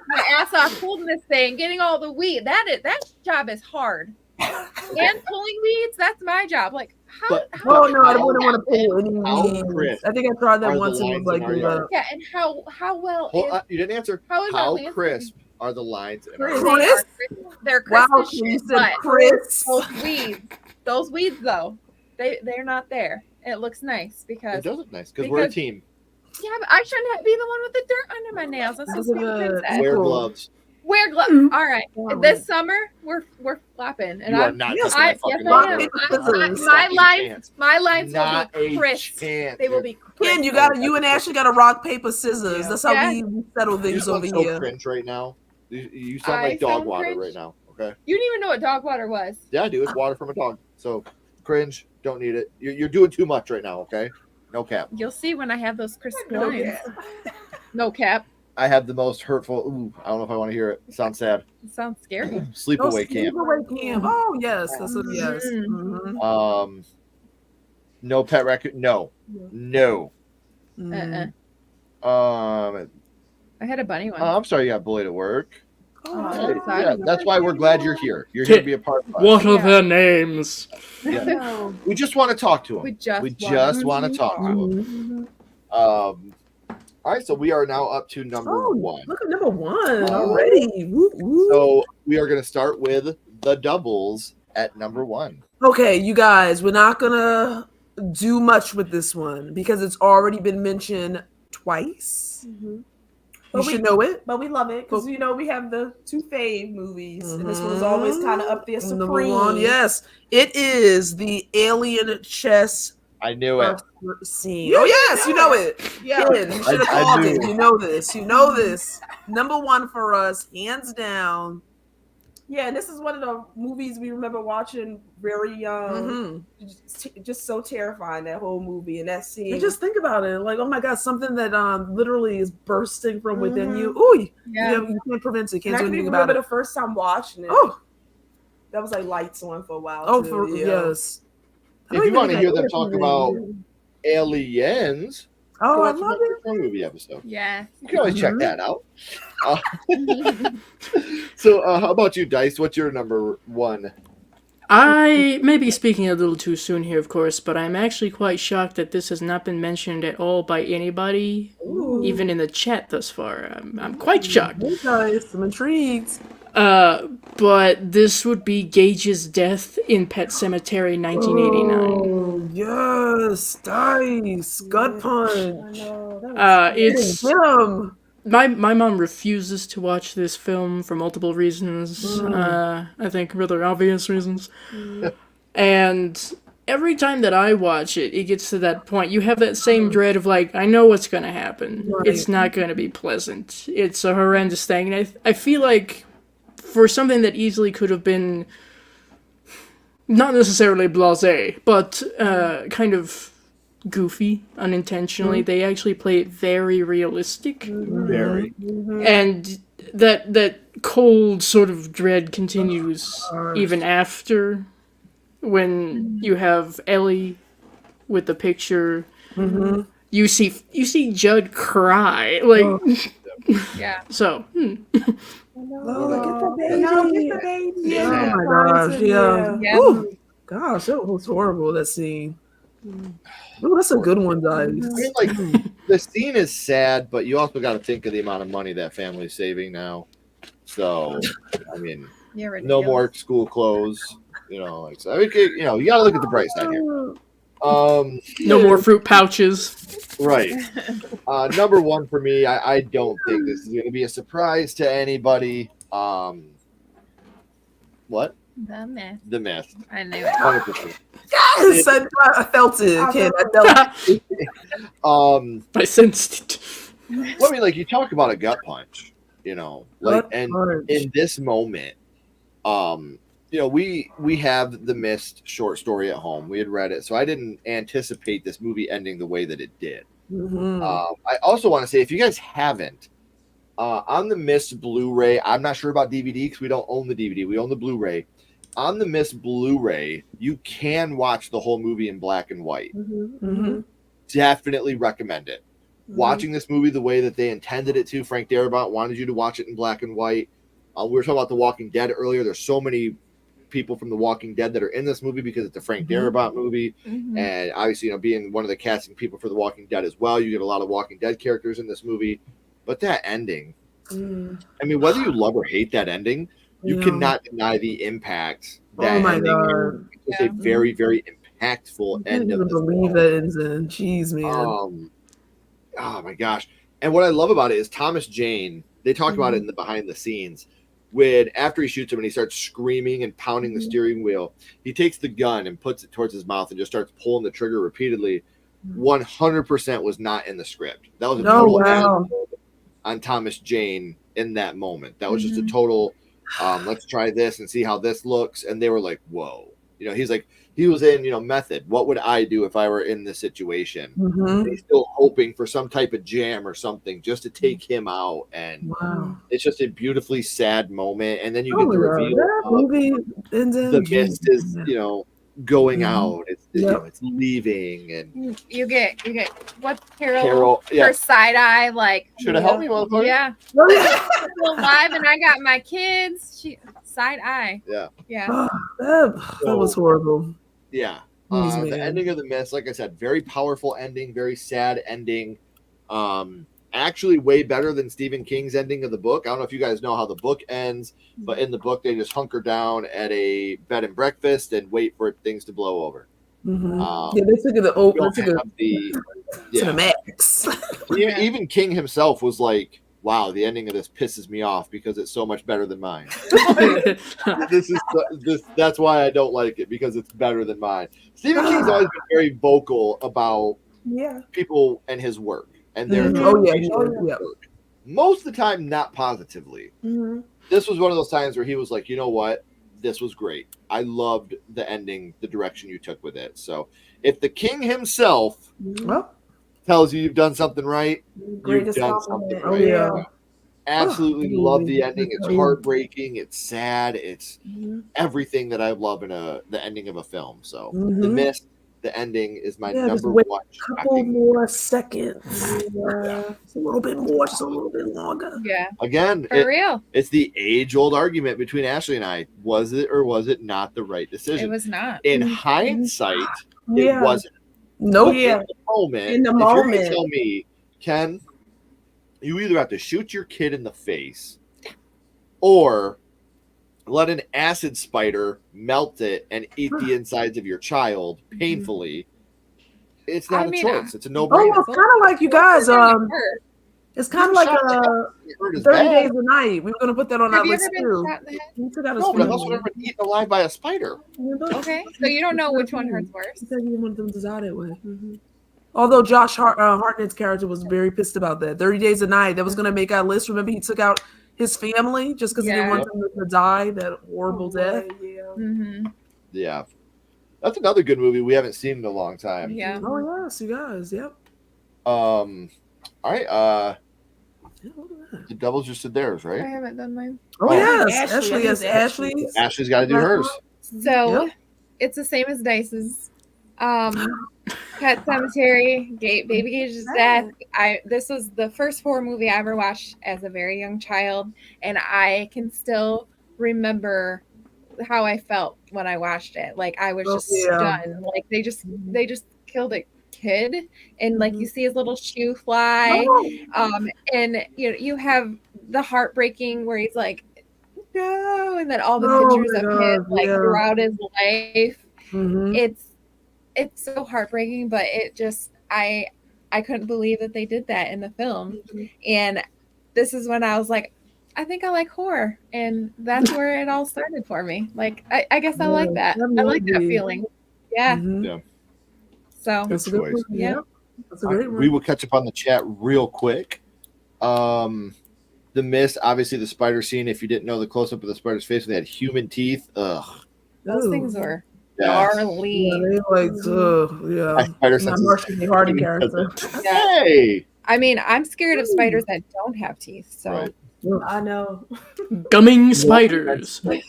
my ass off, holding this thing, getting all the weed. That job is hard. And pulling weeds, that's my job. Like how? Oh no, I wouldn't want to pull any How weeds. crisp I think I tried are that the once and was lines like, in our yard? Yeah, and how well is You didn't answer. how is our How landscaping? crisp are the lines? In our Crisp. yard? They're crisp Wow, as you shit, said but crisp. those weeds though, they're not there. It looks nice It because does look nice because we're a because- team. yeah, but I shouldn't be the one with the dirt under my nails. That's Because what of the- Stephen said. Wear Cool. gloves. Wear gloves. Mm-hmm. All right, this summer we're flopping, and You are I'm not Yes, touching my yes, fucking I rock, am. paper, I- scissors. my Fucking lines, chance. my lines Not will be a crisp. chance. They will be crisp. Ken, you and Ashley got to rock paper scissors. Yeah. That's how Yeah. we settle You things sound over so here. cringe right now. You sound I like dog sound water cringe? right now. Okay. You didn't even know what dog water was. Yeah, I do. It's water from a dog. So cringe. Don't need it. You're doing too much right now. Okay. No cap. You'll see when I have those crisp No lines. No cap. I have the most hurtful. Ooh, I don't know if I want to hear it. Sounds sad. It sounds scary. Sleepaway camp. Sleepaway camp. Oh yes, that's what. Yes. Mhm. Mhm. No pet record. No. No. Mhm. I had a bunny one. I'm sorry you got bullied at work. Oh, Yeah, that's why we're glad you're here. You're here to be a part of us. What are their names? Yeah. We just want to talk to them. We just want to talk to them. All right, so we are now up to number one. Look at number one already. Woo, woo. So we are going to start with The Doubles at number one. Okay, you guys, we're not gonna do much with this one because it's already been mentioned twice. You should know it, but we love it because we have the two fave movies, and this one is always kind of up there supreme. Number one, yes, it is the alien chess. I knew it. Scene. Oh yes, you know it. Yeah, you should have called it. You know this. You know this. Number one for us, hands down. Yeah, and this is one of the movies we remember watching very young. Just so terrifying, that whole movie and that scene. And just think about it, like, oh my god, something that literally is bursting from within you. Ooh, you can't prevent it. Can't do anything about it. The first time watching it. Oh, that was like lights on for a while. Oh, too, yes. If you want to hear them talk about aliens, oh, I love it. Movie episode. Yeah, you can always check that out. So, how about you, Dice? What's your number one? I may be speaking a little too soon here, of course, but I'm actually quite shocked that this has not been mentioned at all by anybody, even in the chat thus far. I'm quite shocked. Hey guys, I'm intrigued. But this would be Gage's death in Pet Sematary 1989. Oh, yes, Dice, gut punch. It's him. My mom refuses to watch this film for multiple reasons. I think rather obvious reasons. And every time that I watch it, it gets to that point. You have that same dread of like, I know what's going to happen. Right. It's not going to be pleasant. It's a horrendous thing. And I feel like for something that easily could have been not necessarily blasé, but kind of goofy unintentionally, they actually play it very realistic. Very. And that cold sort of dread continues even after, when you have Ellie with the picture. You see Judd cry, like yeah. So Oh, get the baby. Yeah. Oh my gosh, yeah. Ooh, gosh, that was horrible, that scene. Ooh, that's a good one, guys. I mean, like, the scene is sad, but you also got to think of the amount of money that family's saving now. So, I mean, no more school clothes. Like, so, I mean, you got to look at the bright side here. No more fruit pouches. Right. Number one for me, I don't think this is going to be a surprise to anybody. What? The Mist. The Mist. I knew it. 100%. Yes, I felt it. I felt it. I sensed it. Well, I mean, like, you talk about a gut punch, like, and in this moment, we have the Mist short story at home. We had read it, so I didn't anticipate this movie ending the way that it did. I also want to say, if you guys haven't, on the Mist Blu-ray, I'm not sure about DVD because we don't own the DVD. We own the Blu-ray. On the Mist Blu-ray, you can watch the whole movie in black and white. Definitely recommend it. Watching this movie the way that they intended it to, Frank Darabont wanted you to watch it in black and white. We were talking about The Walking Dead earlier. There's so many people from The Walking Dead that are in this movie because it's a Frank Darabont movie. And obviously, being one of the casting people for The Walking Dead as well, you get a lot of Walking Dead characters in this movie. But that ending, I mean, whether you love or hate that ending, you cannot deny the impact. That ending is a very, very impactful end of this. I can't believe that ends in. Jeez, man. Oh my gosh. And what I love about it is Thomas Jane, they talk about it in the behind the scenes, when after he shoots him and he starts screaming and pounding the steering wheel, he takes the gun and puts it towards his mouth and just starts pulling the trigger repeatedly. 100% was not in the script. That was a total on Thomas Jane in that moment. That was just a total let's try this and see how this looks. And they were like, whoa. He's like, he was in, method. What would I do if I were in this situation? And he's still hoping for some type of jam or something just to take him out. And it's just a beautifully sad moment. And then you get the reveal of the Mist is, going out. It's it's leaving, and you get what's Carol her side eye, like, should have helped me, motherfucker. Yeah. Still alive, and I got my kids. She side eye. Yeah. That was horrible. Yeah. The ending of the Mist, like I said, very powerful ending, very sad ending. actually way better than Stephen King's ending of the book. I don't know if you guys know how the book ends, but in the book they just hunker down at a bed and breakfast and wait for things to blow over. Yeah, they took it to the max. Even King himself was like, wow, the ending of this pisses me off because it's so much better than mine. That's why I don't like it, because it's better than mine. Stephen King's always been very vocal about people and his work and their work. Most of the time, not positively. This was one of those times where he was like, you know what? This was great. I loved the ending, the direction you took with it. So if the king himself tells you you've done something right, you've done something right. Absolutely love the ending. It's heartbreaking. It's sad. It's everything that I love in the ending of a film. So The Mist, the ending is my number one. A couple more seconds. Just a little bit more, just a little bit longer. Yeah. Again, for real. It's the age-old argument between Ashley and I. Was it or was it not the right decision? It was not. In hindsight, it wasn't. Nope. In the moment, if you're gonna tell me, Ken, you either have to shoot your kid in the face or let an acid spider melt it and eat the insides of your child painfully. It's not a choice. It's a no-brainer. Oh, it's kind of like you guys. It's kind of like 30 Days a Night. We were gonna put that on our list too. No, but I also never been eaten alive by a spider. Okay, so you don't know which one hurts worse. He said he didn't want them to die that way. Although Josh Hartnett's character was very pissed about that. 30 Days a Night, that was going to make our list. Remember, he took out his family just because he didn't want them to die that horrible death. Yeah. That's another good movie we haven't seen in a long time. Yeah. Oh, yes, you guys. Yep. All right. The doubles just did theirs, right? I haven't done mine. Oh, yes. Ashley. Yes, Ashley. Ashley's got to do hers. So it's the same as Dice's. Pet Cemetery, Baby Gage's death. This was the first horror movie I ever watched as a very young child, and I can still remember how I felt when I watched it. Like I was just stunned. Like they just killed a kid, and like you see his little shoe fly, and you have the heartbreaking where he's like, no, and then all the pictures of him like throughout his life. It's so heartbreaking, but it just I couldn't believe that they did that in the film. And this is when I was like, I think I like horror, and that's where it all started for me. Like I guess I like that. I like that feeling. Yeah. So good choice. Yeah. That's a great one. We will catch up on the chat real quick. The Mist, obviously the spider scene. If you didn't know, the close up of the spider's face when they had human teeth. Ugh. Those things were Yeah, gnarly. they not Marcia Hardy character. Hey. I mean, I'm scared of spiders that don't have teeth. So I know. Gumming spiders. But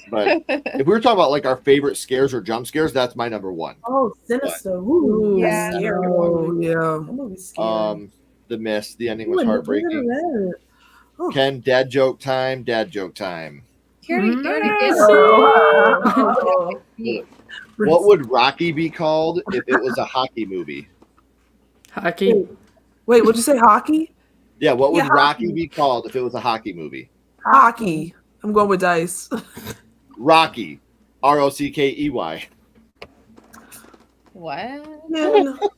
if we were talking about like our favorite scares or jump scares, that's my number one. Oh, Sinister. Ooh, yeah. That movie's scary. The Mist, the ending was heartbreaking. Ken, dad joke time. You already did. What would Rocky be called if it was a hockey movie? Hockey? Wait, what'd you say? Hockey? Yeah, what would Rocky be called if it was a hockey movie? Hockey. I'm going with Dice. Rocky. Rockey. What?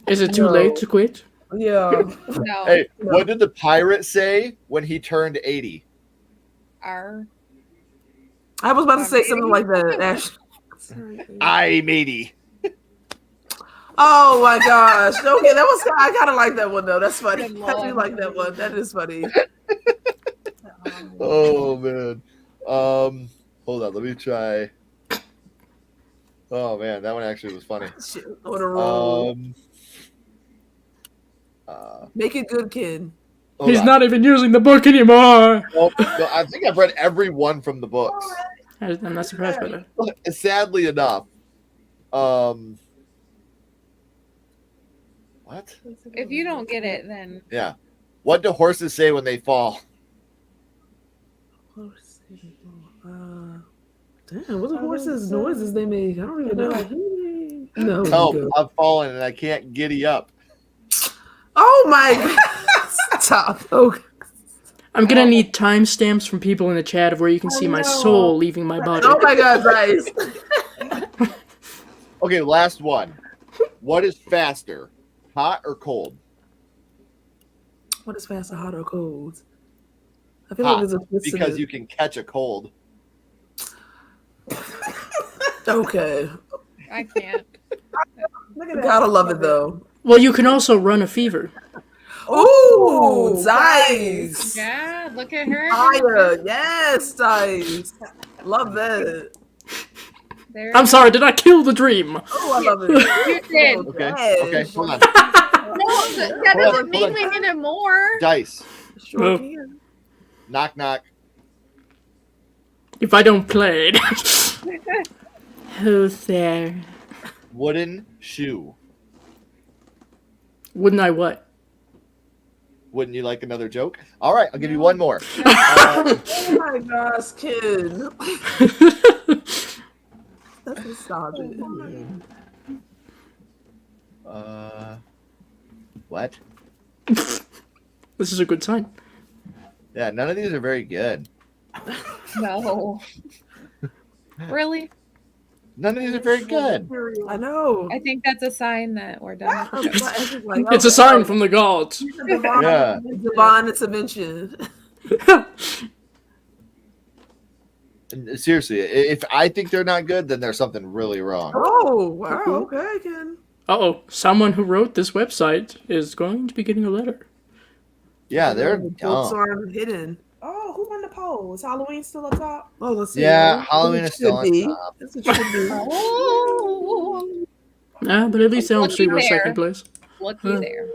Is it too late to quit? Yeah. No. Hey, what did the pirate say when he turned 80? R. I was about to say something like that, Ash. I'm 80. Oh my gosh. Okay, I kind of like that one though. That's funny. I do like that one. That is funny. Oh man. Hold on, let me try. Oh man, that one actually was funny. What a roll. Make it good, kid. He's not even using the book anymore. Well, I think I've read every one from the books. I'm not surprised by that. Sadly enough. What? If you don't get it, then Yeah. What do horses say when they fall? Damn, what the horses' noises they make? I don't even know. No. Help, I'm falling and I can't giddy up. Oh my God. Hot top. Okay. I'm gonna need timestamps from people in the chat of where you can see my soul leaving my body. Oh my God, Dice. Okay, last one. What is faster, hot or cold? What is faster, hot or cold? I feel Hot, like there's a twist in because it. you can catch a cold. Okay. I can't. Look at that. Gotta love it though. Well, you can also run a fever. Ooh, Dice. Yeah, look at her. Fire. Yes, Dice. Love that. There I'm sorry, did I kill the dream? Oh, I love it. You did. Okay, Yes. okay, hold on. No, that Hold on, doesn't mean hold we on. needed more. Dice. Sure Oh. can. Knock, knock. If I don't play it. Who's there? Wooden shoe. Wouldn't I what? Wouldn't you like another joke? All right, I'll give you one more. Oh my gosh, kid. That's a stop it. What? This is a good sign. Yeah, none of these are very good. No. Really? None of these are very good. I know. I think that's a sign that we're done with the show. It's a sign from the gods. Yeah. Divine intervention. And seriously, if I think they're not good, then there's something really wrong. Oh, wow. Okay, Ken. Uh-oh, someone who wrote this website is going to be getting a letter. Yeah, they're Books dumb. are hidden. Oh, who won the poll? Is Halloween still up top? Oh, let's see. Yeah, Halloween is It still should on be. top. Yes, it should be. Oh, Yeah, but at least Elm Looky Street was there. second place. looky there.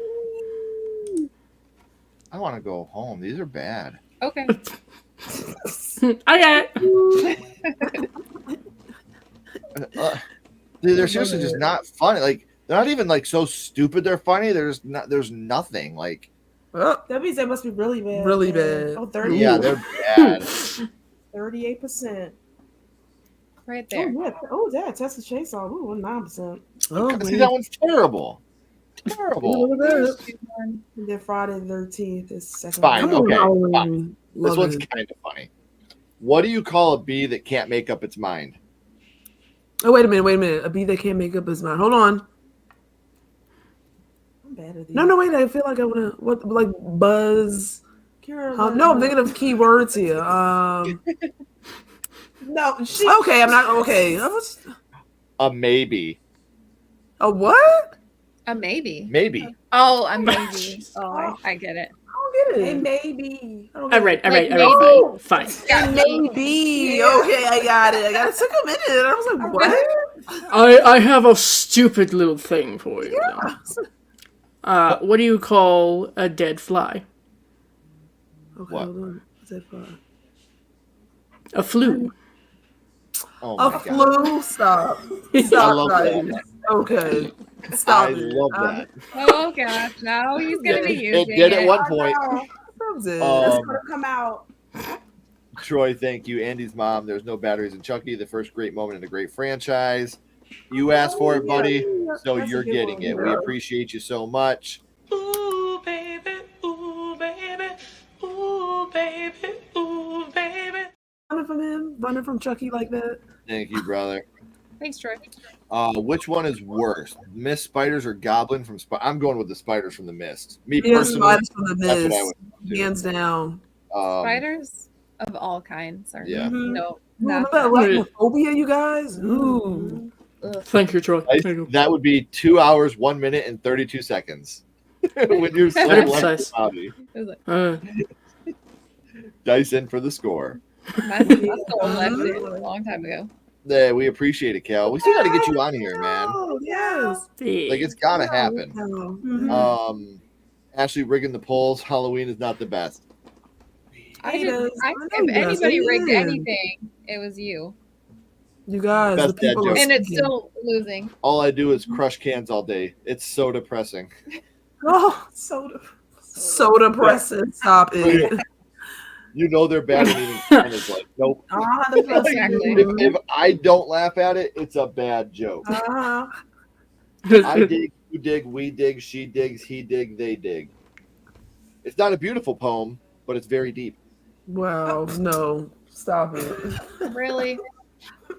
I want to go home. These are bad. Okay. I got it. Dude, they're seriously just not funny. Like they're not even like so stupid. They're funny. There's not. There's nothing. Like Oh, That means they must be really bad. really man. bad. Oh, 30, yeah, they're bad. 38%. Right Oh, there. yeah. Oh, yeah. Texas Chainsaw. Ooh, 9%. Oh, See, that one's terrible. Terrible. Look at that. And then Friday the 13th is second. Fine. Come on, Okay, Halloween. fine. This Love one's it. kind of funny. What do you call a bee that can't make up its mind? Oh, wait a minute. A bee that can't make up his mind. Hold on. I'm bad at these. No, wait. I feel like I want to, what, like buzz. No, I'm thinking of keywords here. No, she. Okay, I'm not, okay. I was, A maybe. a what? A maybe. Maybe. Oh, a maybe. Oh, I get it. I don't get Hey, it. maybe. I don't get All right, it. all right, Like, all right. maybe. Fine. Got me. Maybe. Okay, I got it. It took a minute. I was like, what? I have a stupid little thing for you. What do you call a dead fly? Okay, What? hold on. What's that for? A flu. Oh A my god. flu? Stop. I Stop, love guys. that. Okay. Stop I it. love that. Oh gosh, now he's gonna be It using did at one point. That's it. Um, It's gonna come out. Troy, thank you. Andy's mom. There's no batteries in Chucky. The first great moment in a great franchise. You asked for it, buddy, so That's a you're good getting one, it. We bro. appreciate you so much. Ooh, baby, ooh, baby, ooh, baby, ooh, baby. Running from him, running from Chucky like that. Thank you, brother. Thanks, Troy. Which one is worse, Mist spiders or Goblin from? I'm going with the spiders from the Mist. Me Yeah, personally, spiders from the that's what I mist. would do. Hands down. Spiders of all kinds are Yeah. no. Remember Not that that. arachnophobia, you guys? Ooh. Thank you, Troy. I- Thank you. that would be 2 hours, 1 minute, and 32 seconds. When you're so Very left precise. your body. Uh, Dice in for the score. My soul left it a long time ago. Yeah, we appreciate it, Cal. We still got to get you on here, man. Oh, yes. Like it's got to happen. Mhm. Ashley rigging the polls. Halloween is not the best. I didn't. If anybody rigged anything, it was you. You guys, Best the people dad are joke. And it's speaking. still losing. All I do is crush cans all day. It's so depressing. Oh, so depressing. Stop it. You know they're bad, and even Ken is like, nope. Exactly. If I don't laugh at it, it's a bad joke. Uh-huh. I dig, you dig, we dig, she digs, he dig, they dig. It's not a beautiful poem, but it's very deep. Wow, no, stop it. Really?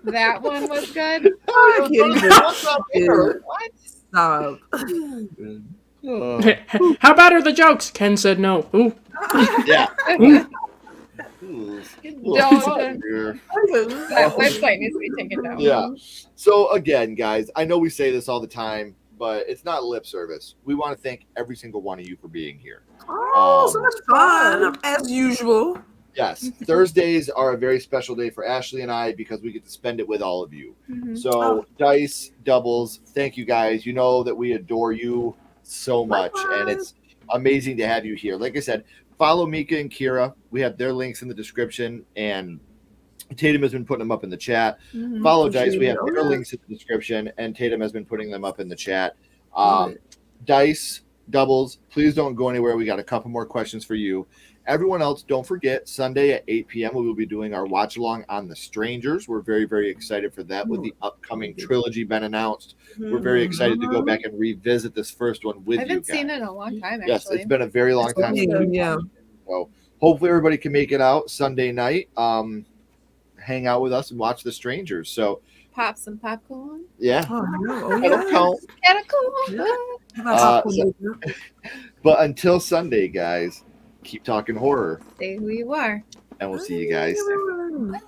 That one was good? I can't even. What? Stop. How bad are the jokes? Ken said no. Ooh. Yeah. Don't. That website needs to be taken down. Yeah. So again, guys, I know we say this all the time, but it's not lip service. We want to thank every single one of you for being here. Oh, so much fun as usual. Yes, Thursdays are a very special day for Ashley and I because we get to spend it with all of you. So, Dice, Doubles, thank you guys. You know that we adore you so much, and it's amazing to have you here. Like I said, follow Mika and Kira. We have their links in the description, and Tatum has been putting them up in the chat. Follow Dice. We have their links in the description, and Tatum has been putting them up in the chat. Dice, Doubles, please don't go anywhere. We got a couple more questions for you. Everyone else, don't forget, Sunday at 8 p.m. we will be doing our watch along on The Strangers. We're very, very excited for that with the upcoming trilogy been announced. We're very excited to go back and revisit this first one with you guys. I haven't seen it in a long time, actually. Yes, it's been a very long time. Yeah. So hopefully everybody can make it out Sunday night. Hang out with us and watch The Strangers. So pop some popcorn. Yeah. But until Sunday, guys, keep talking horror. Stay who you are. And we'll see you guys soon.